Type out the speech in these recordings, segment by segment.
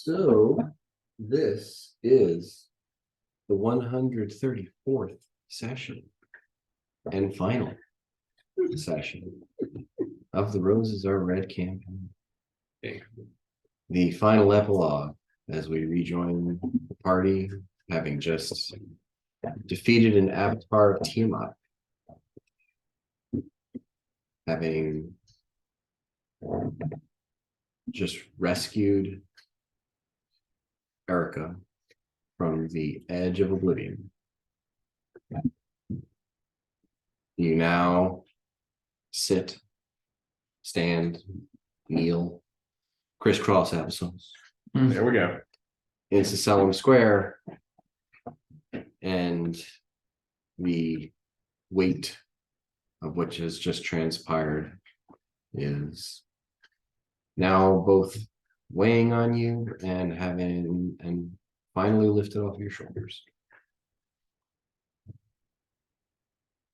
So this is the 134th session and final session of the Roses Are Red campaign. The final epilogue as we rejoin the party, having just defeated an avatar of Tiamat, having just rescued Erica from the edge of oblivion. You now sit, stand, kneel, crisscross applesauce. There we go. In Sacellum Square, and the weight of which has just transpired is now both weighing on you and finally lifted off your shoulders.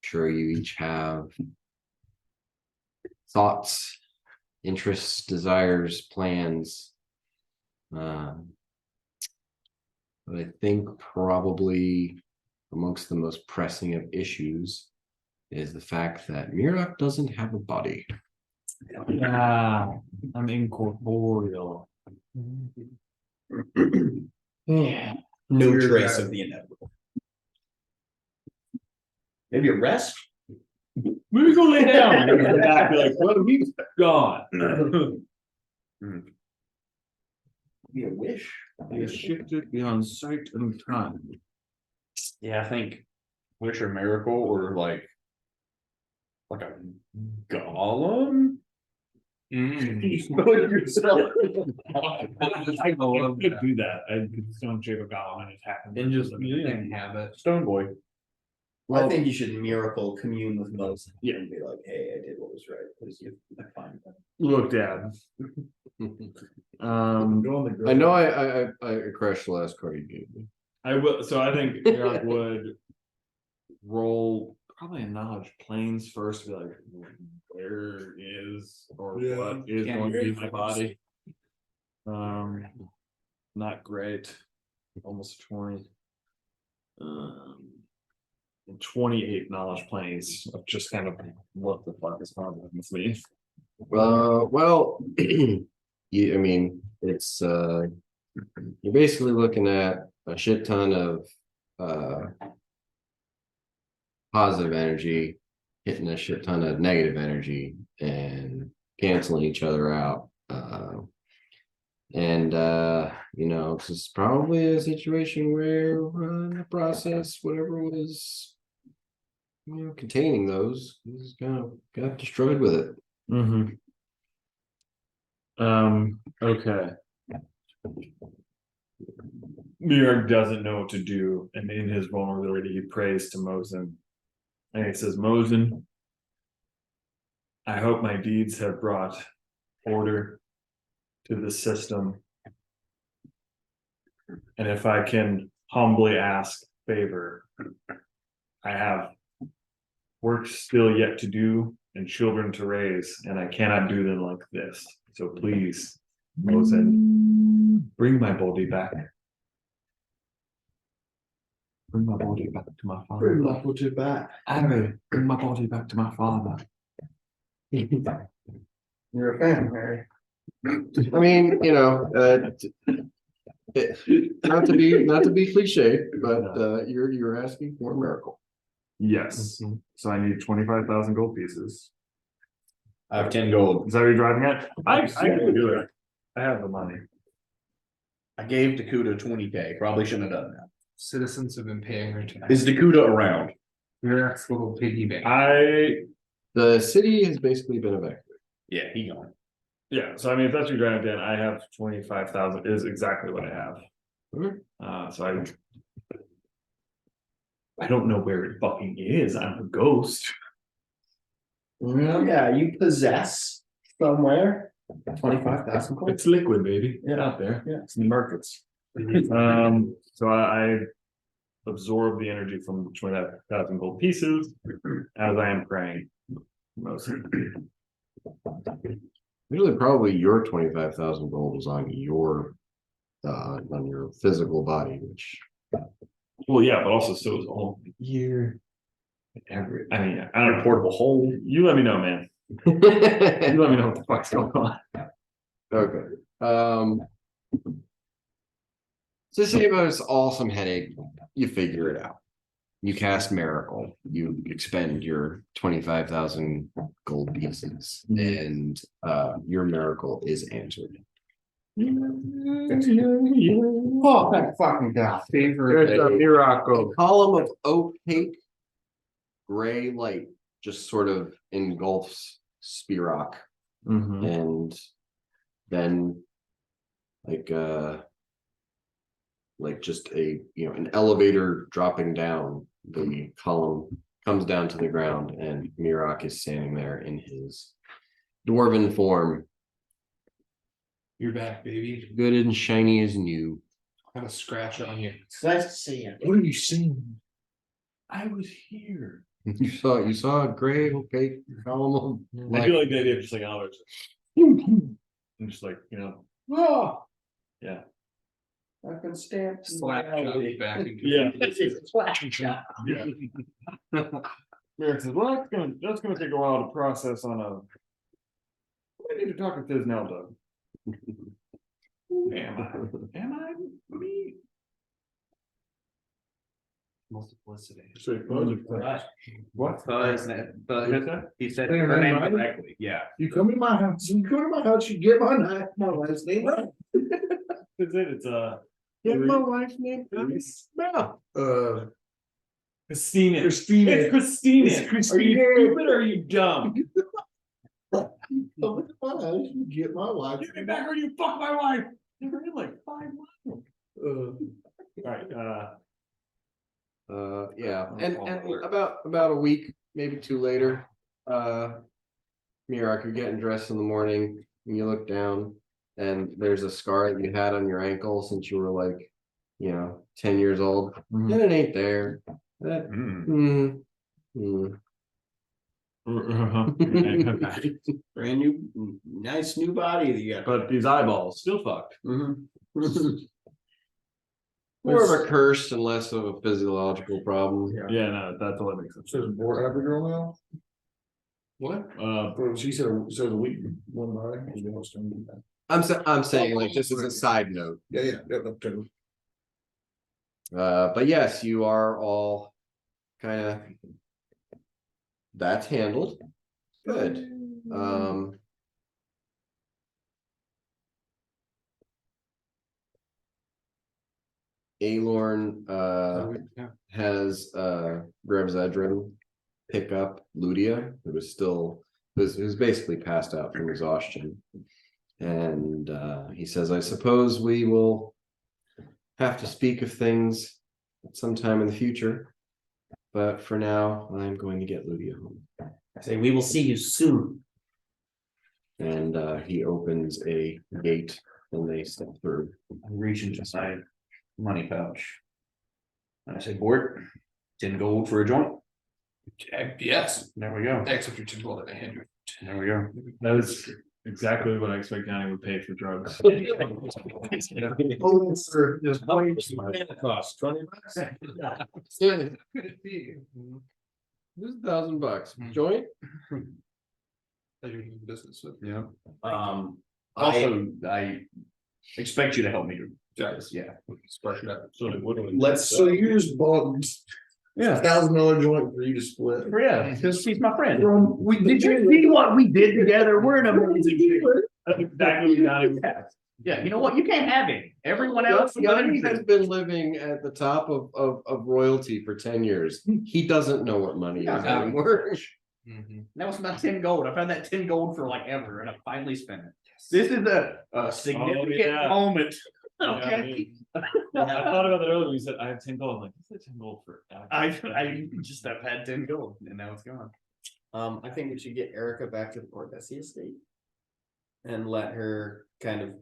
Sure, you each have thoughts, interests, desires, plans. But I think probably amongst the most pressing of issues is the fact that Mirak doesn't have a body. I'm incorporeal. Yeah. No trace of the inevitable. Maybe a rest? Maybe go lay down. And come back, be like, well, he's gone. Maybe a wish? He has shifted beyond sight and time. Yeah, I think wish or miracle or like a golem. Yourself. I could do that. I could stone shape a golem and it happened. And just inhabit. Stone boy. Well, I think you should miracle commune with Moses. Yeah. And be like, hey, I did what was right. Please give me that fine. Look, Dad. I know I crashed the last card you gave me. I will. So I think Mirak would roll probably a knowledge planes first. Be like, where is or what is going to be my body? Not great. Almost 20. 28 knowledge planes of just kind of what the fuck is happening with me. Well, I mean, it's you're basically looking at a shit ton of positive energy hitting a shit ton of negative energy and canceling each other out. This is probably a situation where in the process, whatever was containing those is kind of got destroyed with it. Okay. Mirak doesn't know what to do, and in his vulnerability, he prays to Mosin. And he says, Mosin, I hope my deeds have brought order to the system. And if I can humbly ask favor, I have work still yet to do and children to raise, and I cannot do them like this. So please, Mosin, bring my body back. Bring my body back to my father. Bring my body back. Harry, bring my body back to my father. You're a fan, Harry. I mean, not to be cliche, but you're asking for a miracle. Yes. So I need 25,000 gold pieces. I have 10 gold. Is that what you're driving at? I can do it. I have the money. I gave Dakuta 20k. Probably shouldn't have done that. Citizens have been paying their tax. Is Dakuta around? Your little piggy bank. The city has basically been evacuated. Yeah, he gone. Yeah, so I mean, if that's what you're driving at, I have 25,000 is exactly what I have. So I don't know where it fucking is. I'm a ghost. Yeah, you possess somewhere 25,000 gold. It's liquid, baby. Yeah. Out there. Yeah. It's in the markets. So I absorb the energy from 25,000 gold pieces as I am praying. Mostly. Usually, probably your 25,000 gold is on your on your physical body, which Well, yeah, but also so is all year. I mean, I don't know. Portable hole. You let me know, man. You let me know what the fuck's going on. okay. So save us all some headache. You figure it out. You cast Miracle. You expend your 25,000 gold pieces, and your miracle is answered. Oh, that fucking guy. There's a miracle. column of opaque gray light just sort of engulfs Spirok, and then like just a an elevator dropping down, the column comes down to the ground, and Mirok is standing there in his dwarven form, You're back, baby. good and shiny as new. Got a scratch on you. It's nice to see you. What are you seeing? I was here. You saw a gray opaque column of I light. do like the idea of just like elevators. And just like, Oh, yeah. I've been stamped. Slap shot back into Yeah. Yeah. Yeah. Merrick says, well, that's gonna take a while to process on a. I need to talk with this now, Doug. Am I me? multiplicity. What? He said Hey, her man, name right? correctly. Yeah. You come to my house, you get my last name right. It's Get my wife's name. No. Christina. Christina. It's Christina. It's Christina. Are you stupid or are you dumb? Come to my house, you get my wife. Get me back or you fuck my wife. They were in like 5 miles. Alright, Yeah, and about a week, maybe two later, Mirak, you're getting dressed in the morning, and you look down, and there's a scar that you had on your ankle since you were like, 10 years old, and it ain't there. That, Brand new, nice new body that you got. but these eyeballs still fucked. More of a curse and less of a physiological problem. Yeah, no, that totally makes sense. Says more happy girl now. What? Well, she said a week one by. I'm saying like just as a side note. Yeah, up to. But yes, you are all kind of, that's handled. Good. Alorn has Grevzedrin pick up Ludia, who was basically passed out from exhaustion. And he says, I suppose we will have to speak of things at some time in the future. But for now, I'm going to get Ludia home. I say, we will see you soon. And he opens a gate and they step through. I reach into my money pouch. And I say, Bort, 10 gold for a joint. Yes, There we go. except you're too old and I hand you. There we go. That is exactly what I expect County would pay for drugs. Just Cost $20. This is $1,000 joint. Business with. Yeah. Also, I expect you to help me. Guys. Yeah. Spark it up. So So you just bought Yeah. $1,000 joint for you to split. Yeah, because he's my friend. Did you see what we did together? We're an amazing team. That's exactly what County would pay. Yeah, you know what? You can't have him. Everyone else. Yanni has been living at the top of royalty for 10 years. He doesn't know what money is Yeah. anymore. That was my 10 gold. I've had that 10 gold for like ever, and I finally spent it. This is a significant yeah. moment. Yeah, Okay. I thought about that earlier when you said I have 10 gold. I'm like, what's that 10 gold for? I just have had 10 gold, and now it's gone. I think we should get Erica back to the Portessie estate. And let her kind of,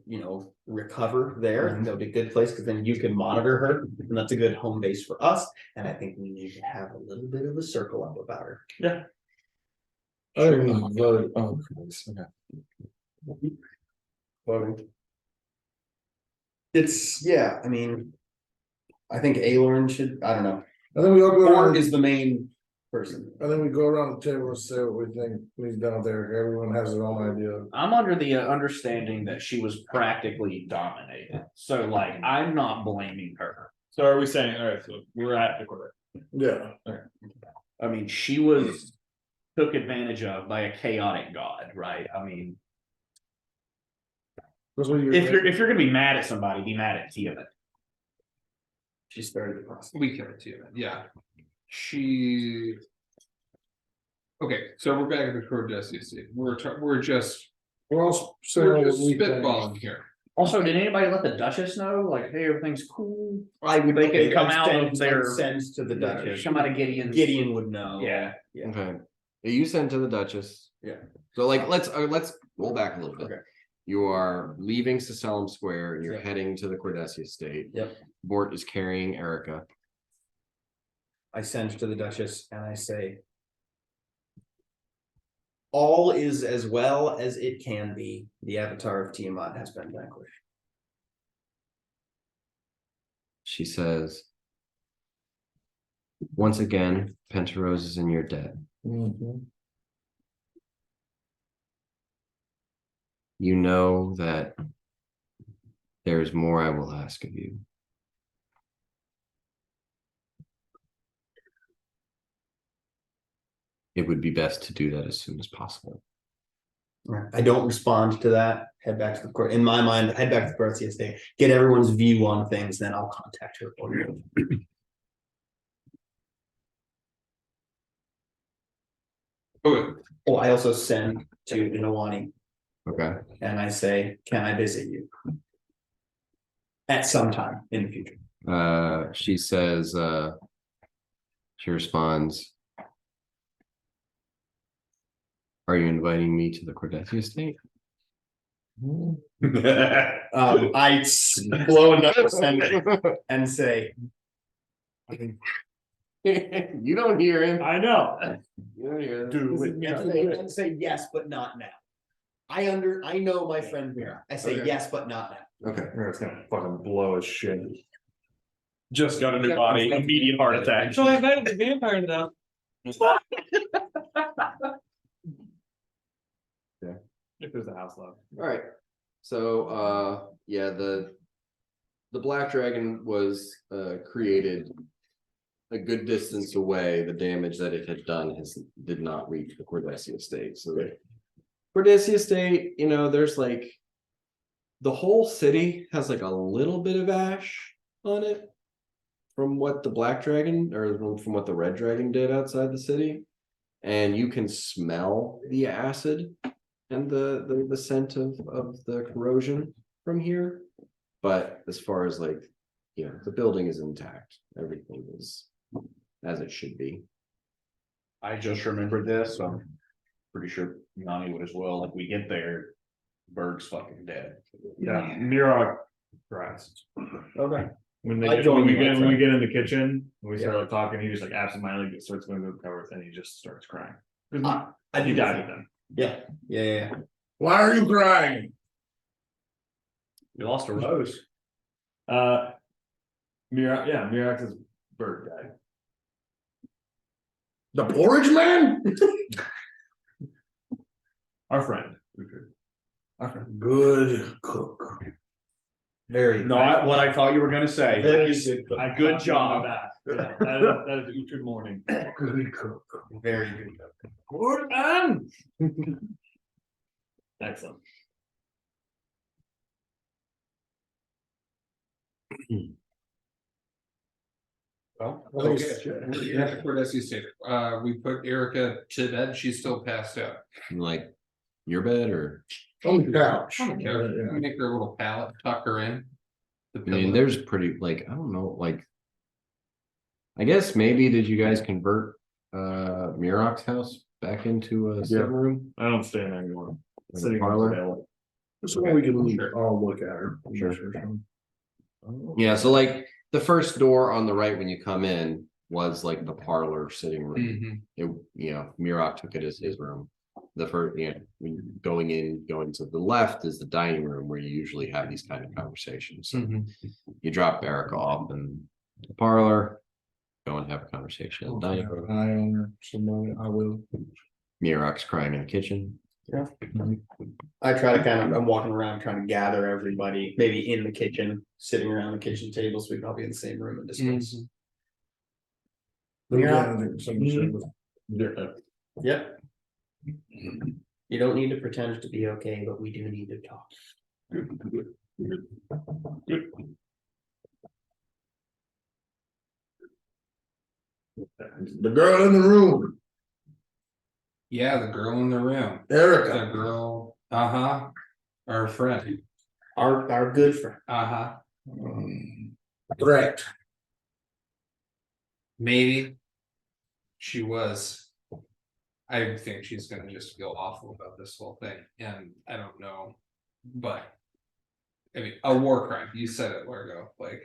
recover there. And that'll be a good place because then you can monitor her. And that's a good home base for us. And I think we need to have a little bit of a circle up about her. Yeah. Voting. It's, yeah, I mean. I think Alorn should, I don't know, And then we all go Bort around, is the main person. and then we go around the table and say what we think needs done there. Everyone has their own idea. I'm under the understanding that she was practically dominated. So like, I'm not blaming her. So are we saying, all right, so we're at the quarter. Yeah. I mean, she was took advantage of by a chaotic god, right? I mean, That's what if you're gonna be mad at somebody, be mad at Tiamat. She started the process. We can too, yeah. She. Okay, so we're back at the Cordessi. We're just We're all saying what we think. spitballing here. Also, did anybody let the Duchess know? Like, hey, everything's cool. I would. They can come I'd out send- of their- I'd send to the Duchess. Come out of Gideon's. Gideon would know. Yeah. Yeah. Okay. You sent to the Duchess. Yeah. So like, let's roll back a little bit. Okay. You are leaving Sesalem Square and you're Yep. heading to the Cordessi estate. Yep. Bort is carrying Erica. I send to the Duchess and I say. All is as well as it can be. The avatar of Tiamat has been vanquished. She says, once again, Pentarose is in your debt. Mhm. You know that there is more I will ask of you. It would be best to do that as soon as possible. I don't respond to that. Head back to the court. In my mind, head back to the Garcia estate. Get everyone's view on things, then I'll contact her for you. Okay, Oh, I also send to Inawani Okay. and I say, can I visit you? At some time in the future. She says, she responds, are you inviting me to the Cordessi estate? I blow another sender and say, You don't hear him. I know. You don't hear him. and say yes, but not now. I know my friend Mira. I say Okay. yes, but not now. Okay. It's gonna fucking blow his shit. Just got a new body, immediate heart attack. So I invited the vampire now. If there's a house left. All right. So yeah, the black dragon was created a good distance away. The damage that it had done did not reach the Cordessi estate. So the Cordessi estate, you know, there's like the whole city has like a little bit of ash on it from what the black dragon or from what the red dragon did outside the city. And you can smell the acid and the scent of the corrosion from here. But as far as like, you know, the building is intact. Everything is as it should be. I just remembered this, so I'm pretty sure Yanni would as well. Like, we get there, Berg's fucking dead. Yeah, Mira cries. Okay. When I they join when we you, get my when we friend. get in the kitchen, we start Yeah. like talking, he just like absentmindedly starts going to the covers and he just starts crying. I He do died that. with them. Yeah. Why are you crying? We lost a rose. Mirax's bird died. The porridge man? Our friend. Good cook. Very. Not what I thought you were gonna say. Very good cook. Good job. Yeah, that is Uhtred morning. Good cook. Very good cook. Good man. Excellent. well, I think okay. it's- Yeah, the Cordessi estate. We put Erica to bed. She's still passed out. Like your bed or On the couch. On the couch. Yeah. We make her a little pallet, tuck her in. The I mean, pillow. there's pretty like I don't know, like I guess maybe did you guys convert Mirok's house back into a sitting room? I don't stay in there anymore. Like a Sitting parlor? parlor. So we can Sure. all look at her. Sure. Yeah, so like the first door on the right when you come in was like the parlor sitting room. Mhm. It, you know, Mirok took it as his room. the first, when going to the left is the dining room where you usually have these kind of conversations. So you drop Erica off in the parlor, go and have a conversation in the dining room. I own somebody, I will. Mirok's crying in the kitchen. I try to I'm walking around trying to gather everybody, maybe in the kitchen, sitting around the kitchen table, so we can all be in the same room and discuss. Yeah, I think somebody said was- Yep. You don't need to pretend to be okay, but we do need to talk. The girl in the room, Yeah, the girl in the room, the Erica. girl, our friend, Our good friend. Threat. maybe. She was. I think she's gonna just feel awful about this whole thing, and I don't know, but. I mean, a war crime, you said it, Largo, like,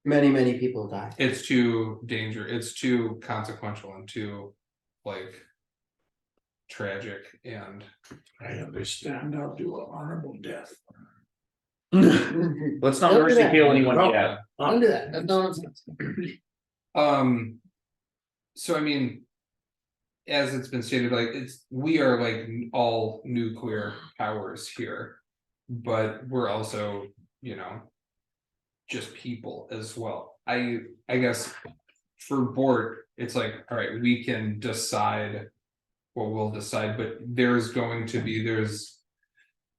Many people die. it's too it's too consequential and too, like. Tragic and. I understand, I'll do an honorable death. Let's not Don't do mercy that. kill anyone No. yet. Don't do that. That's nonsense. So I mean. As it's been stated, like we are like all nuclear powers here. But we're also, just people as well. I guess. For board, it's like, all right, we can decide. What we'll decide, but there's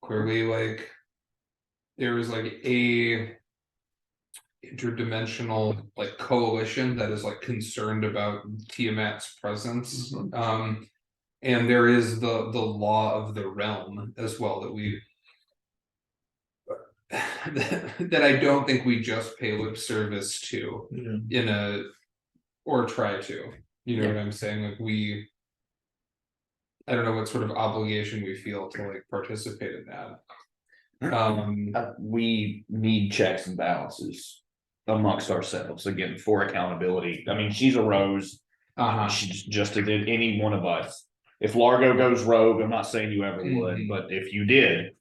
clearly like. There is like a interdimensional like coalition that is like concerned about Tiamat's presence. And there is the law of the realm as well that we that I don't think we just pay lip service to or try to, what I'm saying? Like I don't know what sort of obligation we feel to like participate in that. We need checks and balances amongst ourselves again for accountability. I mean, she's a rose. She's just as any one of us. If Largo goes rogue, I'm not saying you ever would, but if you did,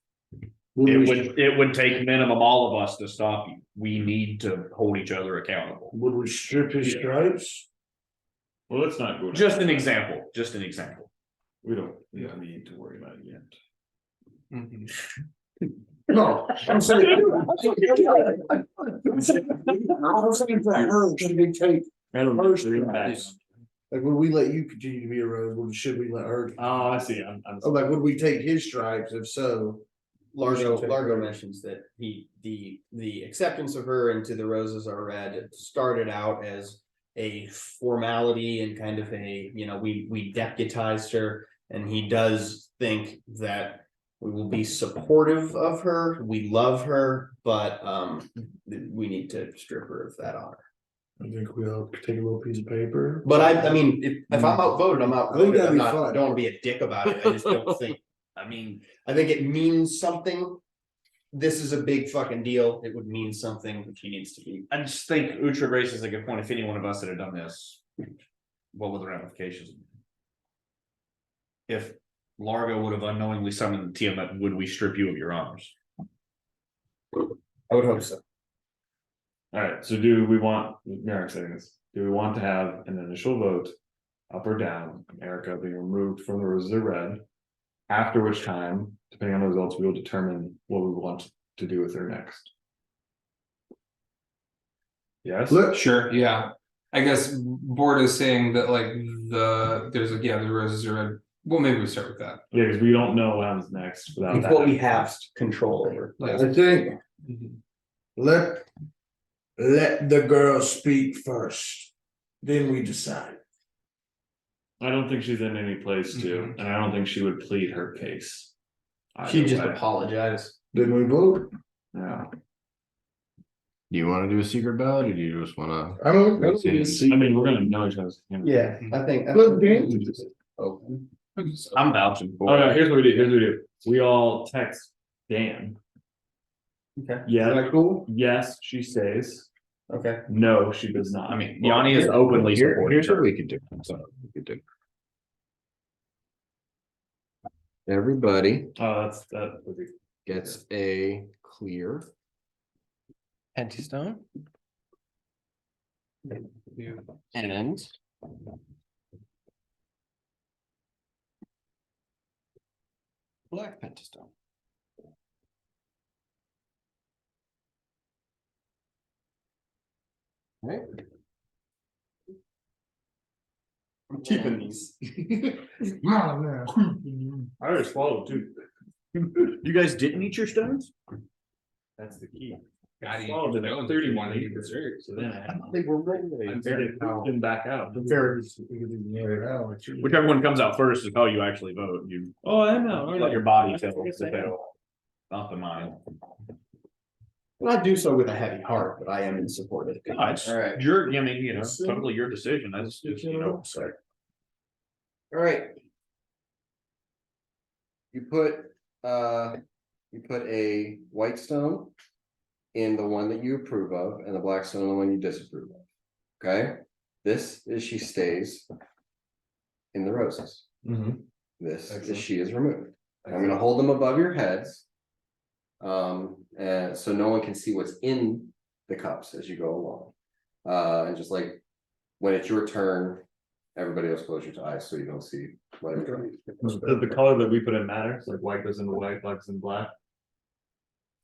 it would take minimum all of us to stop you. We need to hold each other accountable. Would we strip his stripes? Well, let's not go. Just an example. Just an example. We don't need to worry about it yet. No, I'm saying. I'm saying for her, should we take her stripes? Like, would we let you continue to be a rose, or should we let her? Oh, I see, I'm. Oh, like, would we take his stripes, if so? Largo mentions that the acceptance of her into the Roses Are Red, it started out as a formality and kind of a, we deputized her, and he does think that we will be supportive of her, we love her, but we need to strip her of that honor. I think we all take a little piece of paper. But I mean, if I'm outvoted, I'm I think outvoted. that'd I'm be not, fun. I don't want to be a dick about it. I just don't think. I think it means something. This is a big fucking deal. It would mean something, but she needs to be. I just think Uhtred raises a good point. If any one of us had done this, what were the ramifications? If Largo would have unknowingly summoned Tiamat, would we strip you of your honors? I would hope so. Alright, so do we want, Merrick saying this, do we want to have an initial vote? Up or down, Erica being removed from the Roses Are Red? After which time, depending on the results, we will determine what we want to do with her next. Yes? Sure, yeah. I guess board is saying that like the Roses Are Red. Well, maybe we start with that. Yeah, because we don't know what happens next without It's that. what we have control over. Like, I think, let the girl speak first, then we decide. I don't think she's in any place to, and I don't think she would plead her case. She either just way. apologized. Then we vote. Yeah, Do you want to do a secret ballot or do you just want to? I don't. I mean, we're gonna know each other's. Yeah, I think. Look, Dan. Open. I'm vouching for Oh, it. no, here's what we do, we all text Dan. Okay. Yeah, Cool. yes, she stays, Okay. no, she does not. I mean, Yanni is openly supportive. Here's what we could do. So we could do. everybody that would be. gets a clear pentastone and black pentastone. Right? I'm keeping these. I already swallowed too. You guys didn't eat your stones? That's the key. Gotta eat Swallowed it your at stones 30 if you wanna minutes. eat dessert. So then I They were regulated. them back out. Whichever one comes out first is how you actually vote. You Oh, I know. let your body tell if they'll, not the mind. And I do so with a heavy heart, but I am in support of it. No, it's your, I mean, you know, totally your decision. That's just, you know. All right. You put a white stone in the one that you approve of and the black stone in the one you disapprove of. Okay, this is she stays in the roses. This is she is removed. I'm gonna hold them above your heads. And so no one can see what's in the cups as you go along. And just like when it's your turn, everybody else close your eyes so you don't see whatever. The color that we put in matters, like white goes into white, black goes in black.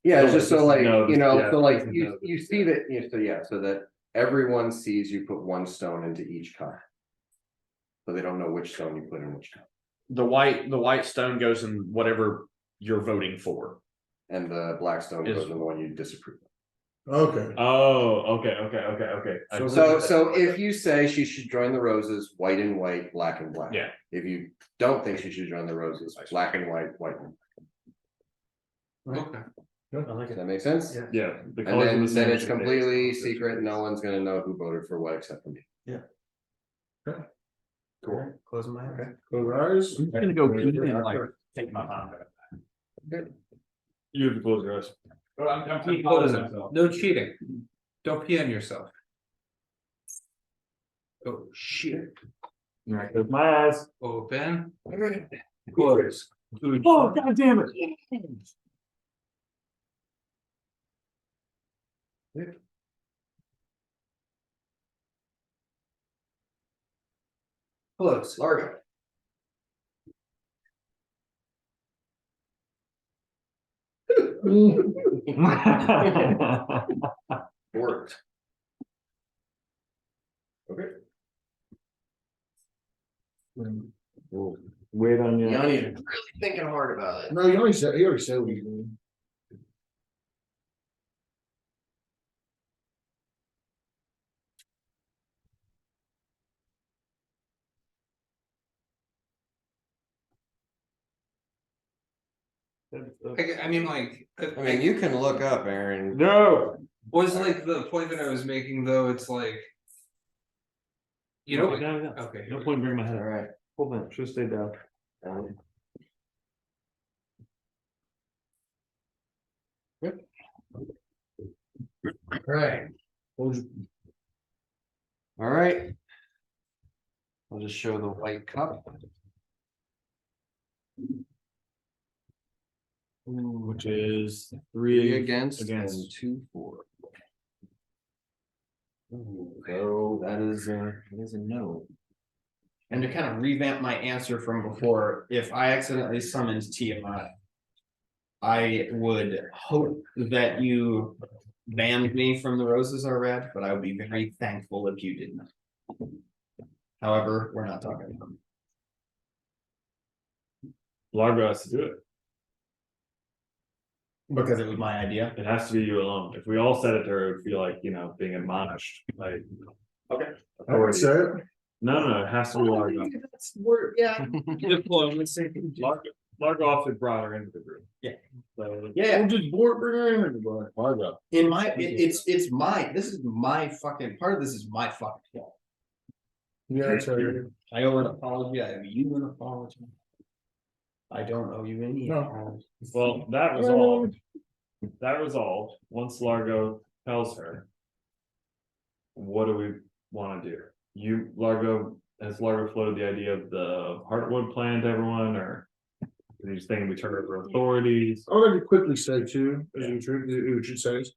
Yeah, it's just so like, No, you know, yeah, so like no, you see that, you know, so yeah, so that everyone sees you put one stone into each cup. So they don't know which stone you put in which cup. The white stone goes in whatever you're voting for. And the black stone Is- goes in the one you disapprove of. Okay. Oh, okay. So if you say she should join the roses, white and white, black and black. Yeah. If you don't think she should join the roses, black and white, white and black. Okay. Does that make sense? Yeah. Yeah. The And colors are the then same it's as the completely days. secret. No one's gonna know who voted for what except for me. Cool. Closing my eyes. Close our eyes. I'm gonna go pee and like take my time. You have to close your eyes. I'm closing. No cheating. Don't pee on yourself. Oh, shit. Alright, close my eyes. Open. Close. Oh, god damn it. Close. Largo. Worked. Okay. Wait on you. Yanni's really thinking hard about it. No, you already said what he's doing. I mean, like, I mean, you can look up, Aaron. No. was like the point that I was making, though. It's like, you know, like, No. okay. No point in bringing my head. All right. Hold on, should stay down. Right. All right. I'll just show the white cup. Which is Three three against against. and 2 for. So that is a no. And to kind of revamp my answer from before, if I accidentally summoned Tiamat, I would hope that you banned me from the Roses Are Red, but I would be very thankful if you did not. However, we're not talking about it. Largo has to do it. Because it was my idea. It has to be you alone. If we all said it to her, it would feel like, you know, being admonished, like. Okay. I would say it. No, it has to be Largo. Yeah. Largo also brought her into the group. Yeah. So, Yeah, We'll just board bring her in. Largo. in my, it's my, this is my fucking, part of this is my fucking fault. Yeah, I tell you. I owe an apology, I owe you an apology. I don't owe you any No. apology. Well, that resolved. That resolved, once Largo tells her. What do we wanna do? Has Largo floated the idea of the Heartwood plan to everyone, or? And he's thinking we turn over authorities. I'll let me quickly say too, as Uhtred says.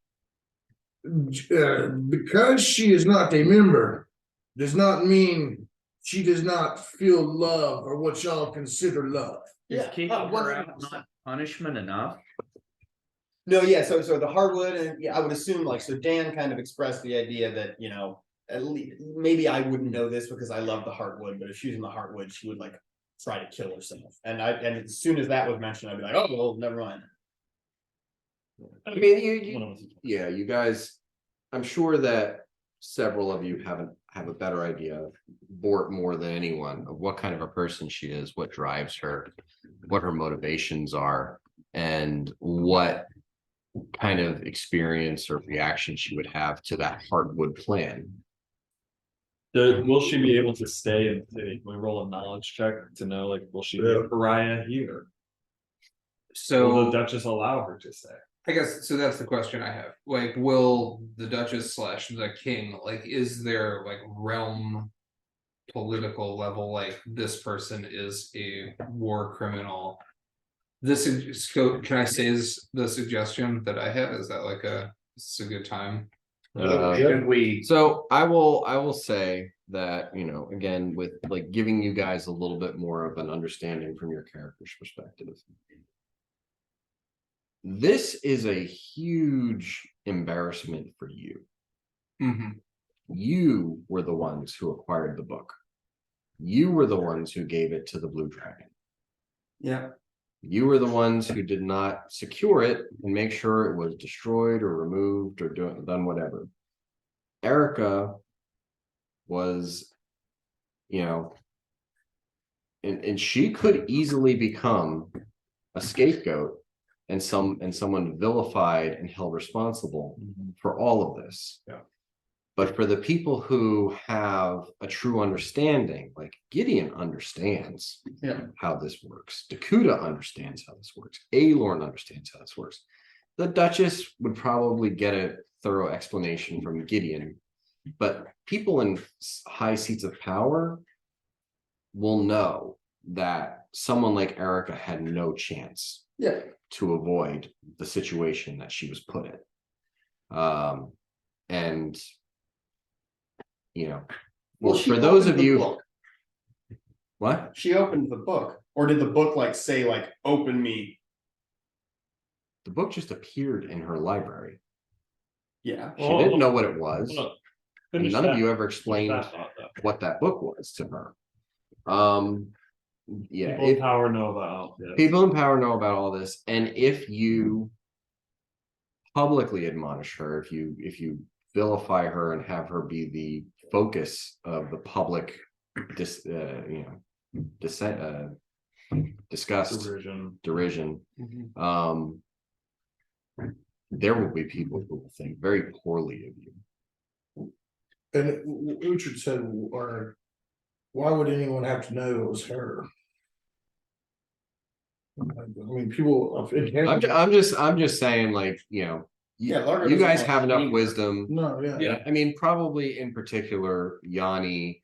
Because she is not a member, does not mean she does not feel love or what y'all consider love. Is Yeah, kicking her out 100%. not punishment enough? No, yeah, so the hardwood, and yeah, I would assume like, so Dan kind of expressed the idea that, you know, at least, maybe I wouldn't know this because I love the heartwood, but if she was in the heartwood, she would like try to kill herself. And as soon as that was mentioned, I'd be like, oh, well, never mind. I mean, yeah, you guys, I'm sure that several of you have a better idea of Bort more than anyone of what kind of a person she is, what drives her, what her motivations are, and what kind of experience or reaction she would have to that hardwood plan. Will she be able to stay in the city? Can we roll a knowledge check to know, like, will she be a pariah here? Will the So Duchess allow her to stay? I guess so. That's the question I have. Like, will the Duchess / the King, like, is there like realm political level, like this person is a war criminal? This is, so can I say is the suggestion that I have? Is that like it's a good time? Should we? So I will say that, you know, again, with like giving you guys a little bit more of an understanding from your character's perspective. This is a huge embarrassment for you. Mm-hmm. You were the ones who acquired the book. You were the ones who gave it to the Blue Dragon. Yeah. You were the ones who did not secure it and make sure it was destroyed or removed or done whatever. Erica was, you know, and she could easily become a scapegoat and someone vilified and held responsible for all of this. Yeah. But for the people who have a true understanding, like Gideon understands how this works, Dakuta understands how this works, Aelorn understands how this works. The Duchess would probably get a thorough explanation from Gideon, but people in high seats of power will know that someone like Erica had no chance to avoid the situation that she was put in. And you know, Well, for those of you, book. What? She opened the book, or did the book like say like open me? The book just appeared in her library. Yeah. She didn't know what it was. And none of you ever Finish explained that thought, though. what that book was to her. Yeah, People in power know about this. people in power know about all this, and if you publicly admonish her, if you vilify her and have her be the focus of the public disgust, derision, there will be people who will think very poorly of you. And Uhtred said, or why would anyone have to know it was her? I mean, people. I'm just saying, like, you know, you guys have enough wisdom. No, yeah. I mean, probably in particular, Yanni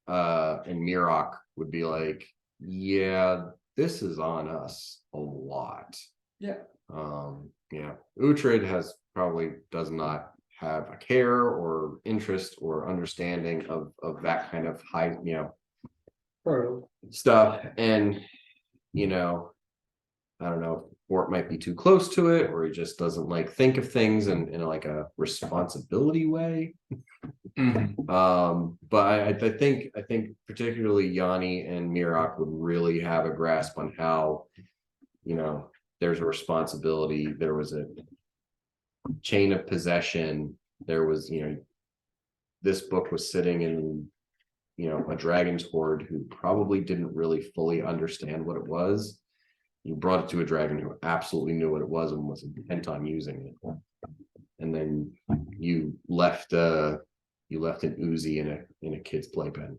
and Mirok would be like, yeah, this is on us a lot. Yeah. Uhtred does not have a care or interest or understanding of that kind of high, stuff. And, I don't know, or it might be too close to it, or he just doesn't like think of things in like a responsibility way. But I think particularly Yanni and Mirok would really have a grasp on how, there's a responsibility. There was a chain of possession. There was, this book was sitting in, a dragon's hoard who probably didn't really fully understand what it was. You brought it to a dragon who absolutely knew what it was and was intent on using it. And then you left an Uzi in a kid's playpen.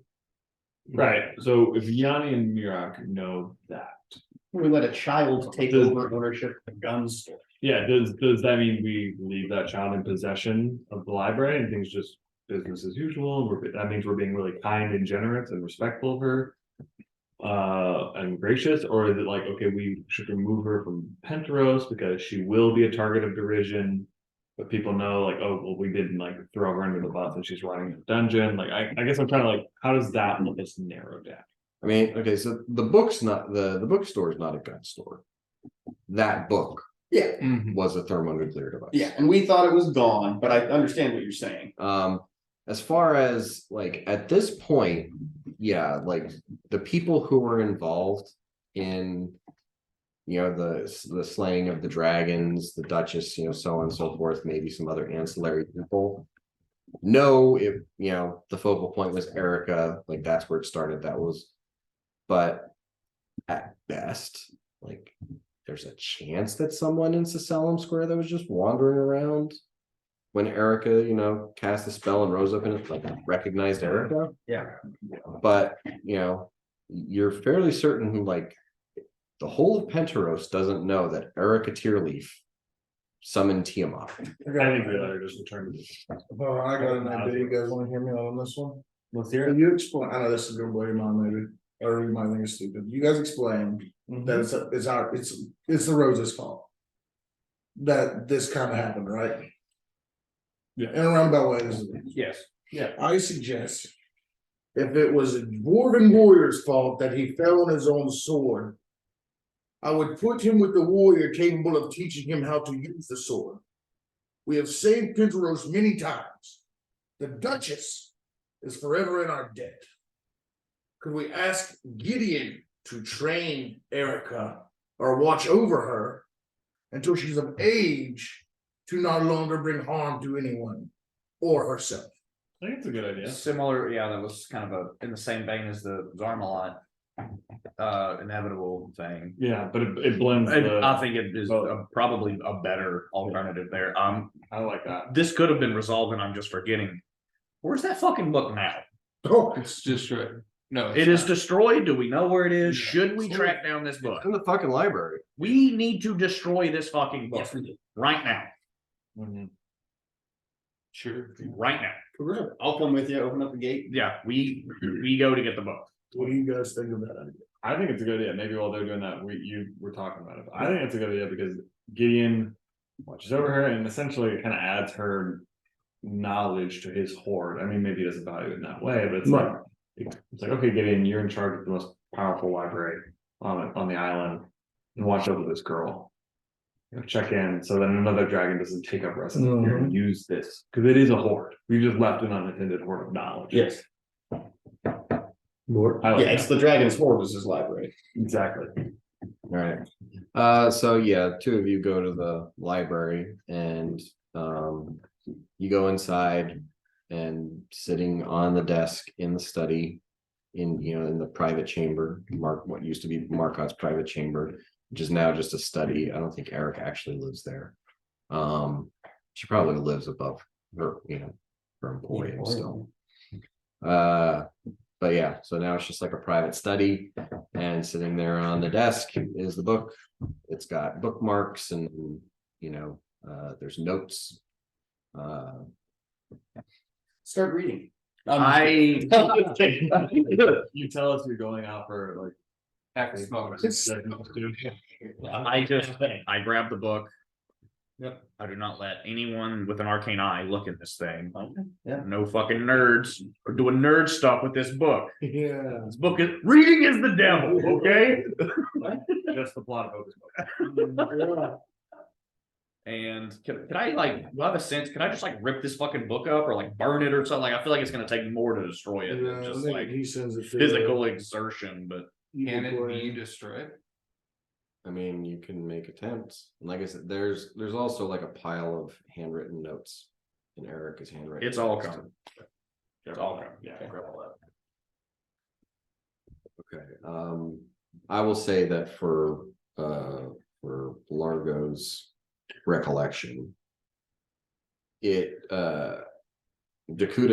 Right. So if Yanni and Mirok know that, we let a child take over ownership of the gun store. Yeah, does that mean we leave that child in possession of the library and things just business as usual? That means we're being really kind and generous and respectful of her. and gracious, or is it like, okay, we should remove her from Penteros because she will be a target of derision, but people know like, oh well, we didn't like throw her under the bus and she's running a dungeon. Like I guess I'm trying to like, how does that let us narrow down? I mean, okay, so the book's not the bookstore is not a gun store. That book Yeah, was a thermonuclear device. yeah, and we thought it was gone, but I understand what you're saying. As far as like at this point, yeah, like the people who were involved in, you know, the slaying of the dragons, the Duchess, you know, so on and so forth, maybe some other ancillary people. No, if you know, the focal point was Erica, like that's where it started. That was, but at best, like there's a chance that someone in Sacellum Square that was just wandering around when Erica, you know, cast a spell and rose up and it like recognized Erica. Yeah. But you know, you're fairly certain who like the whole of Penteros doesn't know that Erica Tearleaf summoned Tiamat. I think the other just returned. Well, I got an idea. You guys want to hear me out on this one? Let's hear Can you explain? I know this is gonna blow your mind, maybe, or you might think it's stupid. You guys explain that it's the Rose's fault that this kind of happened, right? Yeah. In a roundabout way, this is. Yes. I suggest if it was a dwarven warrior's fault that he fell on his own sword, I would put him with the warrior capable of teaching him how to use the sword. We have saved Penteros many times. The Duchess is forever in our debt. Could we ask Gideon to train Erica or watch over her until she's of age to no longer bring harm to anyone or herself? I think it's a good idea. Similar, yeah, that was kind of in the same vein as the Zarmalot inevitable thing. Yeah, but it blends. And I think it is both. probably a better alternative there. I like that. This could have been resolved, and I'm just forgetting. Where's that fucking book now? Oh, It's just right. No, It is destroyed. Do we know where it is? Should we track down this book? It's in the fucking library. We need to destroy this fucking book right now. Mhm. sure. Right now. I'll come with you, open up the gate. Yeah, we go to get the book. what do you guys think of that idea? I think it's a good idea. Maybe while they're doing that, you were talking about it. I think it's a good idea because Gideon watches over her and essentially it kind of adds her knowledge to his hoard. I mean, maybe he doesn't value it in that way, but it's like, okay, Gideon, you're in charge of the most powerful library on the island, and watch over this girl. You know, check in so that another dragon doesn't take up residence here and use this because it is a hoard. We just left an unattended hoard of knowledge. Yes. I like It's that. the Dragon's Hoard was his library. Exactly. All right. So yeah, two of you go to the library and you go inside and sitting on the desk in the study in the private chamber, what used to be Marcot's private chamber, which is now just a study. I don't think Eric actually lives there. She probably lives above her, her emporium still. But yeah, so now it's just like a private study, and sitting there on the desk is the book. It's got bookmarks and there's notes. Start reading. I You tell us you're going out for like After smoke. I grab the book. Yep. I do not let anyone with an arcane eye look at this thing. Yeah. No fucking nerds are doing nerd stuff with this book. Yeah. This book is reading is the devil, okay? just the plot of Hocus Pocus. And can I like, do I have a sense? Can I just like rip this fucking book up or like burn it or something? Like I feel like it's gonna take more to destroy it than just like he sends it to physical exertion. But Can it be destroyed? I mean, you can make attempts. And like I said, there's also like a pile of handwritten notes in Erica's handwriting. it's all coming. It's all coming. Yeah. Okay. I will say that for Largo's recollection, Dakuta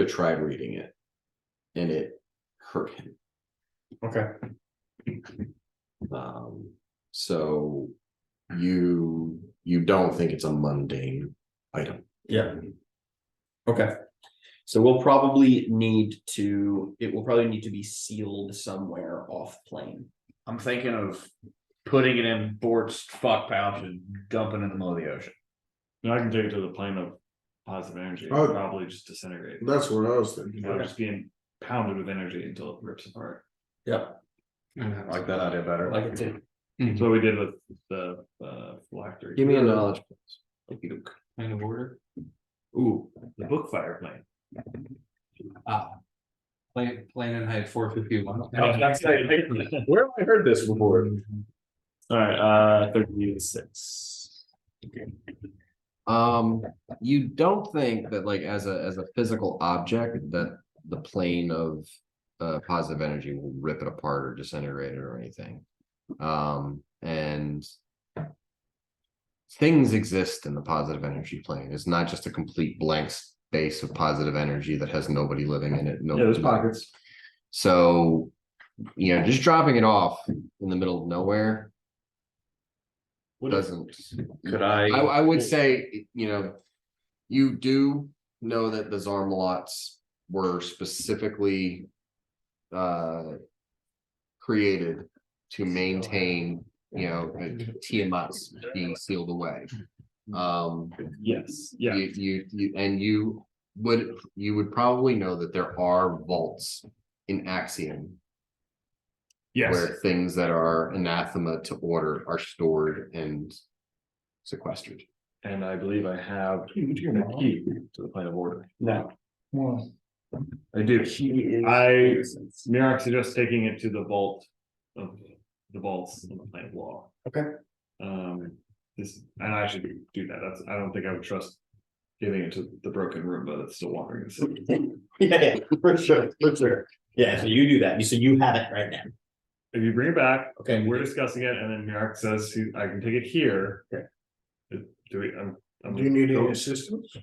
tried reading it and it hurt him. Okay. So you don't think it's a mundane item. Yeah. Okay. So we'll probably need to, it will probably need to be sealed somewhere off plane. I'm thinking of putting it in Bort's fuck pouch and dumping it in the middle of the ocean. I can take it to the plane of positive energy, Oh. probably just disintegrate. That's what I was thinking. You know, just being pounded with energy until it rips apart. Yep. I like that idea better. Like it too. That's what we did with the phylactery. Give me a knowledge. Kind of order. Ooh, the book fire plane. Plane and height 451. Where have I heard this before? All right, 36. You don't think that like as a physical object that the plane of positive energy will rip it apart or disintegrate it or anything. And things exist in the positive energy plane. It's not just a complete blank space of positive energy that has nobody living in it. Yeah, there's pockets. So, just dropping it off in the middle of nowhere doesn't. Could I would say, you do know that the Zarmalots were specifically created to maintain, Tiamat's being sealed away. Yes, yeah. You would probably know that there are vaults in Axiom Yes. where things that are anathema to order are stored and sequestered. And I believe I have the key to the plane of order. No. I do. Mirak suggests taking it to the vaults of the plane of law. Okay. And I should do that. I don't think I would trust giving it to the broken Roomba that's still wandering the city. Yeah, for sure. Yeah, so you do that. So you have it right now. If you bring it back, Okay. we're discussing it, and then Mirak says I can take it here. Okay. Do you need any assistance?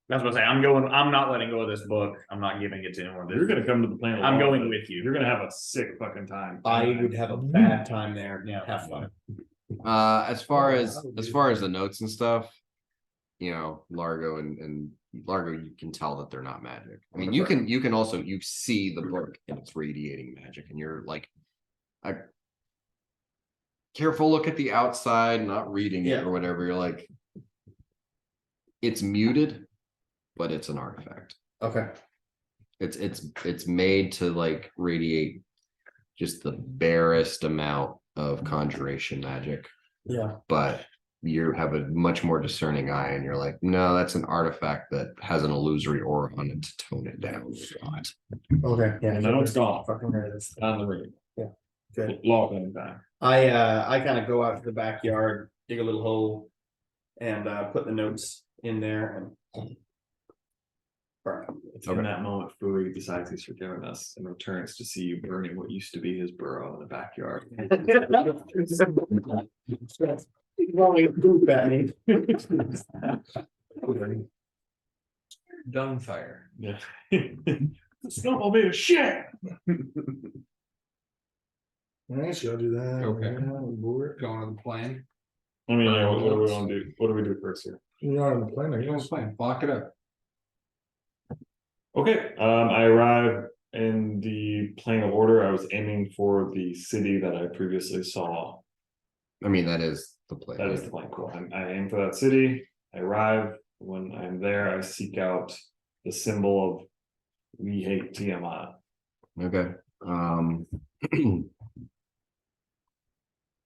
That's what I'm saying. I'm not letting go of this book. I'm not giving it to anyone. You're gonna come to the plane of I'm law, going but with you. You're gonna have a sick fucking time. I would have a bad time there. Yeah. Have fun. As far as the notes and stuff, Largo and Largo, you can tell that they're not magic. I mean, you can also see the book and it's radiating magic, and you're like, a careful look at the outside, not reading it or whatever. You're like, it's muted, but it's an artifact. Okay. It's made to like radiate just the barest amount of conjuration magic. Yeah. But you have a much more discerning eye, and you're like, no, that's an artifact that has an illusory aura on it to tone it down. Okay. Yeah. No, it's gone. Fucking heard of this. On the ring. Yeah. Good. Law coming back. I kind of go out to the backyard, dig a little hole, and put the notes in there and burn them. It's in that moment Fui decides he's forgiven us and returns to see you burning what used to be his burrow in the backyard. Rolling a poop at me. Dung fire. Yeah. The snowball made of shit. Alright, so I'll do that. Okay. Board. Going on the plane. I mean, yeah, what do we want to do? What do we do first here? You're on the plane, I Going on guess. the plane. Lock it up. Okay, I arrived in the plane of order. I was aiming for the city that I previously saw. I mean, that is the play. That is the plane. Cool. I aim for that city. I arrive. When I'm there, I seek out the symbol of "We hate Tiamat." Okay.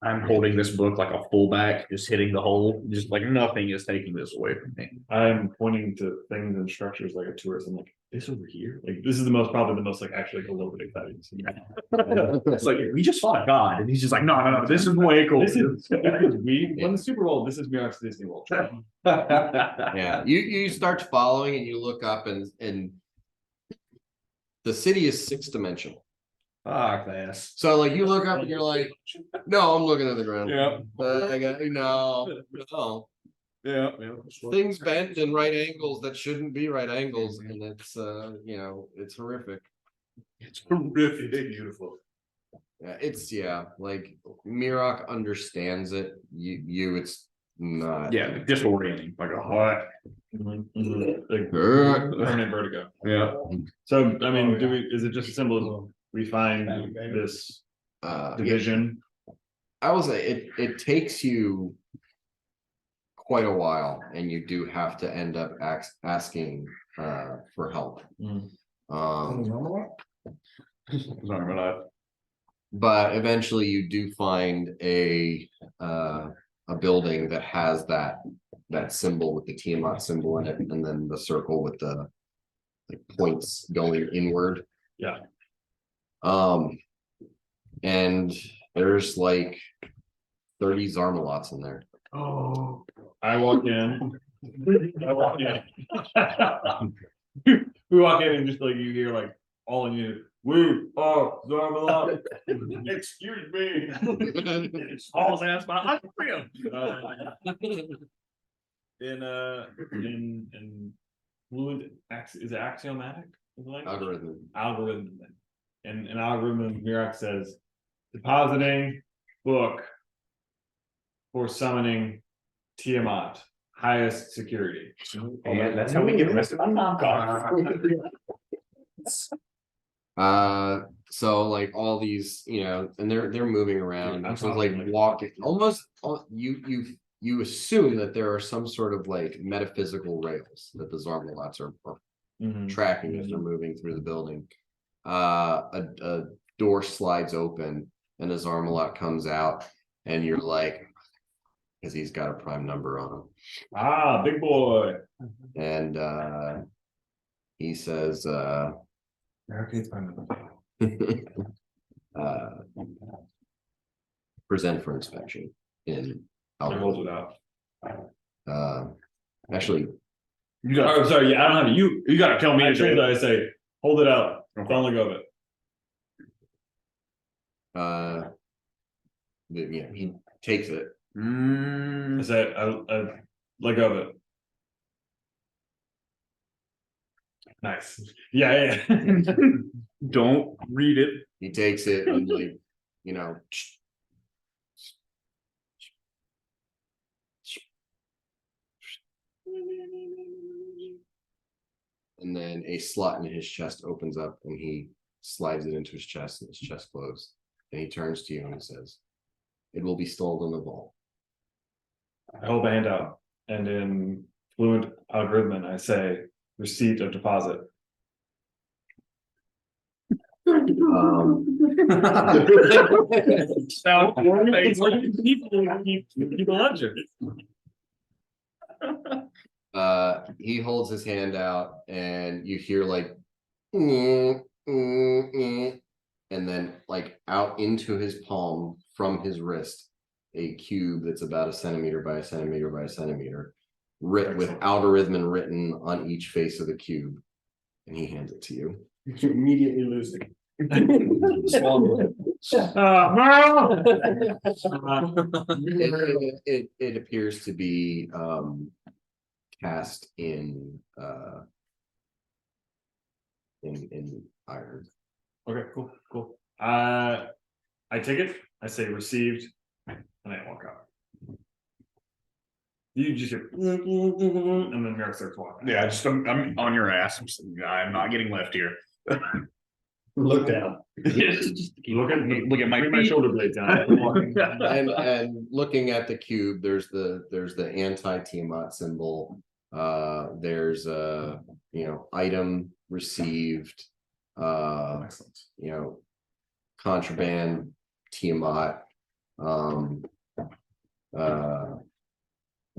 I'm holding this book like a fullback, just hitting the hole, just like nothing is taking this away from me. I'm pointing to things and structures like a tourist. I'm like, this over here? Like, this is probably the most like actually like, a little bit exciting. It's like we just fought a god, and he's just like, no, this is way cool. This is we won the Super Bowl. This is Mirak's Disney World. Yeah, you start following and you look up and the city is 6-dimensional. Fuck this. So like you look up and you're like, no, I'm looking at the ground. Yeah. I got no. Yeah. Things bend in right angles that shouldn't be right angles, and it's it's horrific. It's horrific. Beautiful. Yeah, like Mirak understands it. You it's not. Yeah, disorienting. Like a what? Like permanent vertigo. Yeah. So, I mean, is it just as simple as we find this Yeah, division? I will say it takes you quite a while, and you do have to end up asking for help. Mm. But eventually you do find a building that has that symbol with the Tiamat symbol in it, and then the circle with the like points going inward. Yeah. And there's like 30 Zarmalots in there. Oh, I walk in. I walk in. We walk in and just like you hear like all in you. We are Zarmalot. Excuse me. It's Paul's ass behind him. In fluid is it axiomatic? Is it like algorithm. And an algorithm Mirac says depositing book for summoning Tiamat, highest security. And that's how we get arrested on non-con. So like all these, and they're moving around. I'm So it's like talking like- walking almost you assume that there are some sort of like metaphysical rails that the Zarmalots are Mhm. tracking as they're moving through the building. A door slides open and a Zarmalot comes out, and you're like, because he's got a prime number on him. Ah, big boy. And he says, present for inspection in I hold it out. actually, Oh, sorry, yeah, I don't have it. You gotta tell me. I say, hold it out. Don't let go of it. he takes it. I say, I let go of it. Nice. Yeah. Don't read it. He takes it and like, and then a slot in his chest opens up and he slides it into his chest, and his chest closes. And he turns to you and says, "It will be stored in the vault." I hold the hand out, and in fluent algorithm, I say, receipt of deposit. He holds his hand out, and you hear like, and then like out into his palm from his wrist, a cube that's about a centimeter by a centimeter by a centimeter, with algorithm written on each face of the cube, and he hands it to you. You immediately lose it. It appears to be cast in iron. Okay, cool. I take it. I say received, and I walk out. You just hear, and then Merrick starts walking. Yeah, I'm on your ass. I'm not getting left here. Look down. Look at my my feet. shoulder blades down. And looking at the cube, there's the anti-Tiamat symbol. There's a item received. Excellent. Contraband Tiamat.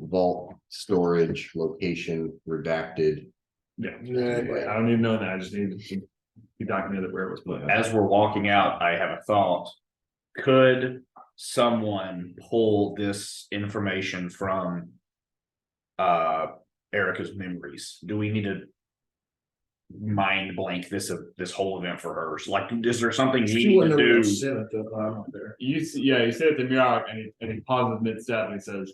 Vault storage location redacted. Yeah. I don't need to know that. I just need to be documented where it was put. As we're walking out, I have a thought. Could someone pull this information from Erica's memories? Do we need to mind blank this whole event for her? Like, is there something we need to do? You say it to Mirac, and he pauses mid-step and he says,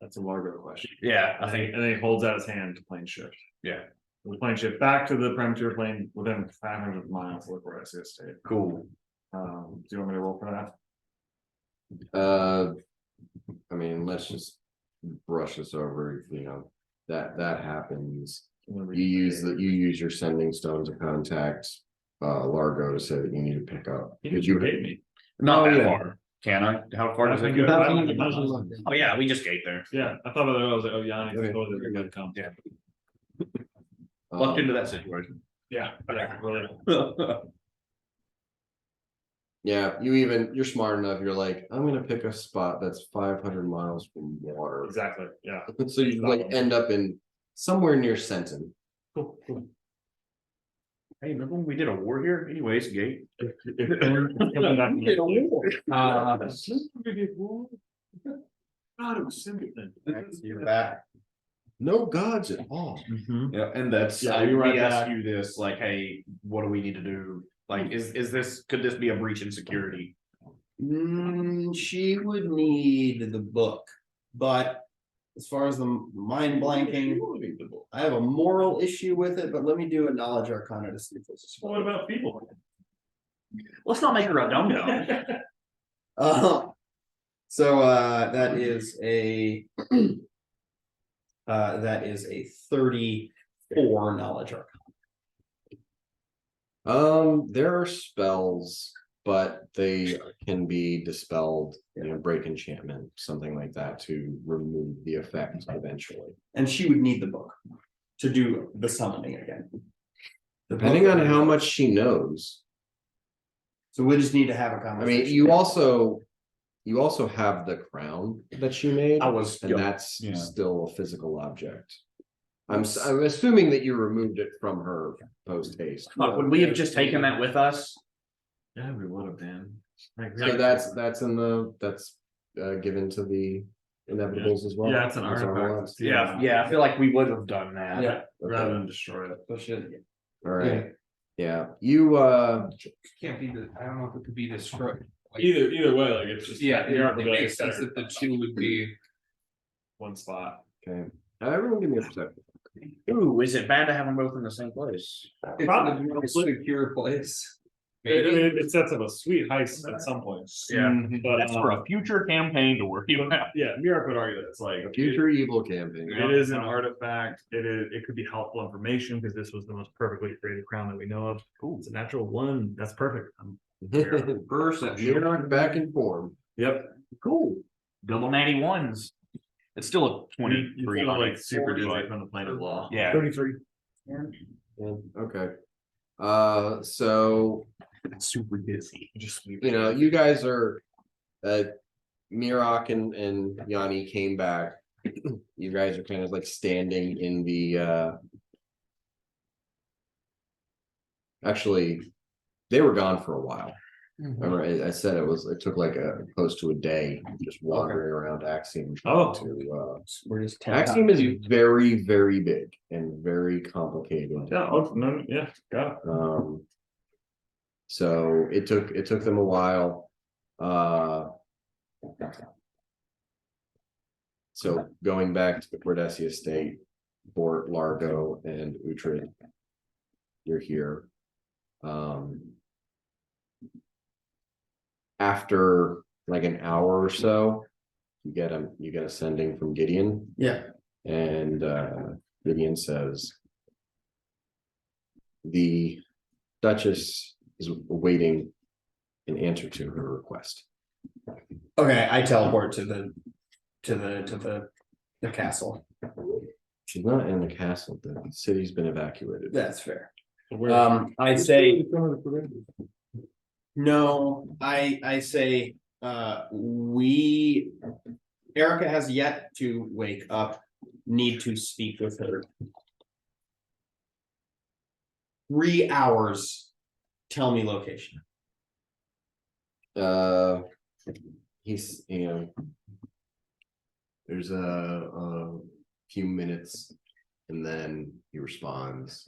"That's a Largo question." Yeah, I And think then he holds out his hand to plane shift. Yeah. The plane shift back to the perimeter plane within 500 miles of where I see state. cool. Do you want me to roll for that? I mean, let's just brush this over, that happens. You use your sending stone to contact Largo to say that you need to pick up. Did you hate me? Not Oh, that yeah. far. Can I? How far does it I go? think Oh, yeah, we just gate there. Yeah, I thought about it, I was like, oh, Yanni, Okay. totally they're gonna come. Yeah. Um, Lucked into that situation. Yeah, really. Yeah, you're smart enough. You're like, I'm gonna pick a spot that's 500 miles from water. Exactly, yeah. So you like end up in somewhere near Senton. Cool, cool. Hey, remember when we did a war here? Anyways, gate. God, it was Simpson. You're back. No gods at all. Yeah, and that's, Yeah, I we were we at asked that. you this, like, hey, what do we need to do? Like, could this be a breach in security? She would need the book, but as far as the mind blanking, I have a moral issue with it, but let me do a knowledge arcana to see if this is. What about people? Let's not make her a dum-dum. So that is a that is a 34 knowledge arcana. There are spells, but they can be dispelled, break enchantment, something like that to remove the effect eventually. And she would need the book to do the summoning again. Depending on how much she knows. So we just need to have a I conversation. mean, you also have the crown that she made, and that's yeah. still a physical object. I'm assuming that you removed it from her post haste. Fuck, would we have just taken that with us? Yeah, we would have been. So that's given to the inevitables as well. Yeah, it's an That's artifact. Yeah, I feel like we would have done that. Yeah. Rather than destroy it. So should All right. Yeah. You Can't be I don't know if it could be destroyed. Like, Either way, like it's just. yeah, you're it like, makes sense that the two would be. one spot. okay. Everyone give me a perception. Ooh, is it bad to have them both in the same place? It's Probably. a secure place. It sets up a sweet heist at some point. But That's for a future campaign to worry about. yeah, Mira could argue that it's like Future evil campaign. It is an artifact. It could be helpful information because this was the most perfectly created crown that we know of. Cool. It's a natural one. That's perfect. You're not back in form. Yep. Cool. Double natty ones. It's still a You 23. feel on like it. super dizzy from the plane of law. Yeah. 33. Yeah, okay. So Super dizzy. Just you guys are Mirok and Yanni came back. You guys are kind of like standing in the actually they were gone for a while. Remember, I said it took like close to a day just wandering around Axiom. Oh. we're just Axiom is very, very big and very complicated. Yeah. Oh, no, yeah. Got it. So it took them a while. So going back to the Cordessi estate, Bort, Largo, and Uhtred, you're here. After like an hour or so, you get a sending from Gideon. Yeah. And Gideon says the Duchess is awaiting an answer to her request. Okay, I teleport to the castle. She's not in the castle. The city's been evacuated. That's fair. Where- I say no, I say Erica has yet to wake up, need to speak with her. 3 hours, tell me location. He's there's a few minutes and then he responds.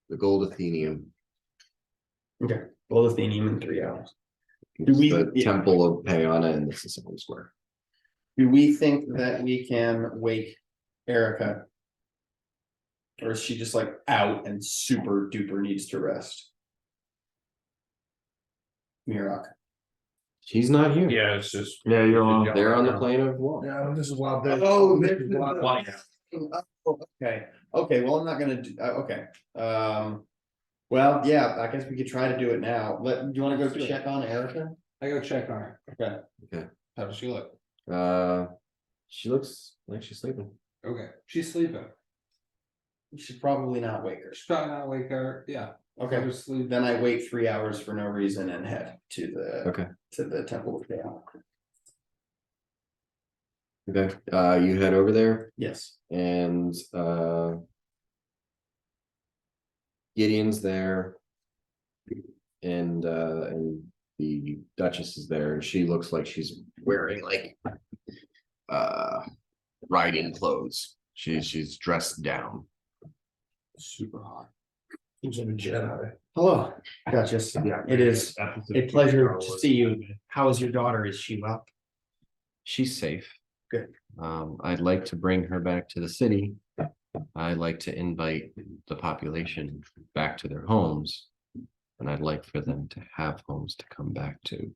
The gold Athenium. Okay, well, Athenium in 3 hours. It's we- the temple of Payana in the Sicily Square. Do we think that we can wake Erica Or is she just like out and super duper needs to rest? Mirok. She's not here. Yeah, it's just. Yeah, you're alone. They're on the plane of war. Yeah, this is why they. Oh, this there's is why- Okay, okay, well, I'm not gonna do, okay, well, yeah, I guess we could try to do it now. Do you wanna go check on Erica? I go check on her. Okay. Okay. How does she look? She looks like she's sleeping. Okay, she's sleeping. You should probably not wake her. She's probably not awake her. Yeah. Okay, Just sleep. then I wait 3 hours for no reason and head to Okay. the Temple of Chaos. Okay. You head over there Yes, and Gideon's there. And the Duchess is there, and she looks like she's wearing like riding clothes. She's dressed down. super hot. He's in a Jedi. Hello, Duchess. Yeah. It is a pleasure to see you. How is your daughter? Is she well? She's safe. Good. I'd like to bring her back to the city. I'd like to invite the population back to their homes. And I'd like for them to have homes to come back to.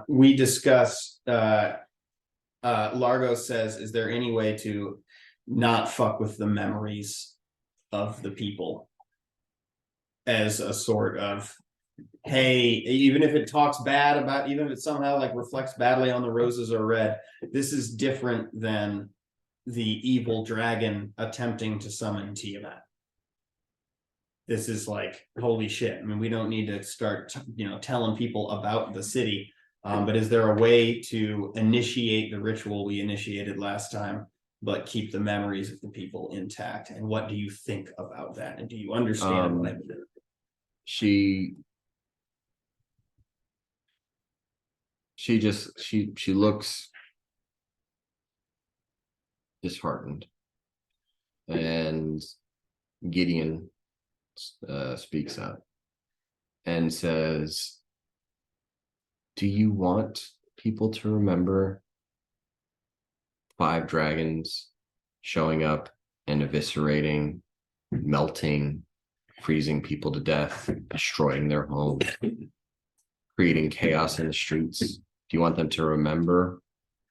We discussed, Largo says, is there any way to not fuck with the memories of the people? As a sort of, hey, even if it talks bad about, even if it somehow like reflects badly on the roses are red, this is different than the evil dragon attempting to summon Tiamat. This is like, holy shit. I mean, we don't need to start, telling people about the city. But is there a way to initiate the ritual we initiated last time, but keep the memories of the people intact? And what do you think about that? And do you understand what I mean? She looks disheartened. And Gideon speaks up and says, do you want people to remember 5 dragons showing up and eviscerating, melting, freezing people to death, destroying their homes, creating chaos in the streets? Do you want them to remember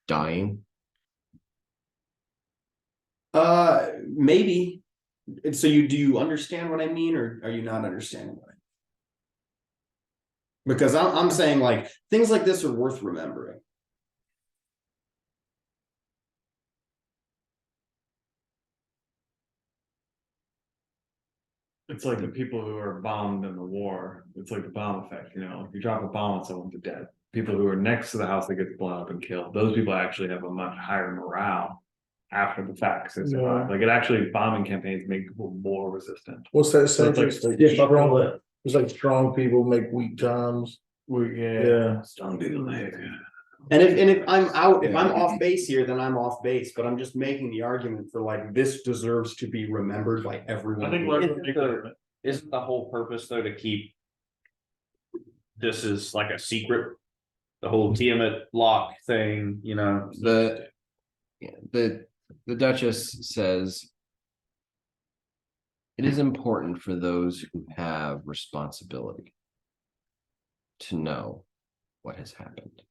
dying? Maybe. And so do you understand what I mean, or are you not understanding what I mean? Because I'm saying like things like this are worth remembering. It's like the people who are bombed in the war. It's like the bomb effect, if you drop a bomb on someone, they're dead. People who are next to the house that gets blown up and killed, those people actually have a much higher morale after the fact. Yeah. Like it actually, bombing campaigns make people more resistant. What's that saying? So It's like Yeah, strong, it's like strong people make weak times. Yeah. Strong people make. And if I'm out, if I'm off base here, then I'm off base. But I'm just making the argument for like this deserves to be remembered by everyone. I think Isn't the whole purpose though to keep this is like a secret? The whole Tiamat lock thing, The Duchess says it is important for those who have responsibility to know what has happened.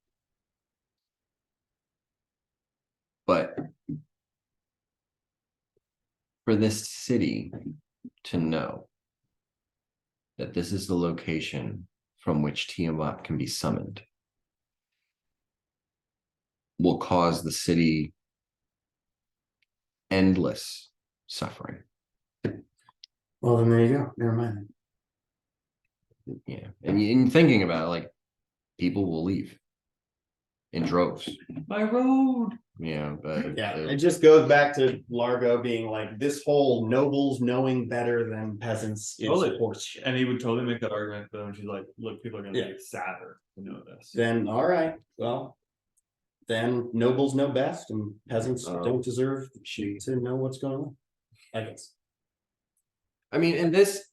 But for this city to know that this is the location from which Tiamat can be summoned will cause the city endless suffering. Well, then there you go. Never mind. Yeah. And in thinking about it, like, people will leave in droves. My road. But Yeah, it just goes back to Largo being like, this whole nobles knowing better than peasants is Totally. horseshit. And he would totally make that argument for them. She's like, look, people are gonna Yeah. be sadder to know this. Then, all right, well, then nobles know best and peasants don't deserve to know what's going on, I guess. I mean, in this,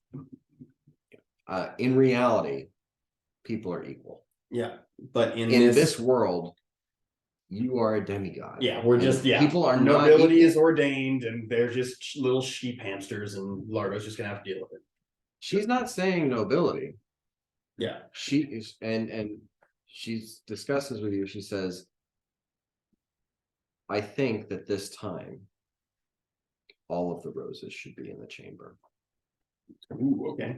in reality, people are equal. Yeah, but in In this, this world, you are a demigod. Yeah, we're just, And people are not nobility equal. is ordained and they're just little sheep hamsters and Largo's just gonna have to deal with it. She's not saying nobility. Yeah. She is, and she discusses with you. She says, I think that this time all of the roses should be in the chamber. Ooh, okay.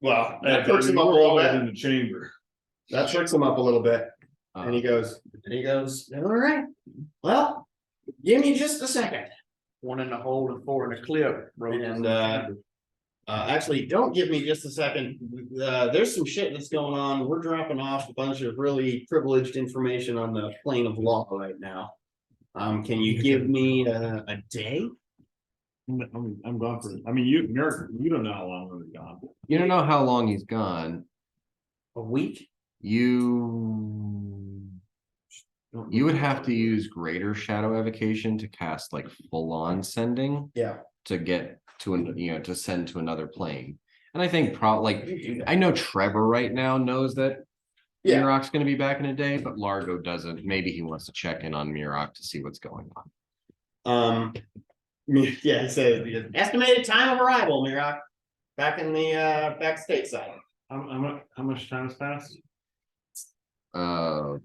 Well, Hey, that perks him we're up a little all bit. in the chamber. That perks him up a little bit. Uh, And he goes, all right, well, give me just a second. One in the hole and four in the clip. And actually, don't give me just a second. There's some shit that's going on. We're dropping off a bunch of really privileged information on the plane of law right now. Can you give me a day? I'm gone for. I mean, you don't know how long we're gone. you don't know how long he's gone. A week? You would have to use greater shadow evocation to cast like full on sending Yeah. to get to an to send to another plane. And I think I know Trevor right now knows that Yeah. Mirok's going to be back in a day, but Largo doesn't. Maybe he wants to check in on Mirok to see what's going on. Yeah, he says the estimated time of arrival, Mirok, back in the back stateside. How much time has passed? 3.5,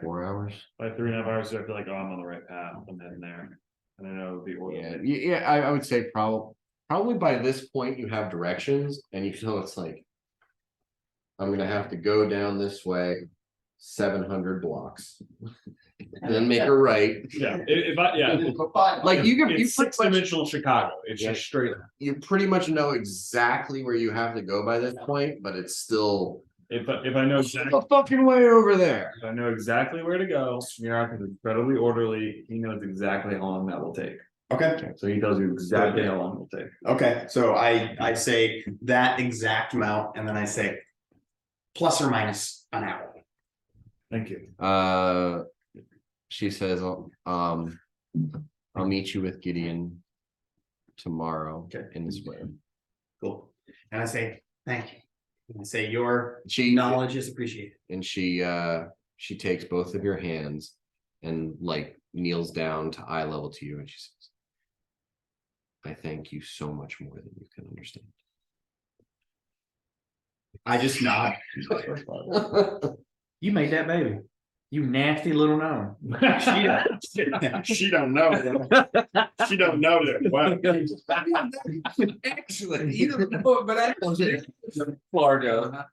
4 hours. By 3.5 hours, so I feel like, oh, I'm on the right path. I'm heading there. And I know the order. Yeah, I would say probably by this point you have directions and you know it's like I'm gonna have to go down this way 700 blocks and then make a right. Yeah, Like you can it's six dimensional Chicago. It's Yeah. just straight up. you pretty much know exactly where you have to go by this point, but it's still If I know exactly, the fucking way over there. if I know exactly where to go, Mirok is incredibly orderly. He knows exactly how long that will take. Okay. So he tells you exactly how long it will take. Okay, so I say that exact amount, and then I say plus or minus an hour. Thank you. She says, I'll meet you with Gideon tomorrow Okay. in the square. Cool. And I say thank you. And I say your She knowledge is appreciated. and she takes both of your hands and like kneels down to eye level to you and she says, I thank you so much more than you can understand. I just nod. You made that baby. You nasty little gnome. She don't know. She don't know that. Wow. Actually, you don't know, but I don't. Largo.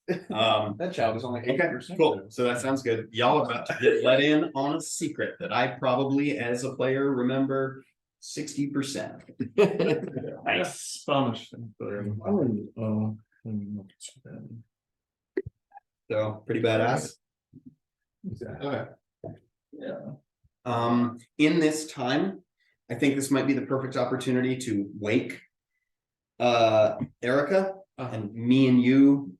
That child is only Okay, cool. So that sounds good. Y'all about to get let in on a secret that I probably, as a player, remember 60%. Nice. So pretty badass. Okay. In this time, I think this might be the perfect opportunity to wake Erica and me and you.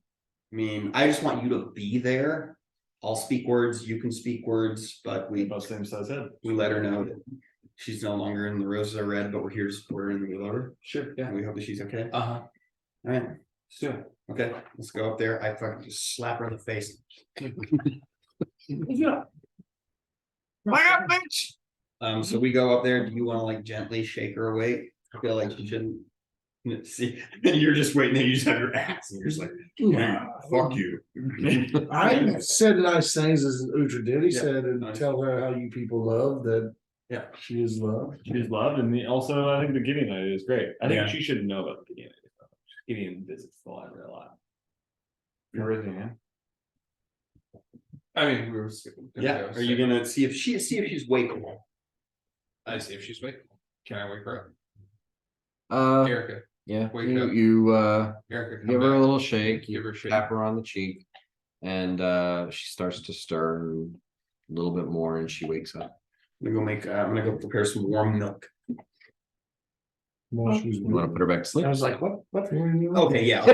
I mean, I just want you to be there. I'll speak words, you can speak words, but we Same size head. let her know that she's no longer in the roses are red, but we're here to support her and we love her. Sure, And we hope that she's okay. Uh-huh. All right, Sure. okay, let's go up there. I fucking just slap her in the face. Yeah. So we go up there. Do you want to like gently shake her awake? I feel like she shouldn't see. And you're just waiting there. You just have your axe, and you're just like, fuck you. I said nice things as Utra did. He Yeah. said, and Nice. tell her how you people love that. Yeah. She is loved. She's loved, and also I think the Gideon idea is great. I think Yeah. she should know about the Gideon idea. Gideon visits the library a lot. You're raising your hand. I mean, we were. gonna Yeah. go Are you gonna see if she's wakeable? I see if she's waking. Can I wake her Uh up? Erica, yeah, Wake you up. you Erica, come give her a back. little shake, Give her you a shake. tap her on the cheek, and she starts to stir a little bit more and she wakes up. I'm gonna go prepare some warm milk. While she was You want to put her back to sleep? I was like, what? Okay, yeah.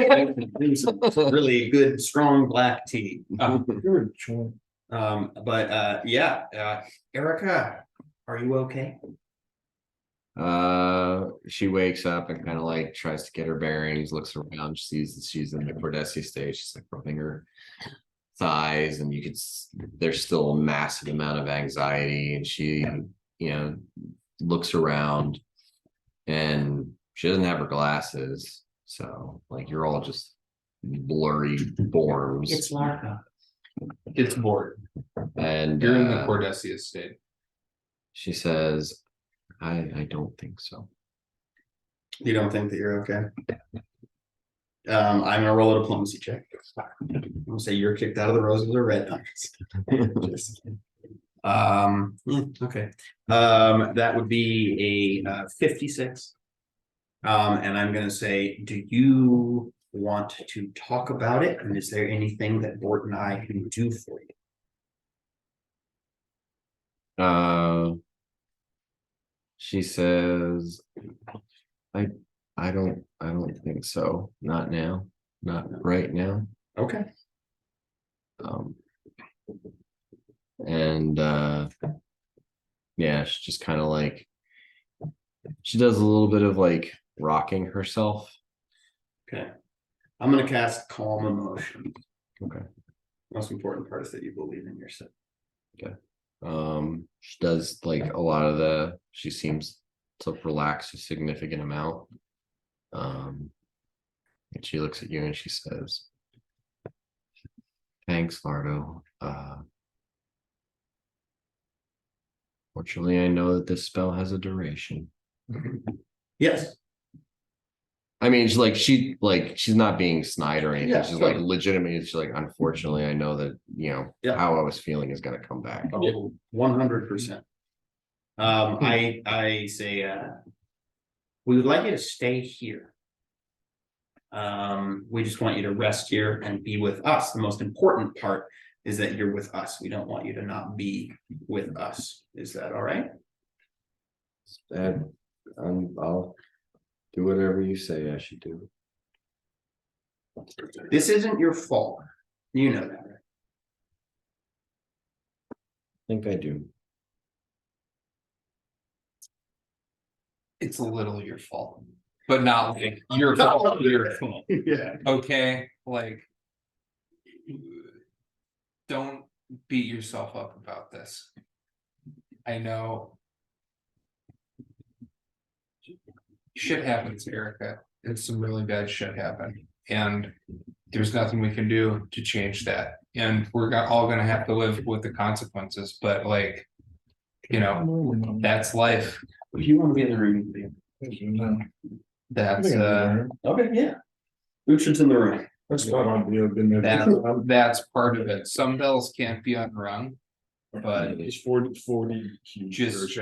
Some really good, strong black tea. You're a chump. Erica, are you okay? She wakes up and kind of like tries to get her bearings, looks around, sees that she's in the Cordessi stage. She's like rubbing her thighs, and there's still a massive amount of anxiety, and she, looks around, and she doesn't have her glasses, so like you're all just blurry forms. It's Larka. It's bored. And You're in the Cordessi estate. she says, I don't think so. You don't think that you're okay? I'm gonna roll a diplomacy check. I'm gonna say you're kicked out of the roses or red diamonds. Just kidding. Okay. That would be a 56. And I'm gonna say, do you want to talk about it? And is there anything that Bort and I can do for you? She says, I don't think so. Not now. Not right now. Okay. And yeah, she's just kind of like, she does a little bit of like rocking herself. Okay. I'm gonna cast calm emotion. Okay. Most important part is that you believe in yourself. She does like a lot of she seems to relax a significant amount. And she looks at you and she says, thanks, Lardo. Fortunately, I know that this spell has a duration. Yes. I mean, she's not being snide or anything. Yeah, She's sure. like legitimately. She's like, unfortunately, I know that Yeah. how I was feeling is gonna come back. 100%. I say, we would like you to stay here. We just want you to rest here and be with us. The most important part is that you're with us. We don't want you to not be with us. Is that all right? And I'll do whatever you say I should do. This isn't your fault. You know that, right? I think I do. It's a little your fault, but not like your fault. Your fault. Yeah. Okay, like don't beat yourself up about this. I know shit happens, Erica. And some really bad shit happened, and there's nothing we can do to change that. And we're all gonna have to live with the consequences. But like, that's life. If you want to be in the room, That's okay, yeah. Uchen's in the room. that's part of it. Some bells can't be unrung, but It's 40 just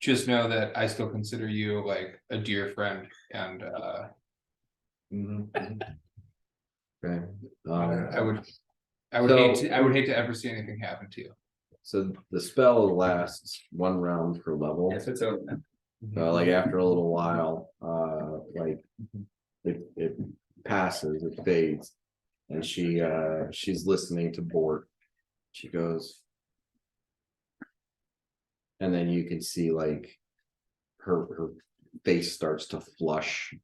just know that I still consider you like a dear friend, and Okay. I would So- I would hate to ever see anything happen to you. So the spell lasts one round per level. Yes, it's over. Like after a little while, like it passes, it fades, and she's listening to Bort. She goes, and then you can see like her face starts to flush,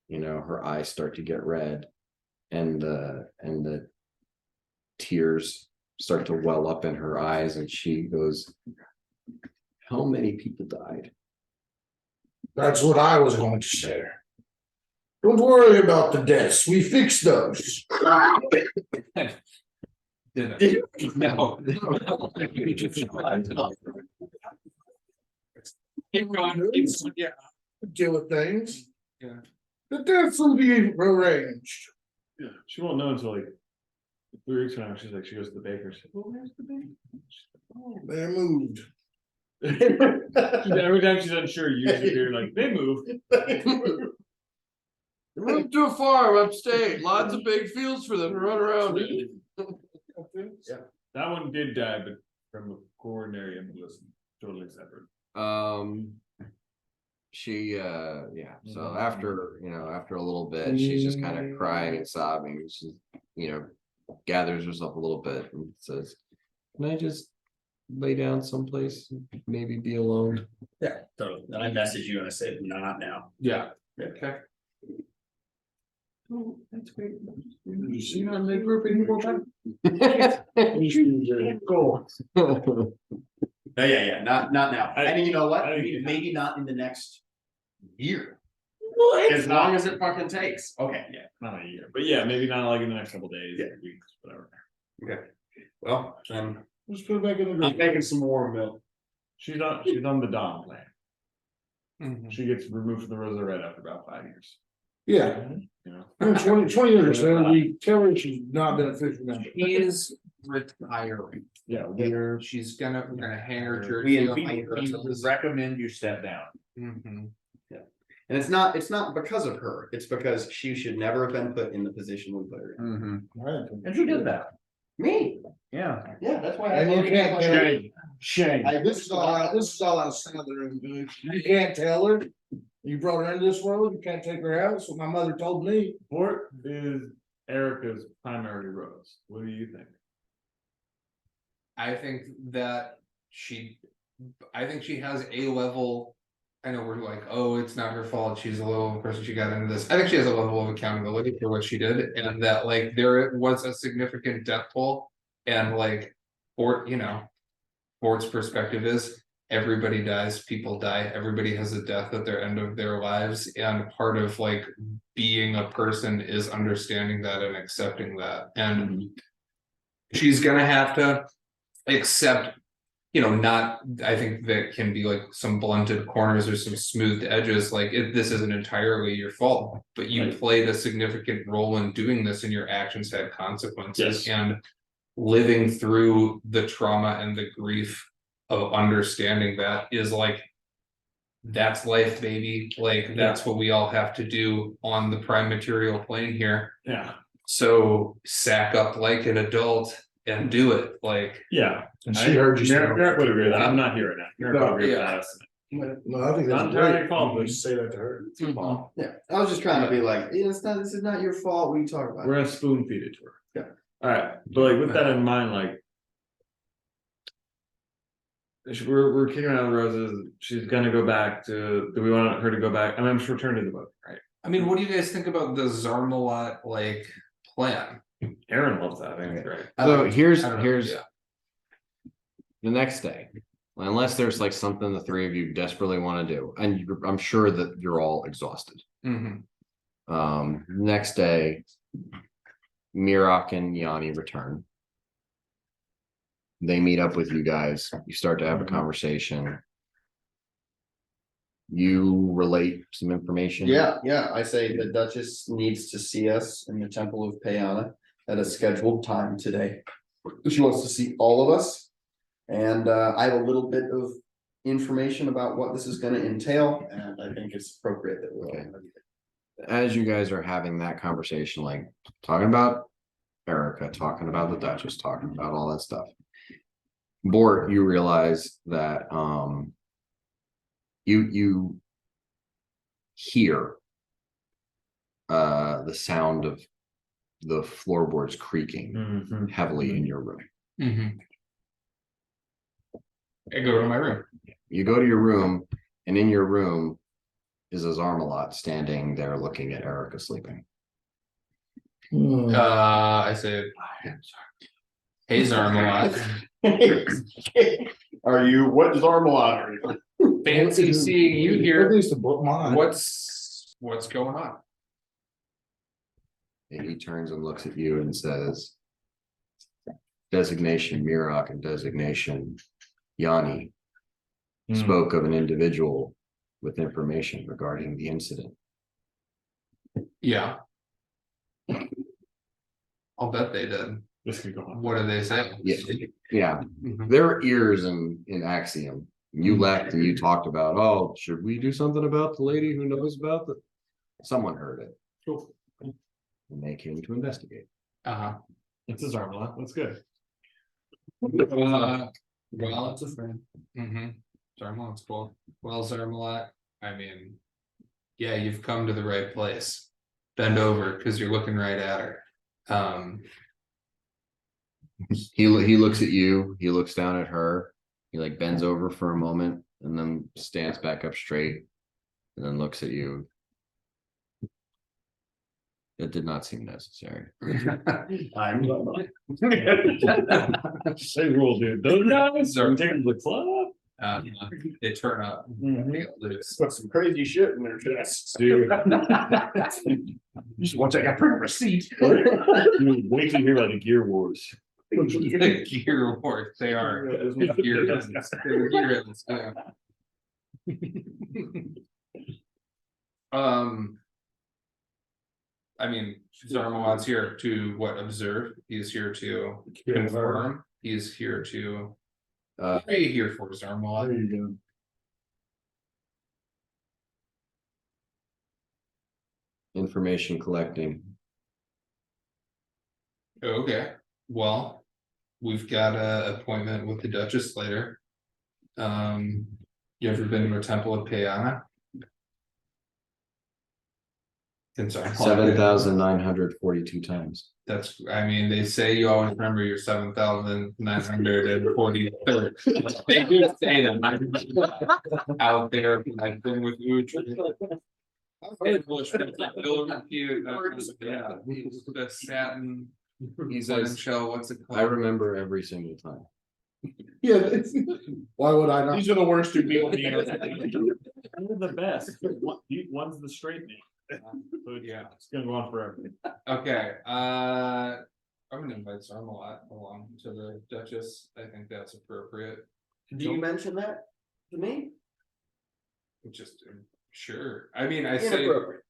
her eyes start to get red, and the tears start to well up in her eyes, and she goes, how many people died? That's what I was going to say. Don't worry about the deaths. We fixed those. No. Deal with things. Yeah. The deaths will be arranged. Yeah, she won't know until like 3 weeks from now. She goes to the baker. She's like, well, where's the baker? They moved. Every time she's unsure, you just hear like, they moved. They moved to a farm upstate, lots of big fields for them to run around in. Yeah. That one did die, but from a coronary embolism, totally separate. So after a little bit, she's just kind of crying and sobbing. She gathers herself a little bit and says, can I just lay down someplace, maybe be alone? Yeah, totally. Then I message you and I say, not now. Yeah. Okay. Oh, that's great. Did you see how they group anymore? Go. No, yeah, not now. I- And you know what? I think- Maybe not in the next year, What? as long as it fucking takes. Okay, Yeah, not a year, but yeah, maybe not like in the next couple days, Yeah. weeks, whatever. well, then Let's put it back in the I'm group. making some more milk. She's on the Dom plan. Mhm. She gets removed from the Rosarette after about 5 years, Yeah, you know? 20 years or so, we tell her she's not been a official member. He is retiring. Yeah, We're gonna hang her We jersey. invite on her to recommend you step down. Mhm. And it's not because of her, it's because she should never have been put in the position we put her in. And who did that? Me, Yeah. yeah, that's why. And you can't tell her, Shame. this is all outside the room, dude. You can't tell her. You brought her into this world, you can't take her out, that's what my mother told me. Bort is Erica's primary rose. What do you think? I think that I think she has a level. I know we're like, oh, it's not her fault. She's a little person. She got into this. I think she has a level of accountability for what she did, and that like there was a significant death toll, and like, Ford's perspective is everybody dies, people die, everybody has a death at their end of their lives, and part of like being a person is understanding that and accepting that, and she's gonna have to accept, not, I think that can be like some blunted corners or some smoothed edges, like this isn't entirely your fault, but you Right. played a significant role in doing this and your actions had consequences. Yes. And living through the trauma and the grief of understanding that is like, that's life, baby, like that's what we all have to do on the prime material plane here. Yeah, So sack up like an adult and do it, like. yeah. And she heard you. Merrick would agree with that. I'm not here right now. Merrick would agree with Yeah. that estimate. No, I think Not that's entirely great. fault, You but- just say that to her. Yeah, I was just trying to be like, this is not your fault, we talk about We're it. gonna spoon feed it to her. Yeah. Alright, but like with that in mind, like. We're kicking her out of the roses. She's gonna go back to, do we want her to go back? I mean, I'm sure return to the boat, right? I mean, what do you guys think about the Zarmalot like plan? Aaron loves that, I think it's great. So here's I don't know, yeah. the next day, unless there's like something the three of you desperately want to do, and I'm sure that you're all exhausted. Mhm. Next day, Mirok and Yanni return. They meet up with you guys. You start to have a conversation. You relate some information. Yeah, I say the Duchess needs to see us in the Temple of Payana at a scheduled time today. She wants to see all of us. And I have a little bit of information about what this is gonna entail, and I think it's appropriate that we all. As you guys are having that conversation, like talking about Erica, talking about the Duchess, talking about all that stuff. Bort, you realize that you hear the sound of the floorboards creaking Mhm. heavily in your room. Mhm. I go to my room. You go to your room, and in your room is a Zarmalot standing there looking at Erica sleeping. I say, hey Zarmalot, Are you, what Zarmalot are you? fancy seeing you At here. least the book mine. What's going on? And he turns and looks at you and says, designation Mirok and designation Yanni spoke of an individual with information regarding the incident. Yeah. I'll bet they did. This could go on. What did they say? Yeah, Mhm. there are ears in Axiom. You left and you talked about, oh, should we do something about the lady who knows about the, someone heard it. And they came to investigate. Uh-huh. It's his arm lot, that's good. Well, it's a friend. Mm-hmm. Zarmalot's cool. Well, Zarmalot, I mean, yeah, you've come to the right place. Bend over, because you're looking right at her. He looks at you, he looks down at her, he like bends over for a moment and then stands back up straight and then looks at you. It did not seem necessary. I'm. Say rule, dude. Those guys are taking the club. They turn up. Mhm. They get loose. Put some crazy shit in their chests. Dude. Just once I got print receipt. Dude, wait till you hear about the Gear Wars. The gear work, they are. Gear villains. They're gear villains, yeah. I mean, Zarmalot's here to what, observe, he's here to confirm, he's here to. Uh, What are you here for, Zarmalot? There you information collecting. Okay, well, we've got a appointment with the Duchess later. You ever been to a temple of Payana? In Zarmalot. 7,942 times. That's, I mean, they say you always remember your 7,943. They do say that. Out there, I've been with Uch. Yeah, the satin. He's in shell, what's it I called? remember every single time. Yeah, that's- why would I not? These are the worst two people. They're the best. One's the straight name. So Yeah. it's gonna go on forever. Okay, I'm gonna invite Zarmalot along to the Duchess, I think that's appropriate, Do you mention that to me? just, sure, I mean, I say. Inappropriate.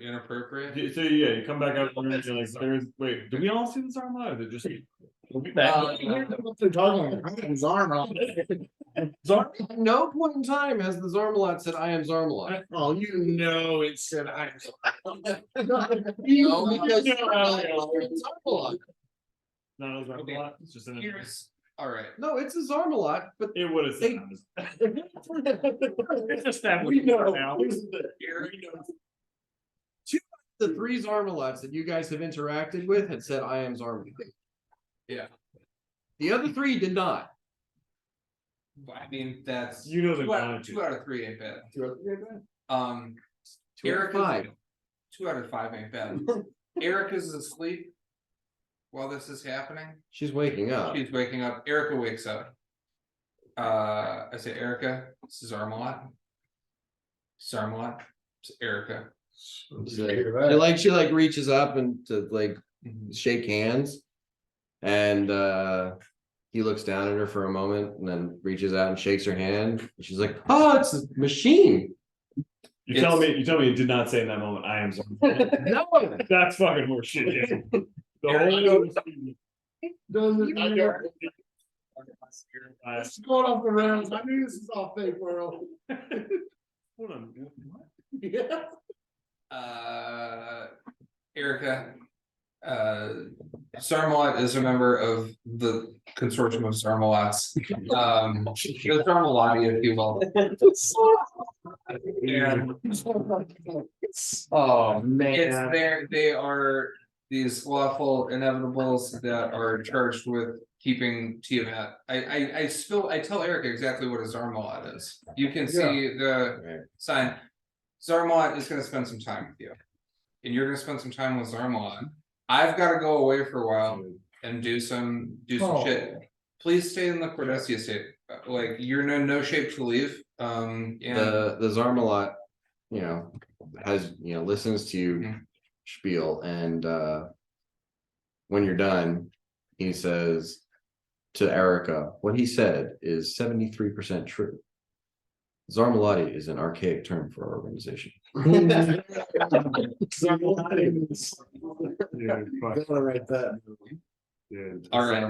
Inappropriate. So yeah, you come back out and you're like, there's, wait, do we all see this arm live? Or just? What they're talking about, his arm off. At no point in time has the Zarmalot said, I am Zarmalot. Oh, you know it said I. No, because Zarmalot. No, it's not a lot. It's just an. Here's, all right, No, it's a Zarmalot, but it would have said. It's just that We know. now. here, the 3 Zarmalots that you guys have interacted with had said, I am Zarmalot. Yeah. The other 3 did not. I mean, that's. You know the 2 out of 3 ain't bad. 2 out of 3 ain't bad. 2 out of 5. 2 out of 5 ain't bad. Erica's asleep while this is happening. She's waking up. She's waking up. Erica wakes up. I say, Erica, this is Zarmalot. Zarmalot, it's Erica. She reaches up and to shake hands. And he looks down at her for a moment and then reaches out and shakes her hand. And she's like, oh, it's a machine. You tell me it did not say in that moment, I am sorry. No, That's fucking horseshit. Yeah. The whole It's going off the rounds. I knew this is all fake world. Hold on. What? Yeah. Erica, Zarmalot is a member of the consortium of Zarmalots. The Zarmalati, if you will. And Oh man. it's there, they are these lawful inevitables that are charged with keeping Tiamat. I tell Erica exactly what a Zarmalot is. You can see the sign. Zarmalot is gonna spend some time with you. And you're gonna spend some time with Zarmalot. I've gotta go away for a while and do some shit. Please stay in the Cordesia state. Like, you're in no shape to leave. And the Zarmalot, has listens to you Mhm. spiel, and when you're done, he says to Erica, what he said is 73% true. Zarmalati is an archaic term for our organization. Gotta write that. All right.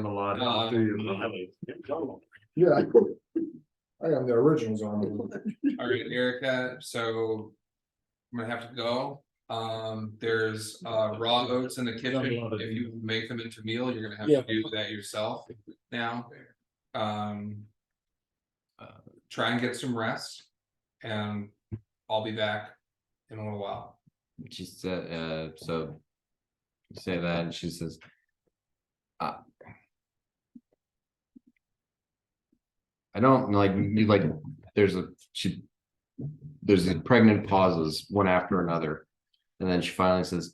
Yeah. I am the originals on it. all right, Erica, so I'm gonna have to go. There's raw oats in the kitchen. If you make them into meal, you're gonna have to do that yourself now. Try and get some rest, and I'll be back in a little while. She said, so you say that, and she says, I don't there's these pregnant pauses one after another, and then she finally says,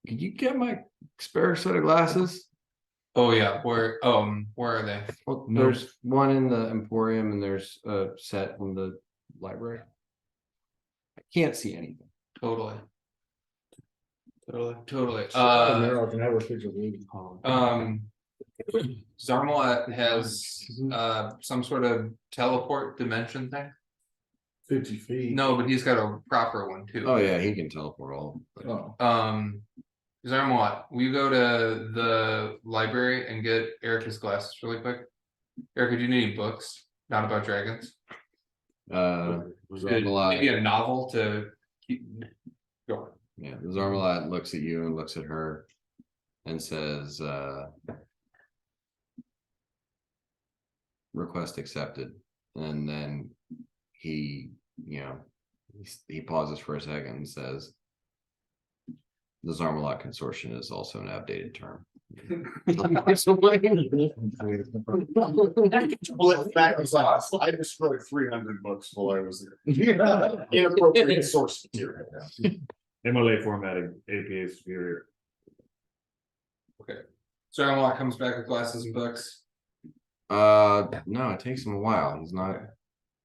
Could you get my spare set of glasses? Oh, yeah, where are they? Well, No. there's one in the Emporium and there's a set in the library. I can't see anything. Totally. Totally. I can have a picture of it. Zarmalat has some sort of teleport dimension thing. 50 feet. No, but he's got a proper one too. Oh yeah, he can teleport all. Oh. Zarmalat, will you go to the library and get Erica's glasses really quick? Erica, do you need any books? Not about dragons. Maybe a novel to keep going. Yeah, the Zarmalat looks at you and looks at her and says, request accepted. And then he, he pauses for a second and says, the Zarmalat Consortium is also an outdated term. I destroyed 300 books while I was there. Inappropriate source material. MLA formatting, APA superior. Zarmalat comes back with glasses and books. No, it takes him a while. He's not,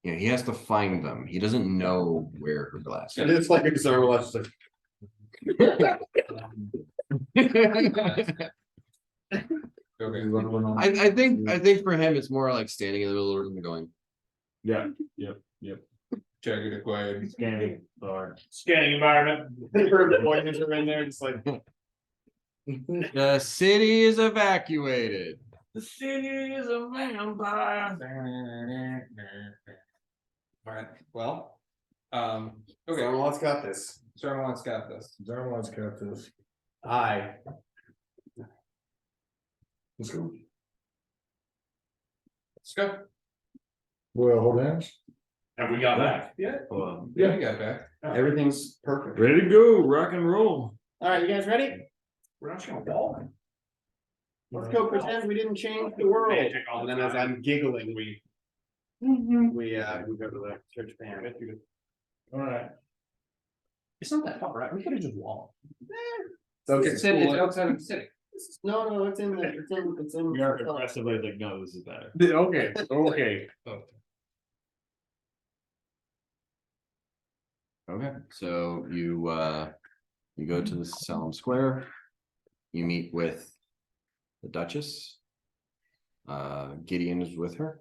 he has to find them. He doesn't know where her glasses And it's like Zarmalat's like. Okay. I think for him it's more like standing in the middle of the room and going, Yeah, Check it acquired. scanning, or scanning environment. Voices are in there, it's like. the city is evacuated. The city is a vampire. All right. Well, okay. Zarmalat's got this. Zarmalat's got this. Zarmalat's got this. Aye. Let's go. Let's go. Well, hold hands. And we got back. Yeah. Well, Yeah, we got back. Everything's perfect. ready to go, rock and roll. All right, you guys ready? We're not gonna walk. Let's go pretend we didn't change the world. And then as I'm giggling, we go to the church band. All right. It's not that far, right? We could have just walked. It's outside of the city. No, it's in there. It's in. We are aggressively like, no, this is better. Okay. Okay, so you go to the Salem Square, you meet with the Duchess. Gideon is with her.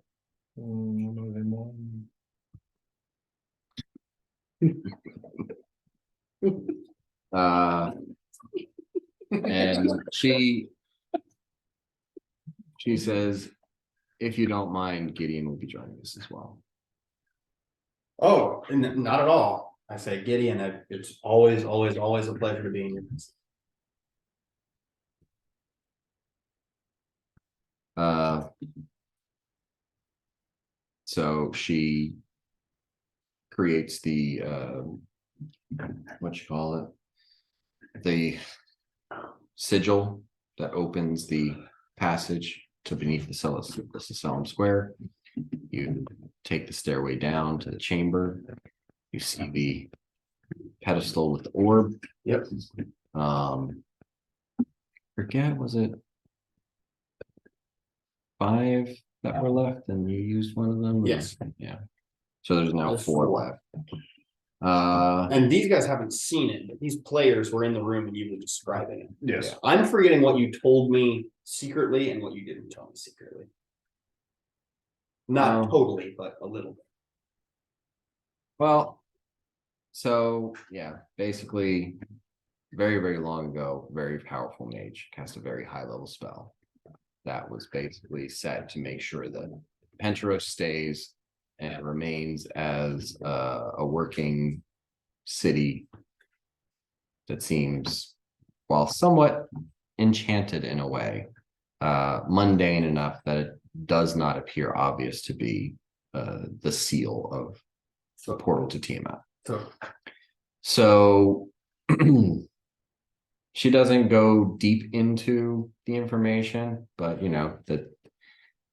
And she says, if you don't mind, Gideon will be joining us as well. Oh, not at all. I say, Gideon, it's always a pleasure to be in your midst. So she creates the what you call it, the sigil that opens the passage to beneath the Salem Square. You take the stairway down to the chamber. You see the pedestal with the orb. Yep. Forget, was it 5 that were left and you used one of them? Yes. Yeah. So there's now There's 4 4. left. And these guys haven't seen it, but these players were in the room and you were describing it. Yes. I'm forgetting what you told me secretly and what you didn't tell me secretly. Not totally, but a little bit. Well, so yeah, basically, very, very long ago, very powerful mage cast a very high level spell that was basically set to make sure that Penteros stays and remains as a working city that seems, while somewhat enchanted in a way, mundane enough that it does not appear obvious to be the seal of the portal to Tiamat. So she doesn't go deep into the information, but that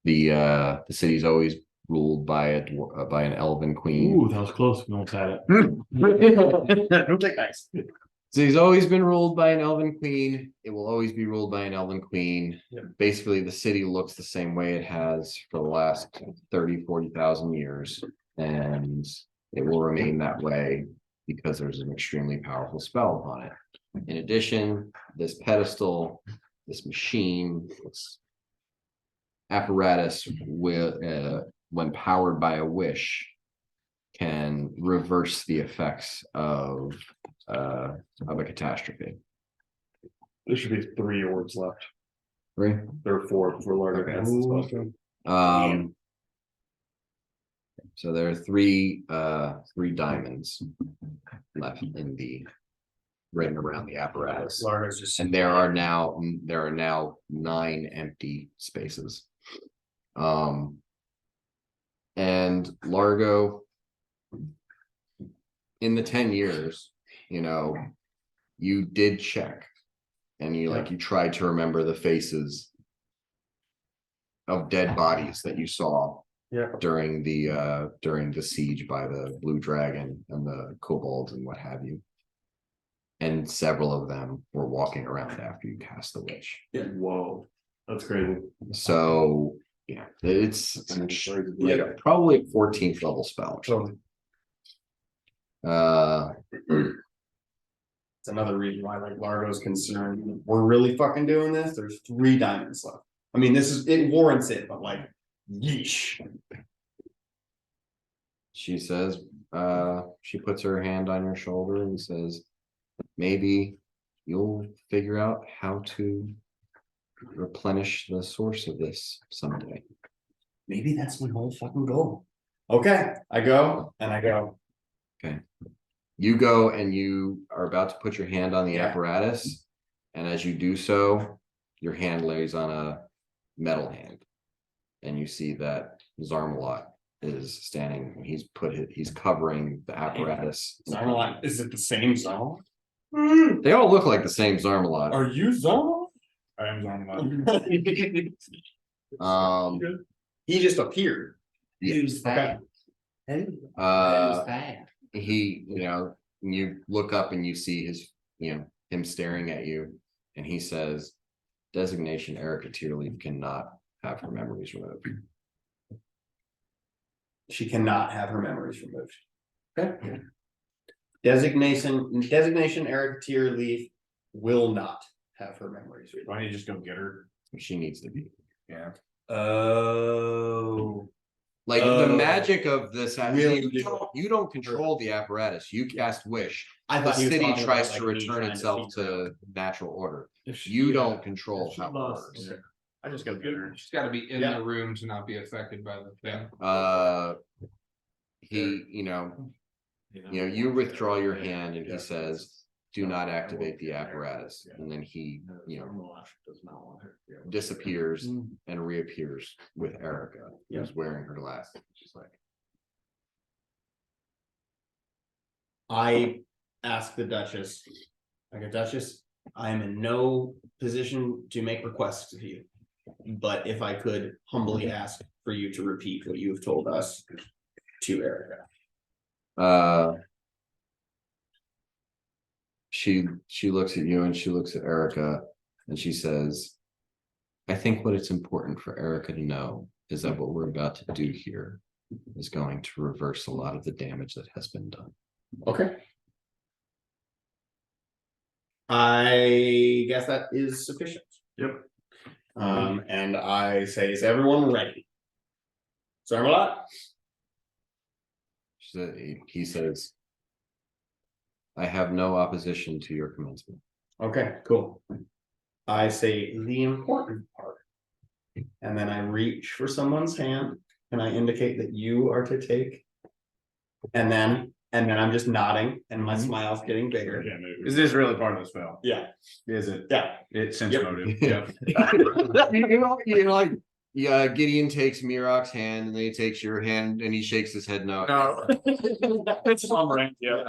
the city's always ruled by an elven queen. Ooh, that was close. We almost had it. Don't take nice. So he's always been ruled by an elven queen. It will always be ruled by an elven queen. Yeah. Basically, the city looks the same way it has for the last 40,000 years. And it will remain that way because there's an extremely powerful spell on it. In addition, this pedestal, this machine, this apparatus will, when powered by a wish, can reverse the effects of a catastrophe. There should be 3 orbs left. Right? There are 4 for Largo. Okay. casts the spell. So there are three diamonds left in the written around the apparatus. Largo's just And there are now 9 empty spaces. And Largo, in the 10 years, you did check, and you tried to remember the faces of dead bodies that you saw during the siege by the blue dragon and the kobolds and what have you. And several of them were walking around after you cast the witch. Whoa, that's crazy. So yeah, it's like probably a 14th level spell. It's another reason why like Largo's concerned. We're really fucking doing this. There's 3 diamonds left. I mean, it warrants it, but like, yeesh. She says, she puts her hand on your shoulder and says, maybe you'll figure out how to replenish the source of this someday. Maybe that's my whole fucking goal. Okay, I go. Okay. You go and you are about to put your hand on the apparatus. And as you do so, your hand lays on a metal hand. And you see that Zarmalot is standing. He's covering the apparatus. Zarmalot, is it the same Zarmalot? They all look like the same Zarmalot. Are you Zarmalot? I am Zarmalot. He just appeared. Who's that? He, you look up and you see him staring at you, and he says, designation Erica Tearleaf cannot have her memories removed. She cannot have her memories removed. Okay. Designation Erica Tearleaf will not have her memories removed. Why don't you just go get her? She needs to be. Yeah. Oh. Like the magic of this, Really you don't control the apparatus. You cast wish. I The thought he was city talking tries about, to like, me return trying itself figure to natural order. If she- You yeah, don't control if she how it lost- works. okay. I just gotta get her. She's gotta be in Yeah. the room to not be affected by the thing. You withdraw your hand and he says, do not activate the apparatus. And then he, disappears and reappears with Erica, who's wearing her glasses. She's like, I asked the Duchess, Duchess, I am in no position to make requests of you. But if I could humbly ask for you to repeat what you have told us to Erica. She looks at you and she looks at Erica and she says, I think what it's important for Erica to know is that what we're about to do here is going to reverse a lot of the damage that has been done. Okay. I guess that is sufficient. Yep. And I say, is everyone ready? Zarmalot? He says, I have no opposition to your commencement. Okay, cool. I say the important part. And then I reach for someone's hand and I indicate that you are to take. And then I'm just nodding and my smile's getting bigger. Is this really part of the spell? Yeah. Is it? Yeah. It's sense Yep. motive. Yeah. Gideon takes Mirok's hand and then he takes your hand and he shakes his head no. No. It's on rank, yeah.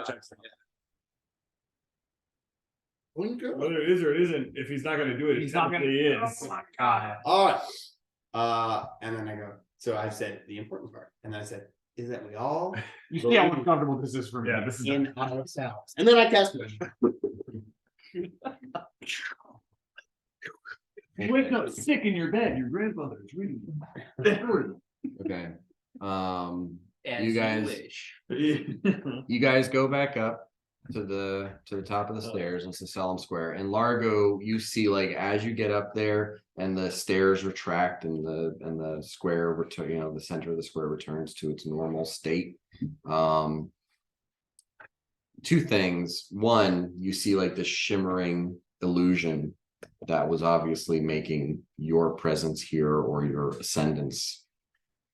Whether it is or it isn't, if he's not gonna do it, He's not gonna- he is. Oh my God. All right. And then I go, so I said the important part. And then I said, is that we all You see how uncomfortable this is for me. Yeah, this is in ourselves. And then I cast wish. Wake up sick in your bed, your grandmother is reading. Okay. As You guys- wish. You guys go back up to the top of the stairs into Selim Square, and Largo, you see like as you get up there and the stairs retract and the square return, you know, the center of the square returns to its normal state. Two things. One, you see like the shimmering illusion that was obviously making your presence here or your ascendance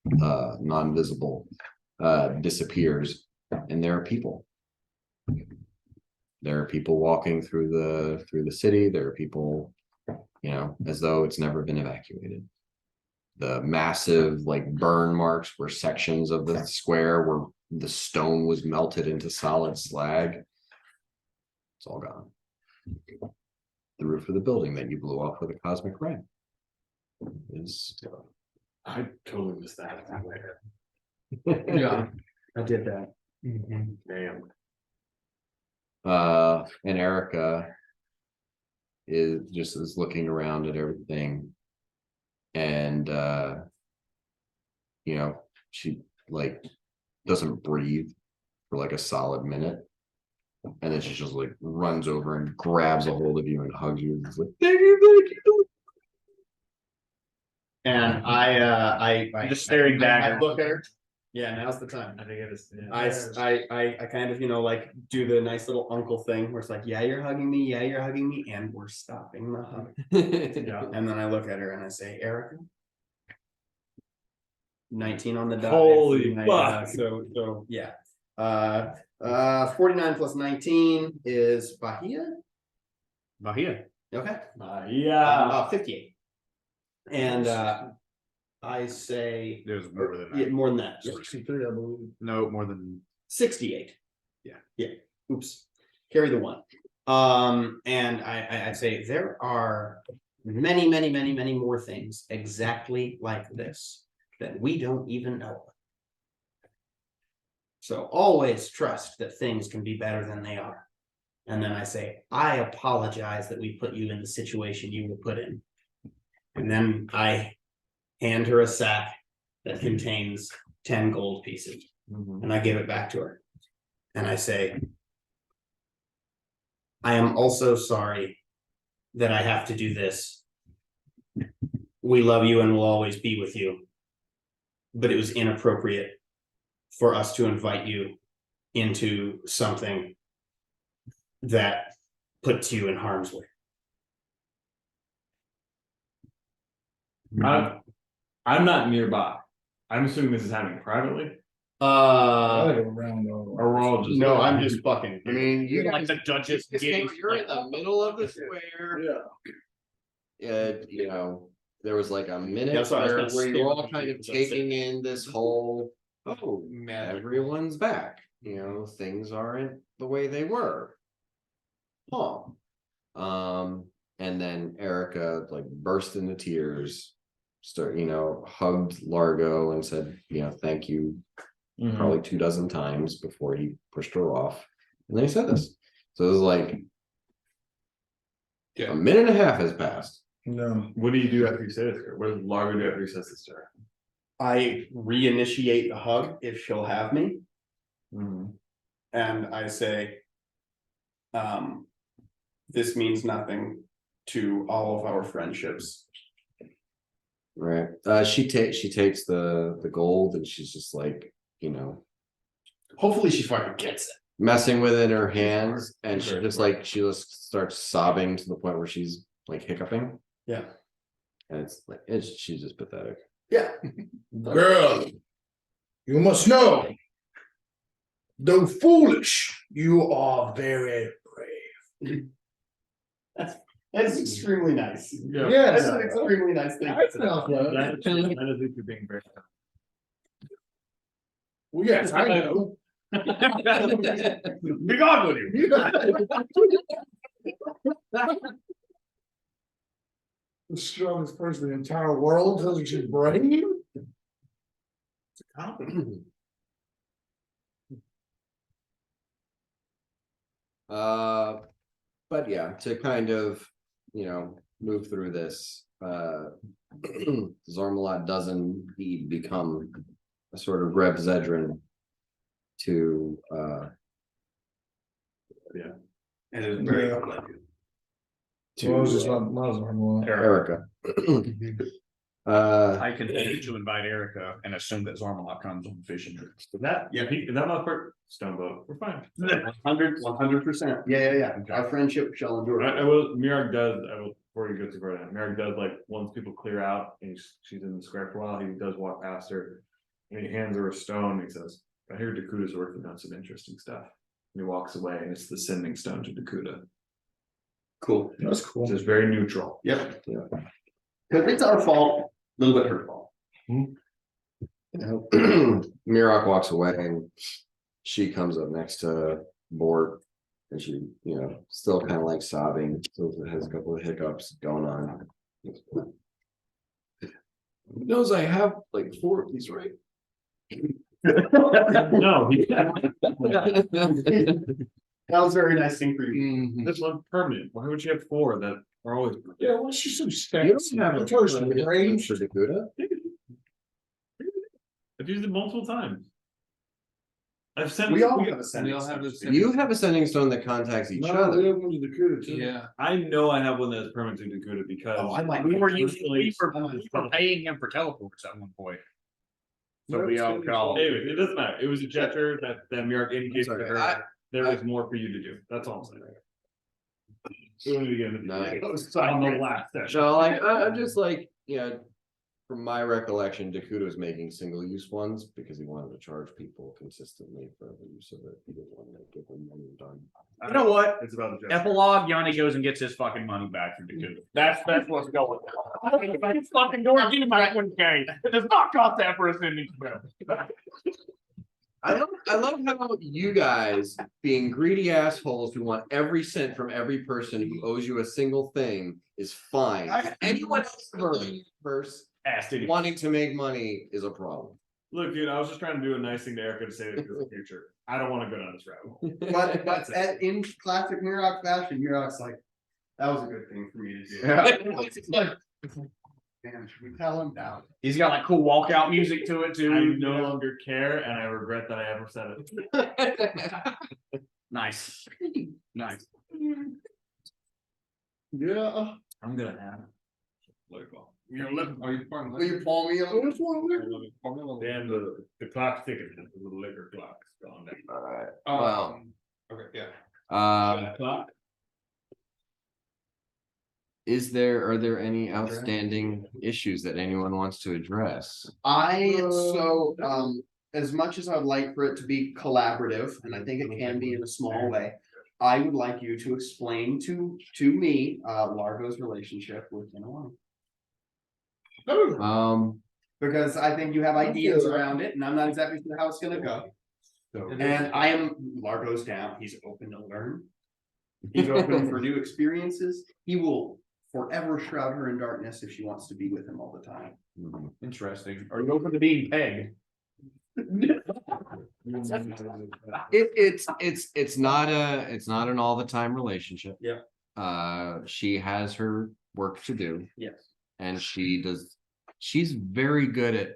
non-visible disappears, and there are people. There are people walking through the city. There are people, you know, as though it's never been evacuated. The massive like burn marks were sections of the square where the stone was melted into solid slag. It's all gone. The roof of the building that you blew off with a cosmic ray is I totally missed that. Yeah, I did that. Damn. And Erica is looking around at everything, and you know, she like doesn't breathe for like a solid minute, and then she just like runs over and grabs a hold of you and hugs you and is like, thank you. And I Just staring back. I look at her. Yeah, now's the time. I think it is. Yeah. I kind of, you know, like do the nice little uncle thing where it's like, yeah, you're hugging me, and we're stopping the hug. Yeah. And then I look at her and I say, Erica, 19 on the dot. Holy fuck. So yeah. 49 plus 19 is Bahia. Bahia. Okay. Yeah. 58. And I say There's more than yeah, more than that. 63, I believe. No, more than 68. Yeah. Yeah. Oops. Carry the one. And I say there are many more things exactly like this that we don't even know. So always trust that things can be better than they are. And then I say, I apologize that we put you in the situation you were put in. And then I hand her a sack that contains 10 gold pieces. And I give it back to her. And I say, I am also sorry that I have to do this. We love you and will always be with you. But it was inappropriate for us to invite you into something that puts you in harm's way. I'm not nearby. I'm assuming this is happening privately. I go around all. Or we're all just. No, I'm just fucking. I mean, you like guys, the Duchess. you're in the middle of the square. Yeah. You know, there was like a minute Yeah, sorry, I was where gonna you were stare all kind of at you. taking in this whole, oh, Magical. everyone's back. You know, things aren't the way they were. Huh. And then Erica like burst into tears, hugged Largo and said, you know, thank you probably 24 times before he pushed her off. And then he said this. So it was like Yeah. a minute and a half has passed. No. What do you do after you say this? What does Largo do after he says this to her? I reinitiate the hug if she'll have me. And I say, this means nothing to all of our friendships. Right. She takes the gold and she's just like, you know, Hopefully she fucking gets it. messing with it in her hands, and she Very just smart. like she just starts sobbing to the point where she's like hiccuping. Yeah. And she's just pathetic. Yeah. Girl, you must know, though foolish, you are very brave. That's extremely nice. Yeah. Yes. That's an extremely nice thing. I felt that. That is if you're being very. Well, yes, I know. Be gone with you. The strongest person in the entire world tells you she's brave. It's a compliment. But yeah, to kind of move through this, Zormalot does indeed become a sort of Reb Zedrin to It is very Yeah. to Erica. I continue to invite Erica and assume that Zormalot comes on the fishing trip. Is that not part stone boat? We're fine. 100%. Yeah. Our friendship shall endure. I will. Mirag does. I will before you go too far down. Mirag does like once people clear out and she's in the square for a while. He does walk past her and he hands her a stone. And he says, "I hear Dakuta's working on some interesting stuff." And he walks away and it's the sending stone to Dakuta. Cool. That's cool. It's just very neutral. Yep. Because it's our fault, a little bit her fault. Mirok walks away and she comes up next to Bort and she, still kind of like sobbing. So it has a couple of hiccups going on. Knows I have like 4 of these, right? No, That was a very nice thing for you. this one's permanent. Why would you have 4 that are always? Yeah, well, she's so You stacked. don't have a person range. for Dakuta. I've used it multiple times. I've sent. We all have a We sentence. all have this. You have a sending stone that contacts each No, other. we have one to Dakota too. Yeah. I know I have one that's permanent to Dakota because Oh, I like We were personally- paying him for teleports at one point. So No, we it's all gonna call. Anyway, it doesn't matter. It was a gesture that Mirag indicated to Sorry, her. There was more for you to do. That's all I'm saying. We don't need to get into No. the- On the last session. So like I'm just like, from my recollection, Dakuta was making single-use ones because he wanted to charge people consistently for the use of it. He didn't want to give them money done. You know what? It's about the gesture. Epilogue, Yanni goes and gets his fucking money back from Dakota. That's what's going on. It's fucking door, give him that 1K. It does not cost that for a sending spell. I love how you guys, being greedy assholes who want every cent from every person who owes you a single thing, is fine. Anyone else in the universe Asked it. wanting to make money is a problem. Look, dude, I was just trying to do a nice thing to Erica to say that for the future. I don't want to go down this route. But in classic Mirok fashion, Mirok's like, that was a good thing for me to do. Man, should we tell him now? He's got like cool walkout music to it I too. no longer care, and I regret that I ever said it. Nice. Nice. Yeah. I'm gonna have it. Political. You're living. Are you pouring Will you pull me a little? And the clock's ticking. The liquor clock's gone down. Alright, Um, well, Okay, yeah. Clock. are there any outstanding issues that anyone wants to address? As much as I'd like for it to be collaborative, and I think it can be in a small way. I would like you to explain to me, Largo's relationship with Inawani. Because I think you have ideas around it, and I'm not exactly sure how it's gonna go. And Largo's down, he's open to learn. He's open for new experiences. He will forever shroud her in darkness if she wants to be with him all the time. Interesting. Are you open to being pegged? It's not an all the time relationship. Yeah. She has her work to do Yes. and she's very good at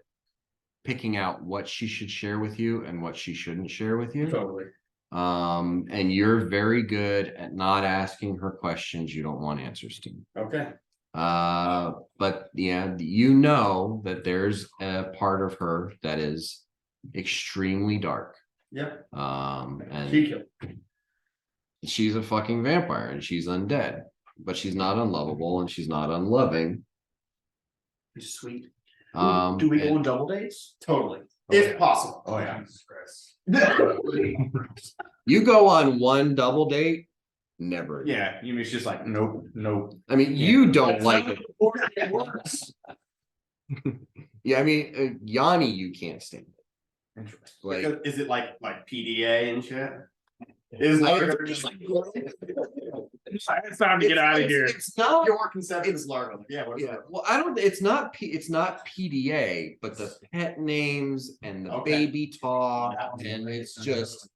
picking out what she should share with you and what she shouldn't share with you. Totally. And you're very good at not asking her questions you don't want answers to. Okay. But yeah, that there's a part of her that is extremely dark. Yep. And She killed. she's a fucking vampire and she's undead, but she's not unlovable and she's not unloving. She's sweet. Do we go and- on double dates? Totally. If possible. Oh yeah. You go on one double date, never. again. Yeah, you mean it's just like nope. I mean, you don't like it. Yeah, I mean, Yanni, you can't stand it. Interesting. Like, Is it like PDA and shit? Is Largo just like It's time to get out of here. It's not. your conception is Largo? Yeah. What's Yeah, that? well, I don't. It's not PDA, but the pet names and the Okay. baby talk, and it's just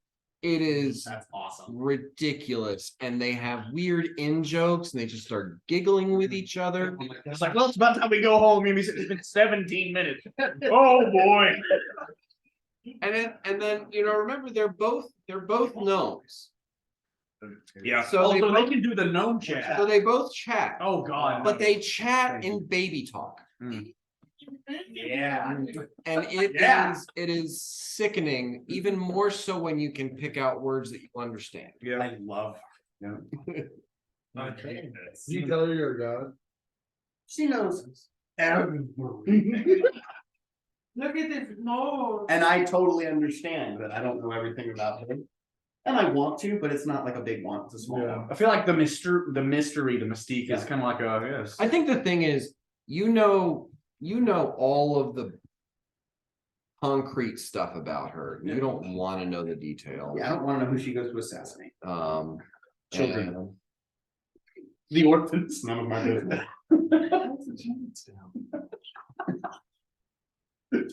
it is That's awesome. ridiculous, and they have weird in jokes, and they just start giggling with each other. It's like, well, it's about time we go home. It's been 17 minutes. Oh boy. And then remember they're both gnomes. Yeah. So they both- can do the gnome chat. So they both chat, Oh God. but they chat in baby talk. Yeah. And it is sickening, even more so when you can pick out words that you understand. Yeah. I love. You tell her you're a god. She knows Look at this, no. And I totally understand that I don't know everything about him. And I want to, but it's not like a big want, it's a small one. I feel like the mystery, the mystique is kind of like yes. I think the thing is, all of the concrete stuff about her. You don't want to know the details. Yeah, I don't want to know who she goes to assassinate. Children. And the orphans, none of my business.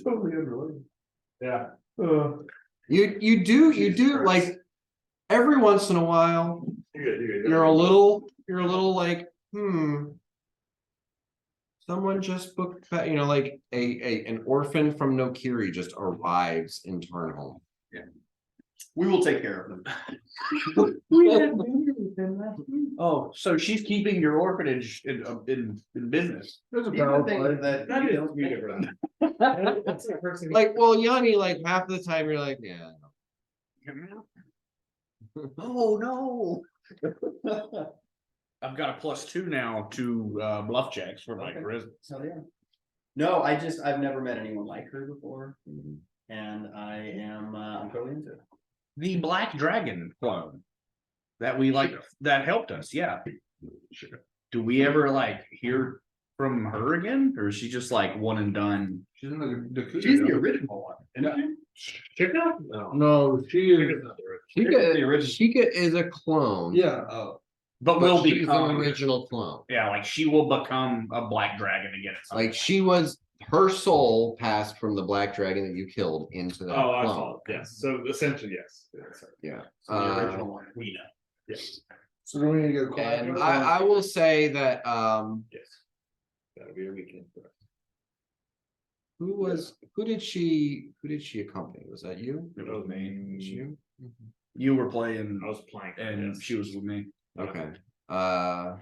Totally unrelated. Yeah. You do like every once in a while, you're a little like, someone just booked that, like an orphan from Nokiri just arrives in Turnholm. Yeah. We will take care of them. Oh, so she's keeping your orphanage in business. There's a Even power thing play. that you don't think about. Like, well, Yanni, like half the time you're like, yeah. Oh no. I've got a +2 now to bluff checks for my charisma. So yeah. No, I've never met anyone like her before. And I'm totally into it. The Black Dragon clone that we that helped us, yeah. Sure. Do we ever hear from her again? Or is she just one and done? She's in the She's the original one, isn't she? Chica? No, she is. Sheikah is a clone. Yeah. Oh. But will she's an become original clone. yeah, she will become a black dragon again. At some Like point. her soul passed from the black dragon that you killed into that Oh, I clone. saw. Yes. So essentially, yes. Yeah. So the original one, we know. Yes. So do we need to go? And I will say that Yes. That'll be a weekend for us. who did she accompany? Was that you? It was me. Was you? You were playing, I was playing, and yes. she was with me. Okay. Yeah,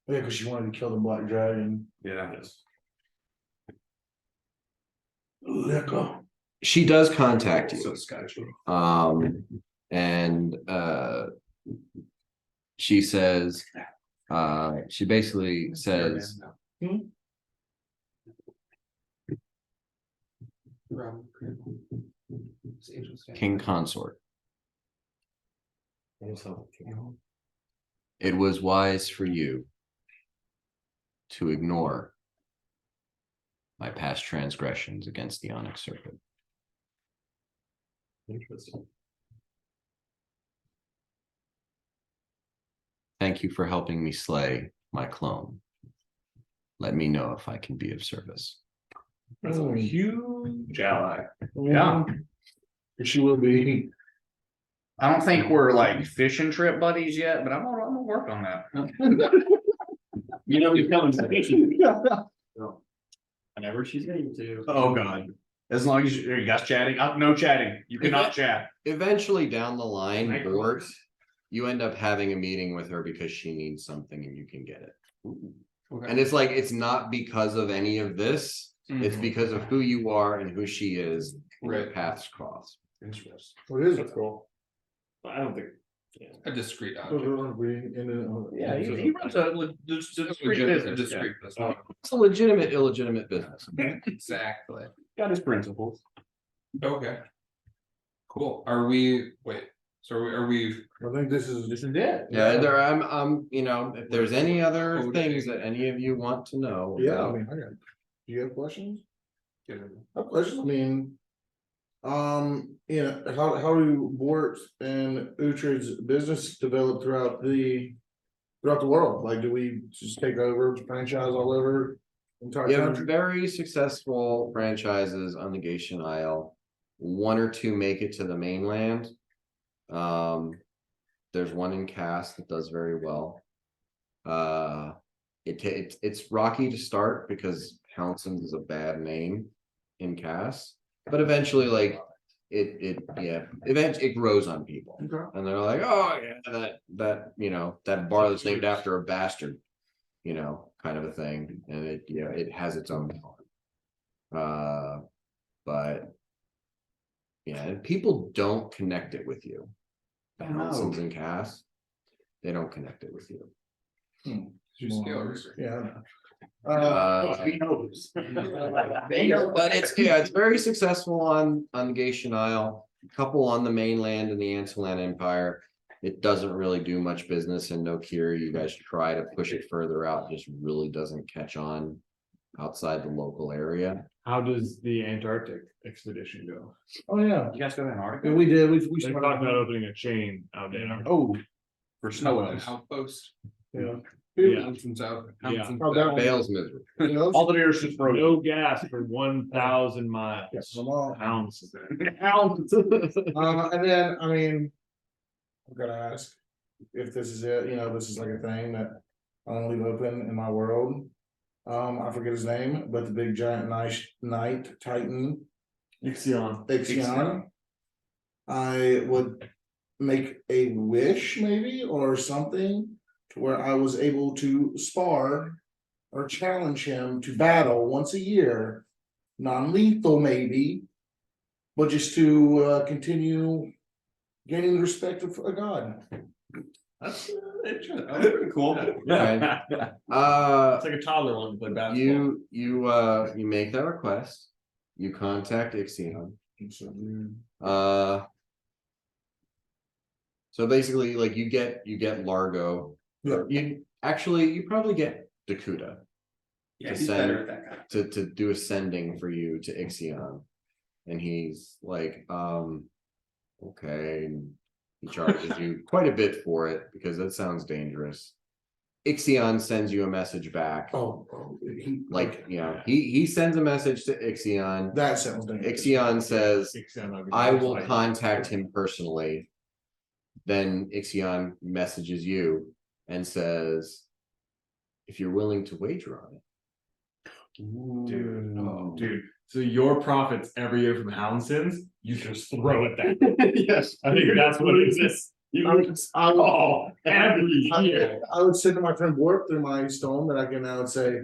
because she wanted to kill the black dragon. Yeah. Yes. Let go. She does contact you. So Scottish. And she says, she basically says, King Consort, it was wise for you to ignore my past transgressions against the Onyx Serpent. Interesting. Thank you for helping me slay my clone. Let me know if I can be of service. That's a huge ally. Yeah. She will be. I don't think we're fishing trip buddies yet, but I'm gonna work on that. He's coming to fishing. Whenever she's getting to. Oh God. As long as you guys chatting, no chatting. You cannot chat. Eventually down the line, Night or course. you end up having a meeting with her because she needs something and you can get it. Okay. And it's it's not because of any of this. It's Mhm. because of who you are and who she is. And your Right. paths cross. Interesting. What is That's it? cool. I don't think. A discreet So object. Yeah, he runs a discreet business. Discreet yeah. business. It's a legitimate, illegitimate business. Exactly. Got his principles. Okay. Cool. Are we, wait, so are we, I think this is it. Yeah, I'm, if there's any other things that any of you want to know. Yeah, I about- mean, do you have questions? get it? I have questions. I mean, how do Bort and Uhtred's business develop throughout the world? Like, do we just take over franchise all over the entire We have country? very successful franchises on the Gation Isle. One or two make it to the mainland. There's one in Cass that does very well. It's rocky to start because Houndsons is a bad name in Cass, but eventually, like eventually it grows on people, and they're like, oh yeah, that bar that's named after a bastard, kind of a thing, and it has its own fun. But yeah, and people don't connect it with you. The Houndsons and Cass, they don't connect it with you. Yeah. But it's very successful on Gatian Isle, a couple on the mainland in the Antillan Empire. It doesn't really do much business in Nokir. You guys try to push it further out, just really doesn't catch on outside the local area. How does the Antarctic expedition go? Oh, yeah. You guys go to Antarctica? Yeah, we did. We They talked about opening a chain out there. Oh, for snow An elves. outpost. Yeah. Yeah. Hampton's out. Yeah. Hampton's Oh, that out. Fails miserably. You know, All the nearest is frozen. No gas for 1,000 miles. Yes, I'm all- Pounds. And then, I mean, I'm gonna ask if this is it, this is like a thing that I want to leave open in my world. I forget his name, but the big giant knight titan, Ixion. Ixion. I would make a wish maybe or something to where I was able to spar or challenge him to battle once a year, non-lethal maybe, but just to continue gaining the respect of a god. That's interesting. That's pretty cool. Okay. It's like a toddler wanting to play basketball. You make that request. You contact Ixion. So basically, like you get Largo. Yeah. You probably get Dakuta Yeah, To he's send- better at that kind of. to do a sending for you to Ixion, and he's like, okay, and he charges you quite a bit for it because that sounds dangerous. Ixion sends you a message back. He sends a message to Ixion. That sounds dangerous. Ixion says, Ixion, I will like- contact him personally. Then Ixion messages you and says, if you're willing to wager on it. Dude. So your profits every year from Houndsons, you just throw it that. Yes. I think that's what it is. Every year. I would say to my friend Warp through my stone that I can now say,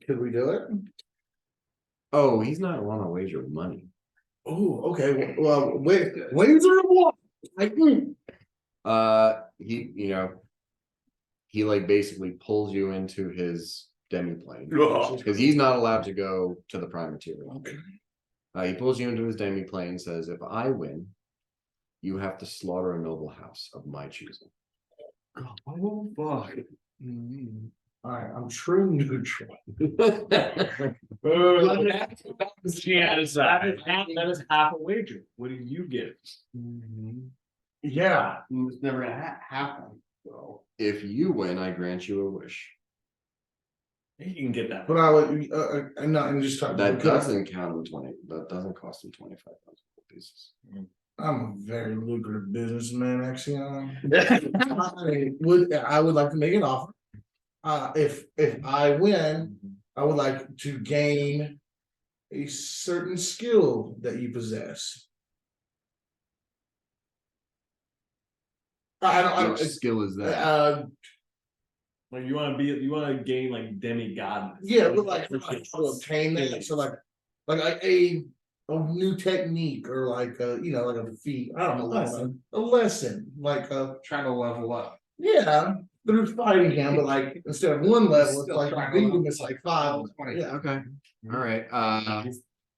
could we do it? Oh, he's not want to wager money. Oh, okay, well, wait, wager of what? He like basically pulls you into his demiplane because he's not allowed to go to the prime material. Okay. He pulls you into his demiplane, says, if I win, you have to slaughter a noble house of my choosing. Oh, fuck. Alright, I'm true neutral. That is half a wager. What do you get? Yeah, It's never gonna happen, so. If you win, I grant you a wish. You can get that. but I would, I'm not, I'm just talking. That because doesn't count him 20. That doesn't cost him 25,000 pieces. I'm a very lucrative businessman, Axion. I would like to make an offer. If I win, I would like to gain a certain skill that you possess. I don't, What skill is that? Like you want to gain like demigod. Yeah, but like to obtain that, so like a new technique or like like a feat. I don't know, a lesson, like Trying to level up. yeah, through fighting him, but like instead of one level, it's Still like trying to beating level him, it's like 5. 20. Yeah, Okay. All right.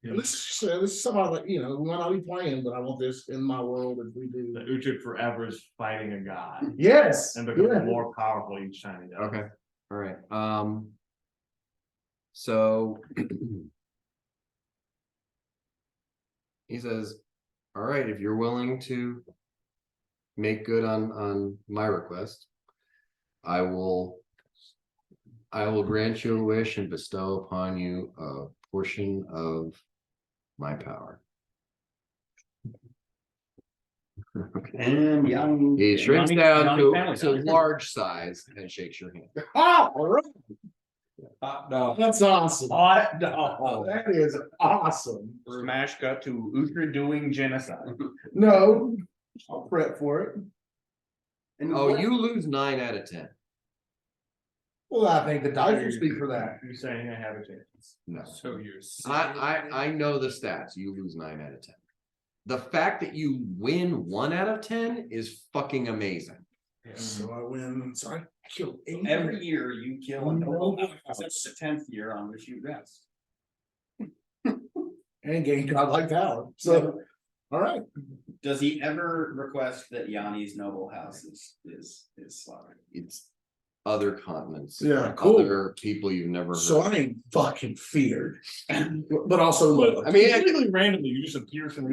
this is somehow like we might not be playing, but I want this in my world if we do. The Uhtred forever is fighting a god Yes, and becoming yeah. more powerful each time he does. Okay. All right. So he says, all right, if you're willing to make good on my request, I will grant you a wish and bestow upon you a portion of my power. And young. He shrinks Johnny- down Johnny to Family Guy. large size and shakes your hand. Oh, all right. No. That's awesome. No. That is awesome. Smash cut to Uhtred doing genocide. No, I'll prep for it. And Oh, what- you lose 9 out of 10. Well, I think the dice will speak for that. You're saying I have a chance. No. So you're. I know the stats. You lose 9 out of 10. The fact that you win 1 out of 10 is fucking amazing. So I win, so I kill 8. Every year you kill a noble, that's the 10th year on which you rest. And gain godlike power, so, all right. Does he ever request that Yanni's noble house is slaughtered? It's other continents. Yeah, cool. Other people you've never heard. So I ain't fucking feared, but also loved. I mean, Completely randomly, you just appear from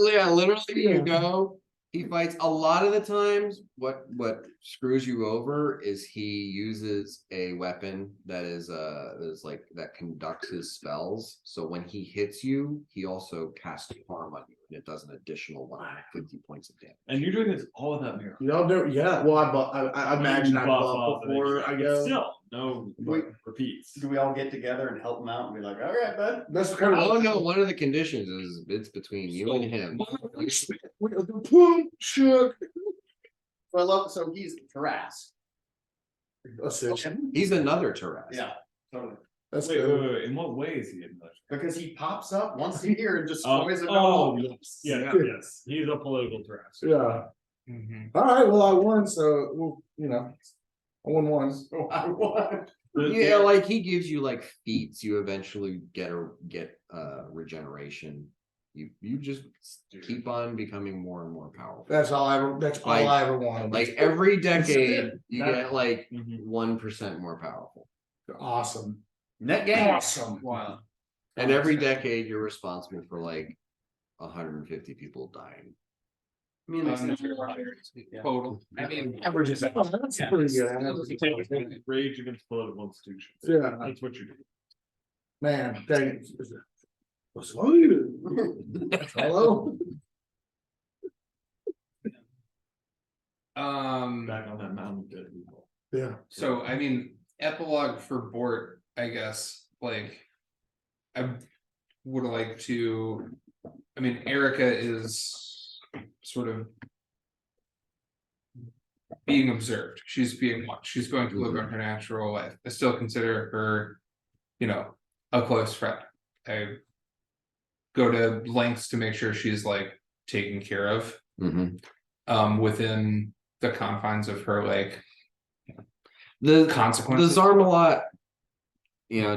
yeah, literally you go, he fights a lot of the times. What screws you over is he uses a weapon that is like that conducts his spells. So when he hits you, he also casts harm on you, and it does an additional 150 points of damage. And you're doing this all without mirror. Y'all do, yeah, well, I imagine I Buff buff off and then before you- I but go. Still, no repeats. Do we all get together and help him out and be like, all right, bud? That's kind of. Oh no, one of the conditions is it's between you and him. Shook. Well, I love, so he's Taras. That's it. He's another Taras. Yeah, totally. That's Wait, good. in what way is he in touch? Because he pops up once a year and Oh, destroys it oh, all. yes, yeah, yes, he's a political trash. Yeah, Mhm. all right, well, I won, so, well, you know, I won once. So I won. Yeah, like he gives you like feats. You eventually get regeneration. You just keep on becoming more and more powerful. That's all I ever wanted. Like every decade, you That- get like Mhm. 1% more powerful, Awesome. Net gain. Awesome. Wow. and every decade you're responsible for like 150 people dying. I mean, that's Yeah. Total. I mean, Averages. Oh, that's pretty good. Rage against political institutions. Yeah. That's what you do. Man, dang it. What's wrong with you? Hello? Back on that mountain, dead people. Yeah. so I mean, epilogue for Bort, I guess, like. I would like to, I mean, Erica is sort of. Being observed, she's being watched, she's going to live her natural life. I still consider her, a close friend. I go to lengths to make sure she's like taken care of, within the confines of her like The consequences. Zarmalot,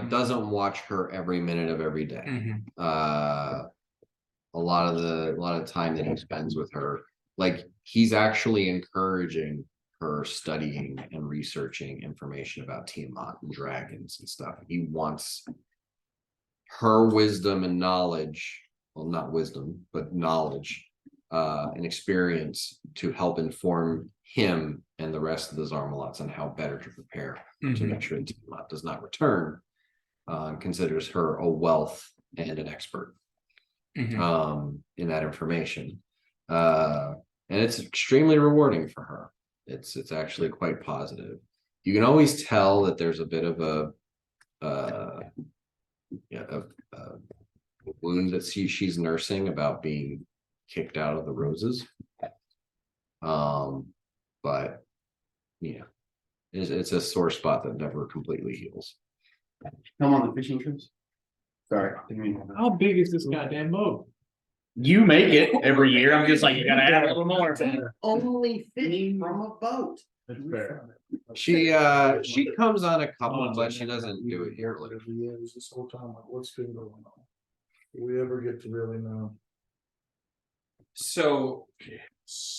doesn't watch her every minute of every day. Mhm. A lot of the time that he spends with her, like he's actually encouraging her studying and researching information about Tiamat and dragons and stuff. He wants her wisdom and knowledge, well, not wisdom, but knowledge, and experience to help inform him and the rest of the Zarmalots on how better to prepare to Mhm. make sure that Tiamat does not return. Considers her a wealth and an expert Mhm. in that information. And it's extremely rewarding for her. It's actually quite positive. You can always tell that there's a bit of a wound that she's nursing about being kicked out of the roses. But it's a sore spot that never completely heals. Come on the fishing trips. Sorry, didn't mean to- How big is this goddamn moat? You make it every year, I'm just like, you gotta add a little more. Only fishing from a boat. That's fair. She comes on a couple, but she doesn't do it here. Every year, this whole time, like, what's been going on? Do we ever get to really know? So,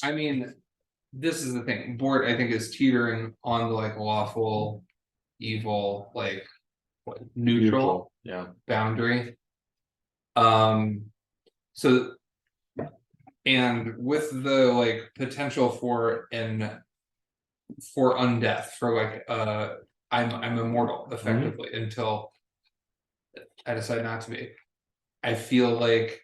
I mean, this is the thing, Bort, I think, is teetering on the like lawful, evil, like. What, neutral Yeah. boundary. So. And with the like potential for undeath, for like, I'm immortal effectively until. I decide not to be. I feel like.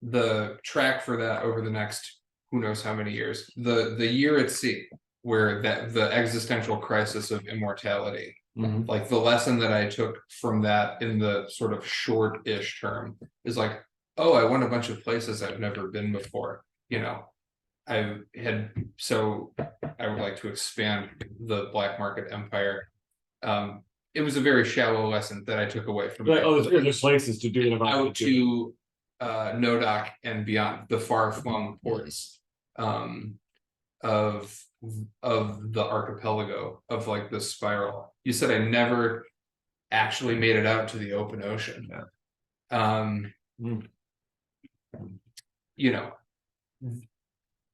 the track for that over the next who knows how many years, the year at sea, where that the existential crisis of immortality, like the lesson that I took from that in the sort of short-ish term is like, oh, I went a bunch of places I've never been before, you know. I would like to expand the black market empire. It was a very shallow lesson that I took away from Like, it. oh, there's places to do it. Out to Nodoc and beyond, the far-flung ports of the archipelago, of like the spiral. You said I never actually made it out to the open ocean. You know,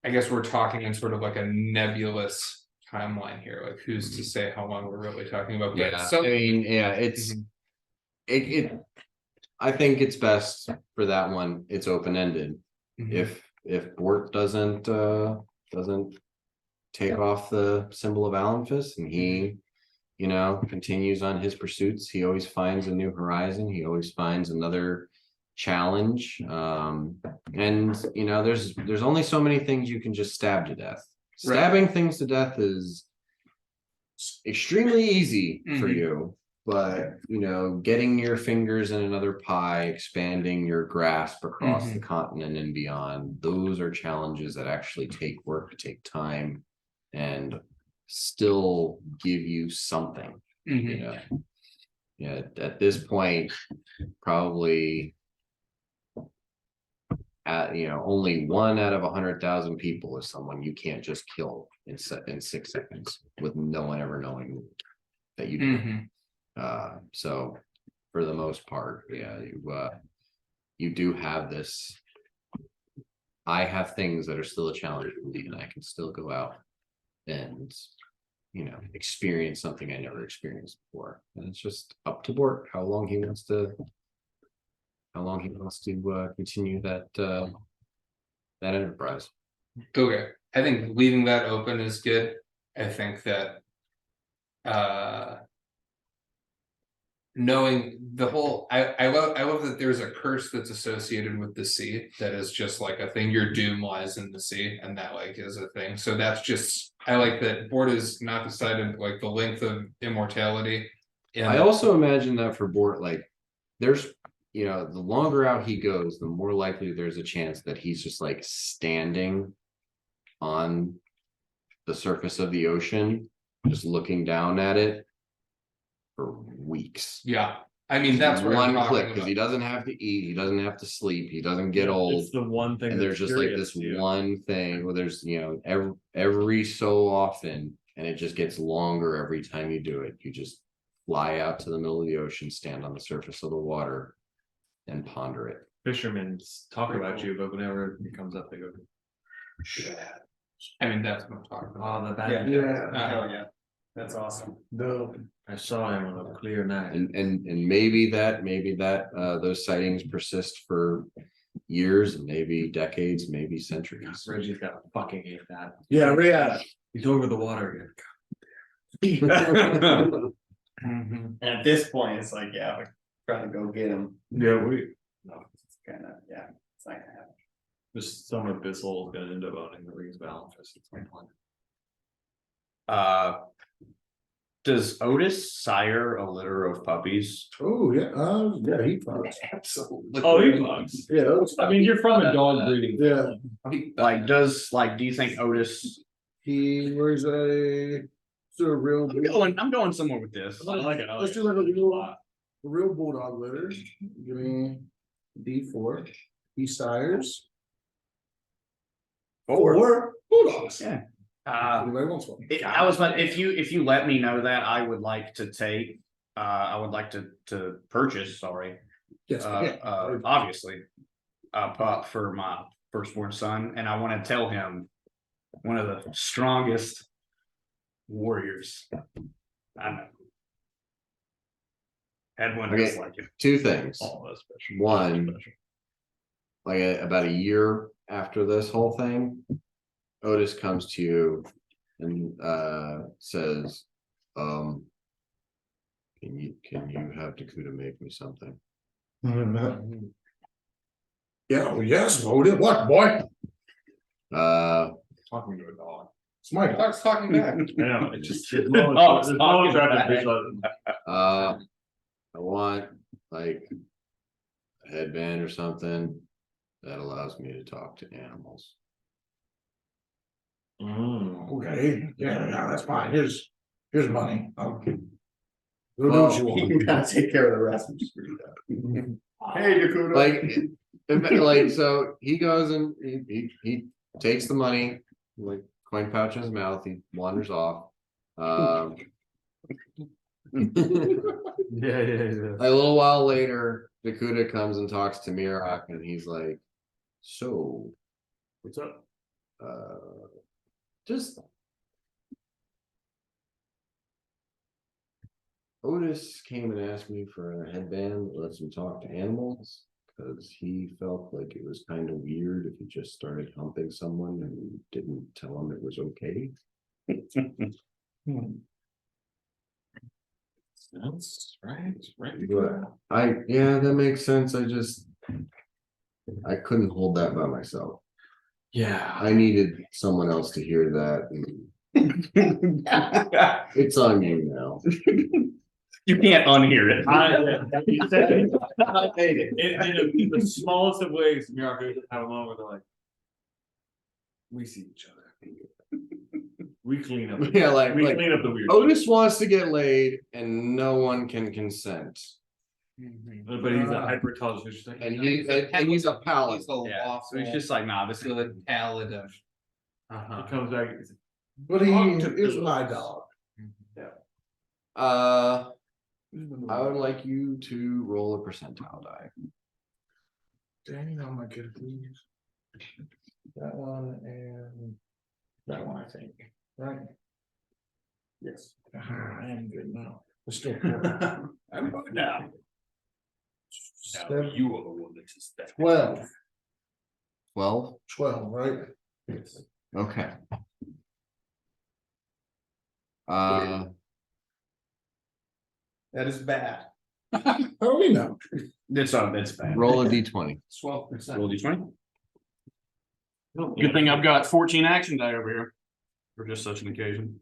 I guess we're talking in sort of like a nebulous timeline here. Like, who's to say how long we're really talking about? But Yeah, I mean, yeah, it's it. I think it's best for that one. It's open ended. If Bort doesn't take off the symbol of Alanfus and he, you know, continues on his pursuits, he always finds a new horizon. He always finds another challenge. And you know, there's only so many things you can just stab to death. Stabbing things to death is extremely easy for you, but you know, getting your fingers in another pie, expanding your grasp across the continent and beyond, those are challenges that actually take work, take time, and still give you something. You know, yeah, at this point, probably you know, only 1 out of 100,000 people is someone you can't just kill in 6 seconds with no one ever knowing that you do. So for the most part, yeah, you do have this. I have things that are still a challenge for me, and I can still go out and, you know, experience something I never experienced before. And it's just up to Bort how long he wants to continue that enterprise. Okay, I think leaving that open is good. I think that knowing the whole, I love that there's a curse that's associated with the sea that is just like a thing. Your doom lies in the sea, and that like is a thing. So that's just, I like that Bort is not decided like the length of immortality. And I also imagine that for Bort, like there's, you know, the longer out he goes, the more likely there's a chance that he's just like standing on the surface of the ocean, just looking down at it for weeks. Yeah, I mean, that's what one I'm click, talking because he about. doesn't have to eat, he doesn't have to sleep, he doesn't get old. It's the one thing. And there's just like this one thing where there's, you know, every so often, and it just gets longer every time you do it. You just fly out to the middle of the ocean, stand on the surface of the water, and ponder it. Fishermen talk about you, but whenever it comes up, they go, I mean, that's what I'm talking about. "Oh, the bad." Hell yeah, that's awesome. I saw him on a clear night. And maybe that those sightings persist for years, and maybe decades, maybe centuries. Reggie's got to fucking hate that. Yeah, Rihanna. He's over the water again. And at this point, it's like, yeah, we're trying to go get him. Yeah, It's kind of, yeah, it's not gonna happen. just some abyssal is gonna end up owning the Rings of Alanfus at some point. Does Otis sire a litter of puppies? Oh, yeah, yeah, he fucks. Absolutely. Oh, he bugs. Yeah, that was- I mean, you're from a dog breeding. yeah, Do you think Otis? he wears a sort of real. I'm going somewhere with this. I like it. Let's do like a real bulldog litter. Give me D4. He sires four bulldogs. Yeah. Anybody wants one? If you let me know that, I would like to purchase, Yes, yeah. obviously, a pup for my firstborn son, and I want to tell him one of the strongest warriors I know. Had one just like him. 2 things. All of special. One, like about a year after this whole thing, Otis comes to you and says, can you have Dakota make me something? Yeah, well, yes, hold it. What, boy? Talking to a dog. It's my dog. Dog's talking back. I know, it just. The dog's talking trying to back. visualize it. I want like a headband or something that allows me to talk to animals. Okay, yeah, that's fine. Here's money. Go do what Well, you He want. can kind of take care of the rest, which is pretty good. Hey, Dakota. Like so he goes and he takes the money, like coin pouch in his mouth, he wanders off. A little while later, Dakota comes and talks to Mirak and he's like, so What's up? just Otis came and asked me for a headband that lets him talk to animals because he felt like it was kind of weird if he just started humping someone and didn't tell him it was okay. That's right. But yeah, that makes sense. I couldn't hold that by myself. Yeah. I needed someone else to hear that. And it's on you now. You can't unhear it. You said it. In the smallest of ways, Miracle have a moment where they're like, we see each other. We clean up. Yeah, like clean up the weird. Otis wants to get laid and no one can consent. But he's a hyper intelligent. And he's a pal. He's a Yeah, so lawful, he's just like, nah, this is the palate of. He comes back. He's like, But he is my dog. I would like you to roll a percentile die. Dang, I'm not good at these. That one and that one, I think, right? Yes. I am good now. Let's still. I'm good now. Now you are the one that suspects. 12, 12? right? Okay. That is bad. Oh, we know. That's bad. Roll a d20. 12%. Roll d20. Good thing I've got 14 action die over here for just such an occasion.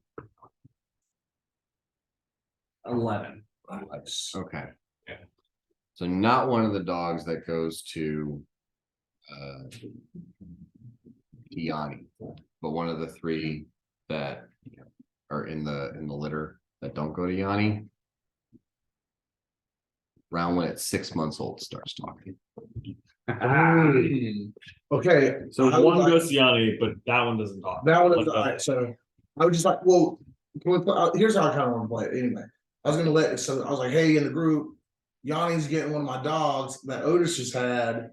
11. Okay. Yeah. So not one of the dogs that goes to Yanni, but one of the three that are in the litter that don't go to Yanni. Round when it's 6 months old starts talking. Okay. so I would one like- goes to Yanni, but that one doesn't talk. That one is, Like, alright, so I was just like, well, here's how I kind of want to play it anyway. I was gonna let it, so I was like, hey, in the group, Yanni's getting one of my dogs that Otis just had.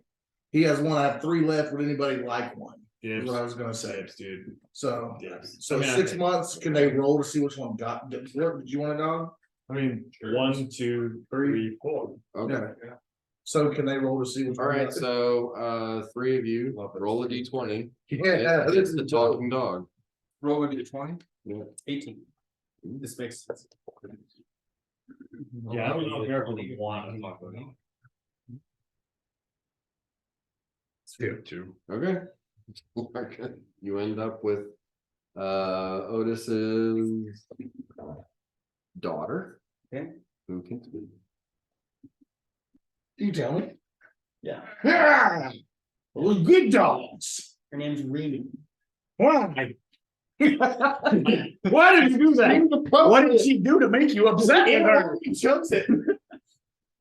He has one, I have 3 left. Would anybody like one? Is what I was gonna say. dude. So, Yes. so I mean, I 6 think- months, can they roll to see which one got, did you want a dog? I mean, 1, 2, 3, 4. Okay. Yeah. So can they roll to see which All one? right. got- So 3 of you roll a d20. Yeah, It's the talking dog. Roll into 20. 18. This makes sense. Yeah, I don't know if Miracle would want to talk about it. Two. Okay. You end up with Otis's daughter. Okay. Who can speak. You tell me. Yeah. Yeah. We're good dogs. Her name's Remy. Why? Why did you do that? What did she do to make you upset with her? He chokes it.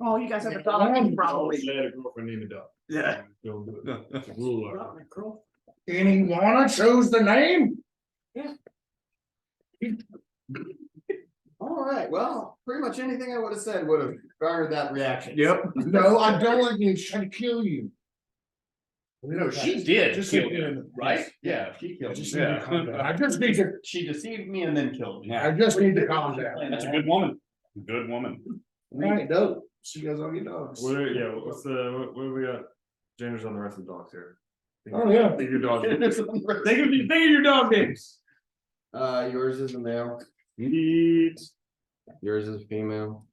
Oh, you guys have a dog Always probably. let a girlfriend name a dog. Yeah. Don't do it. It's a rule. Any wanna choose the name? All right, well, pretty much anything I would have said would have garnered that reaction. No, I don't like you trying to kill you. No, she did Just kill so- him, right? Yeah, she I killed just him. need to calm down. I just need to, She deceived me and then killed me. I just need to calm down. That's a good woman. Good woman. Alright, dope. See you guys on your dogs. What are, yeah, what's the, what do we got? James on the rest of the dogs here. Oh, yeah. Think of your dog. Think of your dog names. Yours is a male. Neat. Yours is female.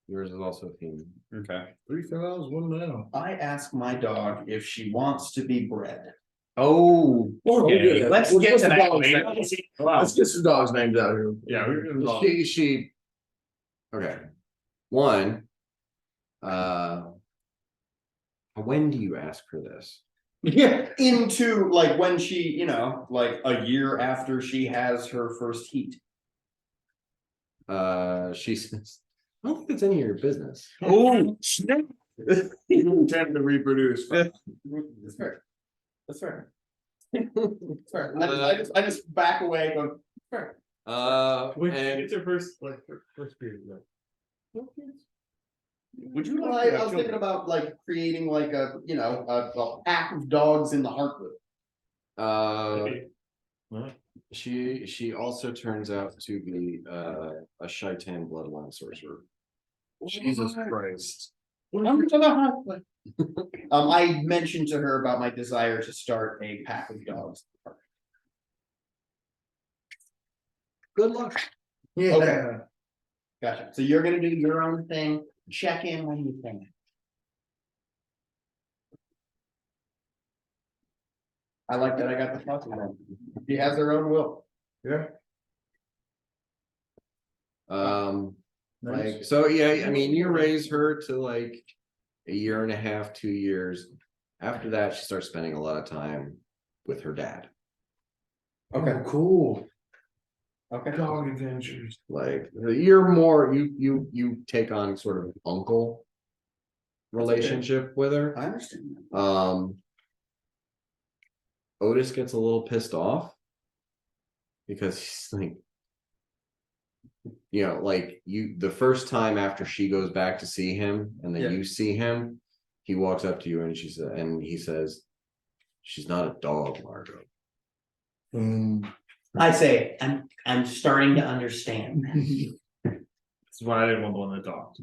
Yours is also a female. Okay. 3 females, 1 male. I ask my dog if she wants to be bred. Oh. Okay, let's What's get to the that. dog's name? Let's get some dogs' names out here. Yeah, She okay. One, when do you ask for this? Yeah, into like when she, you know, like a year after she has her first heat. She says, I don't think it's any of your business. Oh. You tend to reproduce. That's fair. That's fair. That's fair. I just back away and go, fair. And it's her first period. Would you like, I was thinking about like creating like a, you know, a pack of dogs in the Heartwood. she also turns out to be a Shaitan bloodline sorcerer. Jesus Christ. Welcome to the Heartwood. I mentioned to her about my desire to start a pack of dogs. Good luck. Yeah. Okay. Gotcha. So you're gonna do your own thing, check in when you can. I like that I got the puppy then. She has her own will. Yeah. Like, so yeah, I mean, you raise her to like a year and a half, 2 years. After that, she starts spending a lot of time with her dad. Okay, cool. Okay. Dog adventures. Like you're more you take on sort of uncle relationship with her. I understand. Otis gets a little pissed off because he's like, you know, like you the first time after she goes back to see him and then Yeah. you see him, he walks up to you and he says, she's not a dog, Margot. I say, I'm starting to understand. That's why I didn't want the one that talked.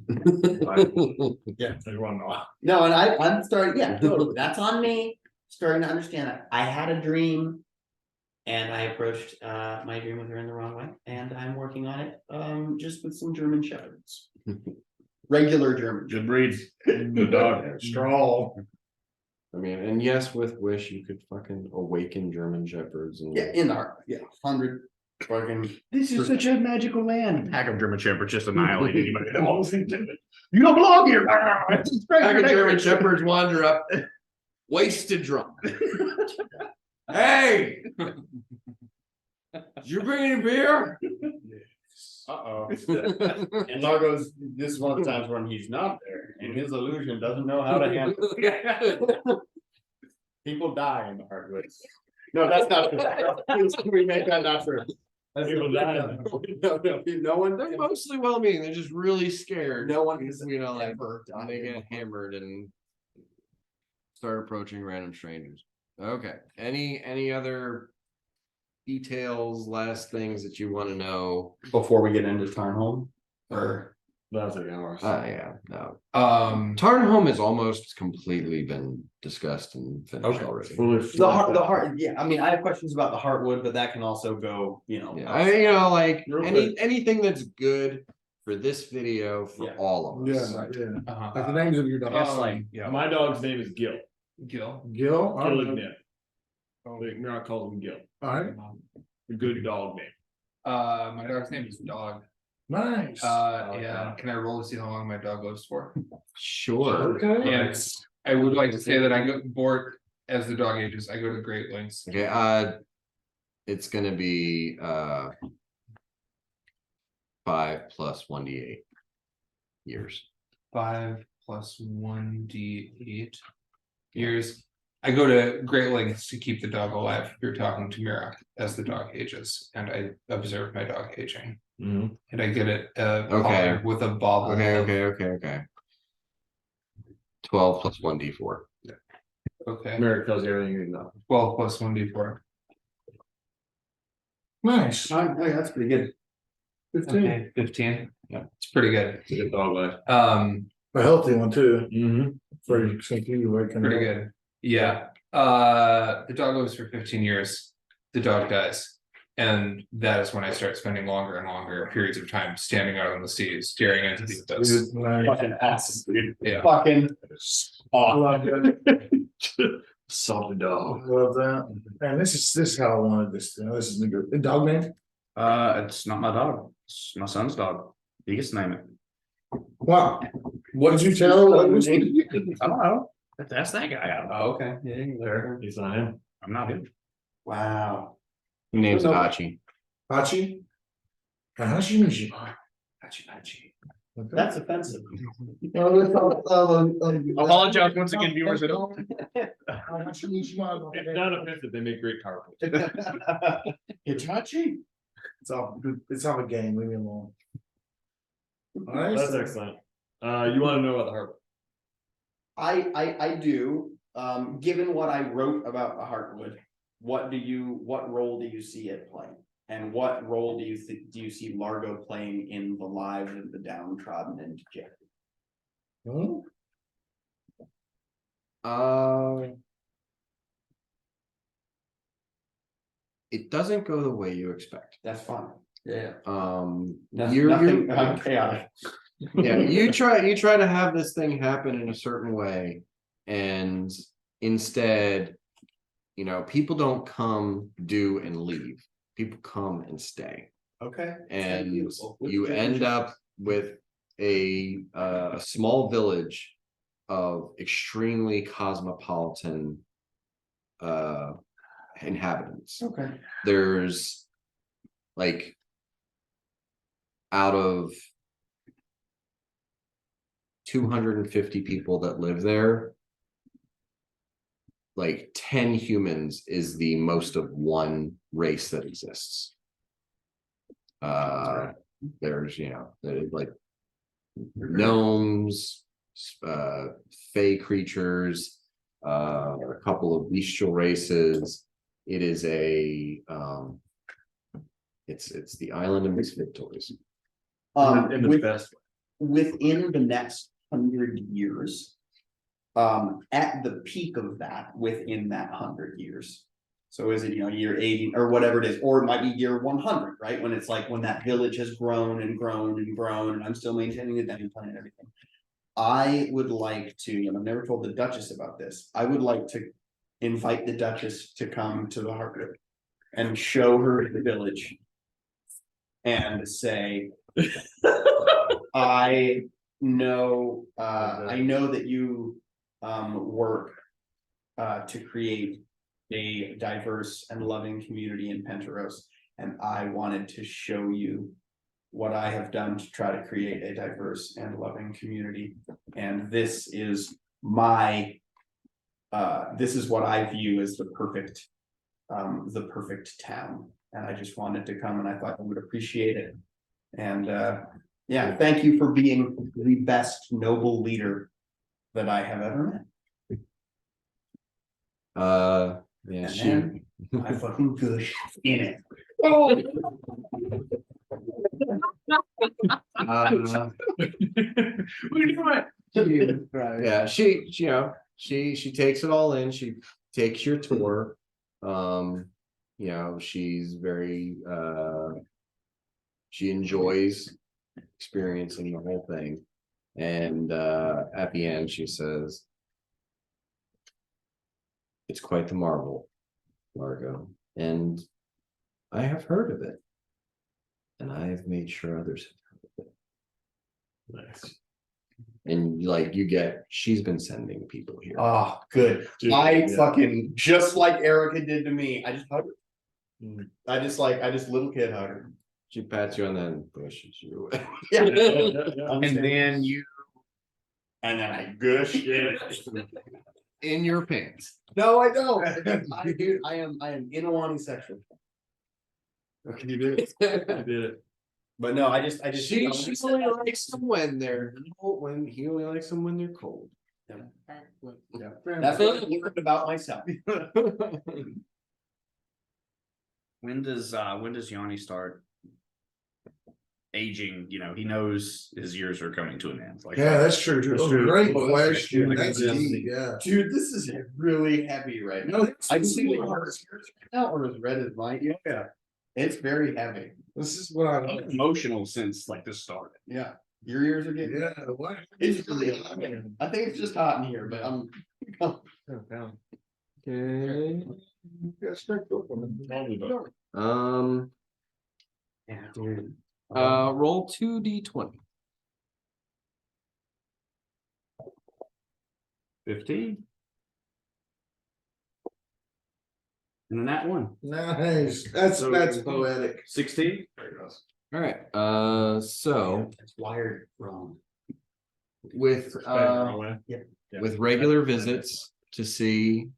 Yeah. I just want to know. No, and I'm starting, yeah, totally. That's on me. Starting to understand that. I had a dream. And I approached my dream with her in the wrong way, and I'm working on it. Just with some German shepherds. Regular German. Good breeds. Good dog. Strong. I mean, and yes, with Wish, you could fucking awaken German shepherds and Yeah, in the heart. Yeah, 100 fucking. This is such a magical land. Pack of German Shepherds just annihilate anybody that walks into it. You don't belong here. pack of German shepherds wander up, wasted drunk. Hey, you bringing a beer? Uh-oh. And Largo's, this is one of the times when he's not there, and his illusion doesn't know how to handle it. People die in the Heartwood. No, that's not true. We make that not true. People die. No one, They're mostly well-meaning. They're just really scared. no one is, You know, like ever died. they get hammered and start approaching random strangers. Okay. Any other details, last things that you want to know? Before we get into Tarnholm, or That's like ours. Yeah, no. Um, Tarnholm has almost completely been discussed and finished Okay. already. the heart, yeah, I mean, I have questions about the Heartwood, but that can also go, you know. Yeah, you know, like Real quick. anything that's good for this video for Yeah. all of Yeah, us. yeah. uh-huh. Like the names of your dogs. Yes, like, My dog's name is Gil. Gil. Gil. All Killing right. Nick. Mira calls him Gil. All right. A good dog name. My dog's name is Dog. Nice. Yeah, can I roll to see how long my dog lives for? Sure. Okay. And I would like to say that I go board as the dog ages, I go to great lengths. Okay, it's gonna be 5 plus 1d8 years. 5 plus 1d8 years. I go to great lengths to keep the dog alive. You're talking to Mira as the dog ages, and I observe my dog aging. Mhm. And I get it Okay. collar with a bobble. Okay. 12 plus 1d4. Okay. Mira tells you everything you know. 12 plus 1d4. Nice. That's pretty good. 15. Okay, 15. Yeah, it's pretty good. It's a good dog life. A healthy one too. Mm-hmm. For you, since you were Pretty good. Yeah. The dog lives for 15 years. The dog dies. And that is when I start spending longer and longer periods of time standing out on the seas, staring into the abyss. Fucking awesome, dude. Yeah. Fucking. I love that. Salted dog. I love that. Man, this is how I wanted this. This is the good. The dog name? It's not my dog. It's my son's dog. He gets to name it. Wow. What did you tell? I don't know. That's that guy. Oh, okay. Yeah, there. He's not him. I'm not him. Wow. He names it Hachi. Hachi? Hachi Michi. That's offensive. Apologize once again, viewers at home. It's not offensive. They make great car. Hitachi? It's all a game, leave me alone. Alright, That's excellent. You want to know about the harbor? I do, given what I wrote about the Heartwood, what role do you see it playing? And what role do you see Largo playing in the lives of the downtrodden and dejected? It doesn't go the way you expect. That's fine. Yeah. You're Chaotic. yeah, you try to have this thing happen in a certain way, and instead, people don't come, do, and leave. People come and stay, Okay. and you end up with a small village of extremely cosmopolitan inhabitants. Okay. There's like out of 250 people that live there, like 10 humans is the most of one race that exists. There's like gnomes, fey creatures, a couple of bestial races. It is it's the island of misfit toys. In the best way. Within the next 100 years, at the peak of that, within that 100 years. So is it, year 80 or whatever it is, or it might be year 100, right? When it's like when that village has grown and grown and grown, and I'm still maintaining the demi plan and everything. I would like to, and I've never told the Duchess about this, I would like to invite the Duchess to come to the Heartwood and show her the village and say, I know that you work to create a diverse and loving community in Penteros, and I wanted to show you what I have done to try to create a diverse and loving community. And this is my this is what I view as the perfect town. And I just wanted to come, and I thought I would appreciate it. And yeah, thank you for being the best noble leader that I have ever met. Yeah, And she then I fucking gush in it. yeah, she takes it all in. She takes your tour. She's very she enjoys experiencing the whole thing. And at the end she says, it's quite the marvel, Largo, and I have heard of it, and I have made sure others have heard of it. Nice. And she's been sending people here. Oh, good. Dude, Fucking just like Erica did to me. I just hug her. I just little kid hug her. She pats you on the head and pushes you away. Yeah. And then And then I gush. In your pants. No, I don't. I am Inawani sexual. Okay, you did it. You did it. But no, I just She only likes them when they're cold. He only likes them when they're cold. That's what I learned about myself. when does Yanni start aging? He knows his years are coming to an end. Like, Yeah, that's true. That's Oh, true. great Well, question. that's That's true. deep, yeah. Dude, this is really heavy right now. No, I can see the yours now, or as red as mine. Yeah. It's very heavy. This is what I like. Emotional since like the start. Yeah, your ears are getting. Yeah, what? It's really hot. I think it's just hot in here, but I'm. Okay. Yeah, start going. Yeah, dude. Roll 2d20. 15. And then that one. Nice, that's poetic. 16. All right. So It's wired wrong. with with regular visits to see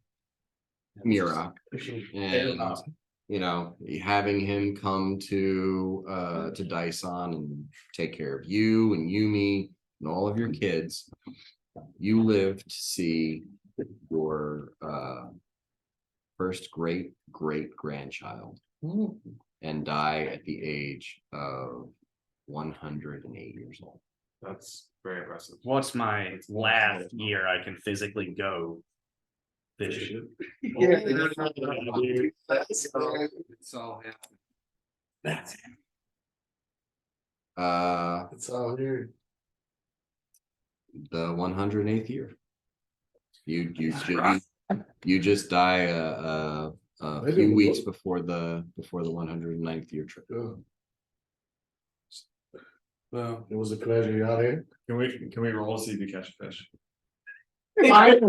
Mira, and you know, having him come to Dyson and take care of you and Yumi and all of your kids, you live to see your first great grandchild and die at the age of 108 years old. That's very impressive. What's my last year I can physically go fishing? It's all happening. That's It's all here. The 108th year. You just die a few weeks before the 109th year trip. Well, it was a pleasure, y'all here. Can we roll to see if you catch a fish? You're D4.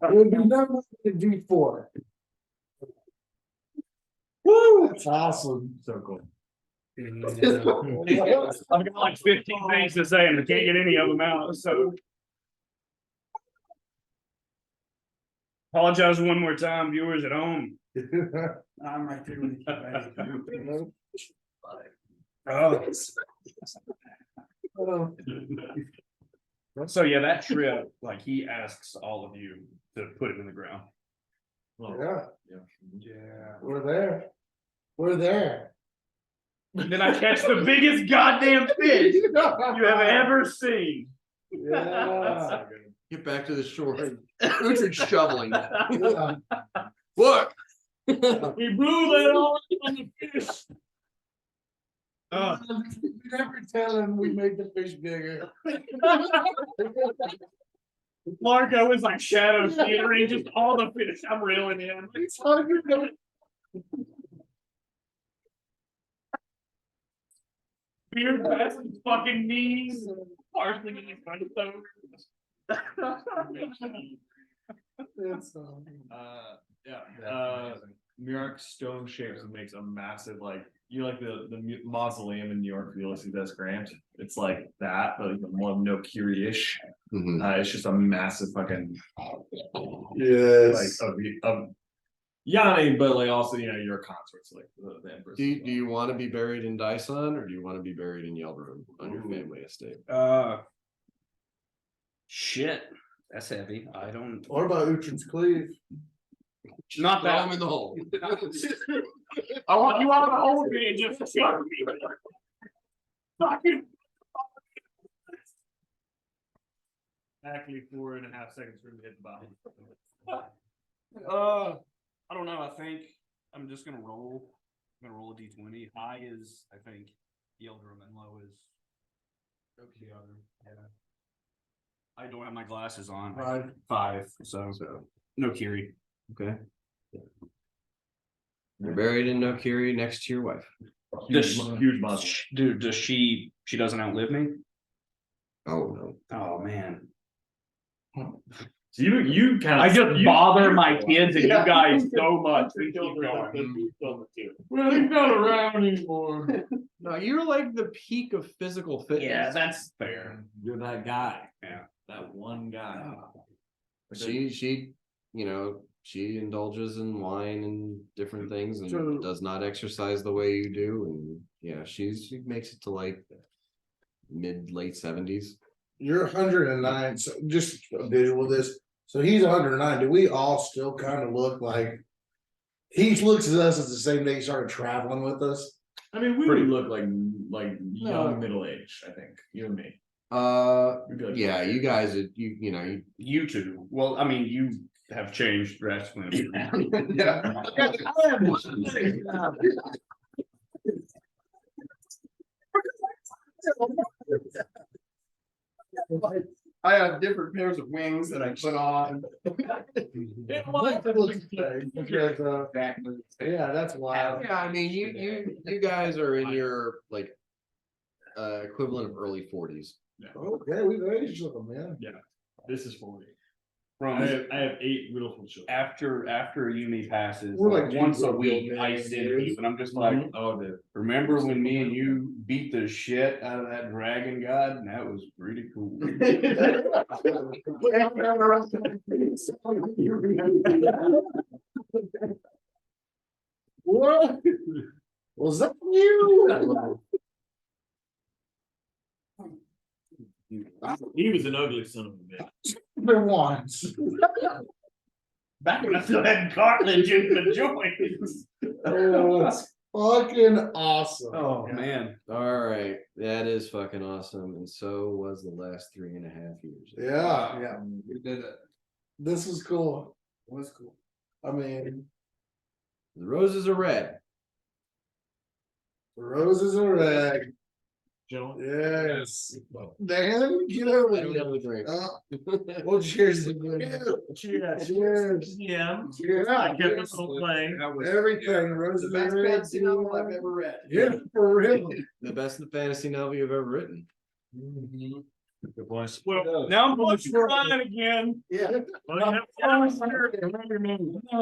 It would be nothing to D4. Woo, that's awesome. So cool. I've got like 15 things to say and I can't get any of them out, so. Apologize one more time, viewers at home. I'm right there with you. So yeah, that trip, like he asks all of you to put it in the ground. Yeah, Yeah. we're there. We're there. Then I catch the biggest goddamn fish you have ever seen. Yeah. Get back to the shore. Uhtred's shoveling. Yeah. Look. He blew that all on the fish. You never tell him we made the fish bigger. Marco was like shadow theatering just all the fish I'm reeling in. Beard past his fucking knees, partially in his front Muir stone shapes and makes a massive, like, you know, like the mausoleum in New York for Ulysses S. Grant. It's like that, but like more no ish. Mhm. It's just a massive fucking Yes. like of Yanni, but like also, you know, your consorts like the Empress. Do you want to be buried in Dyson or do you want to be buried in Yelbrook on your family estate? Shit, that's heavy. I don't. What about Uhtred's cleave? Not Throw that. him in the hole. I want you out of the hole me and just chuck me. Fucking. Exactly 4.5 seconds for him to hit the bottom. I don't know. I think I'm just gonna roll. I'm gonna roll a d20. High is, I think, Yildirim and low is. Okay, yeah. I don't have my glasses on. Right. 5, so no Kiri. Okay. You're buried in Nokiri next to your wife. Huge monster. Dude, does she doesn't outlive me? Oh no. Oh man. So you kind of I just bother my kids and you guys so much. They keep going. Well, he's not around anymore. No, you're like the peak of physical fitness. Yeah, that's fair. You're that guy. Yeah. That one guy. She, you know, she indulges in wine and different things and So- does not exercise the way you do. And yeah, she makes it to like late 70s. You're 109, so just a visual of this. So he's 109. Do we all still kind of look like he looks at us as the same day he started traveling with us? I mean, we would look like young middle age, I think. You and me. Yeah, you guys, you know, You two, well, I mean, you have changed drastically. I have different pairs of wings that I put on. Yeah, that's wild. yeah, I mean, you guys are in your like equivalent of early 40s. Okay, we've aged with them, man. This is 40. From I have 8 beautiful children. after uni passes, We're like like once a two week, real I bad send dudes. you, and I'm just like, Oh, dude. remember when me and you beat the shit out of that dragon god? And that was pretty cool. What? Was that you? He was an ugly son of a bitch. There once. Back when I still had cartilage in the joints. Oh, that's fucking awesome. Oh, man. All right, that is fucking awesome, and so was the last 3.5 years. Yeah, yeah. We did it. This is cool. It was cool. I mean, The roses are red. the roses are red. Gentlemen. Yes. Dan, get over I don't have here. a drink. Well, cheers. Cheers. Cheers. Cheers. Yeah. Cheers. I kept this whole playing. Everything. Roses The best are red. fantasy novel I've ever read. Yeah, for real. The best fantasy novel you've ever written. Good points. Well, now I'm going to crying again. Yeah. Well, you have-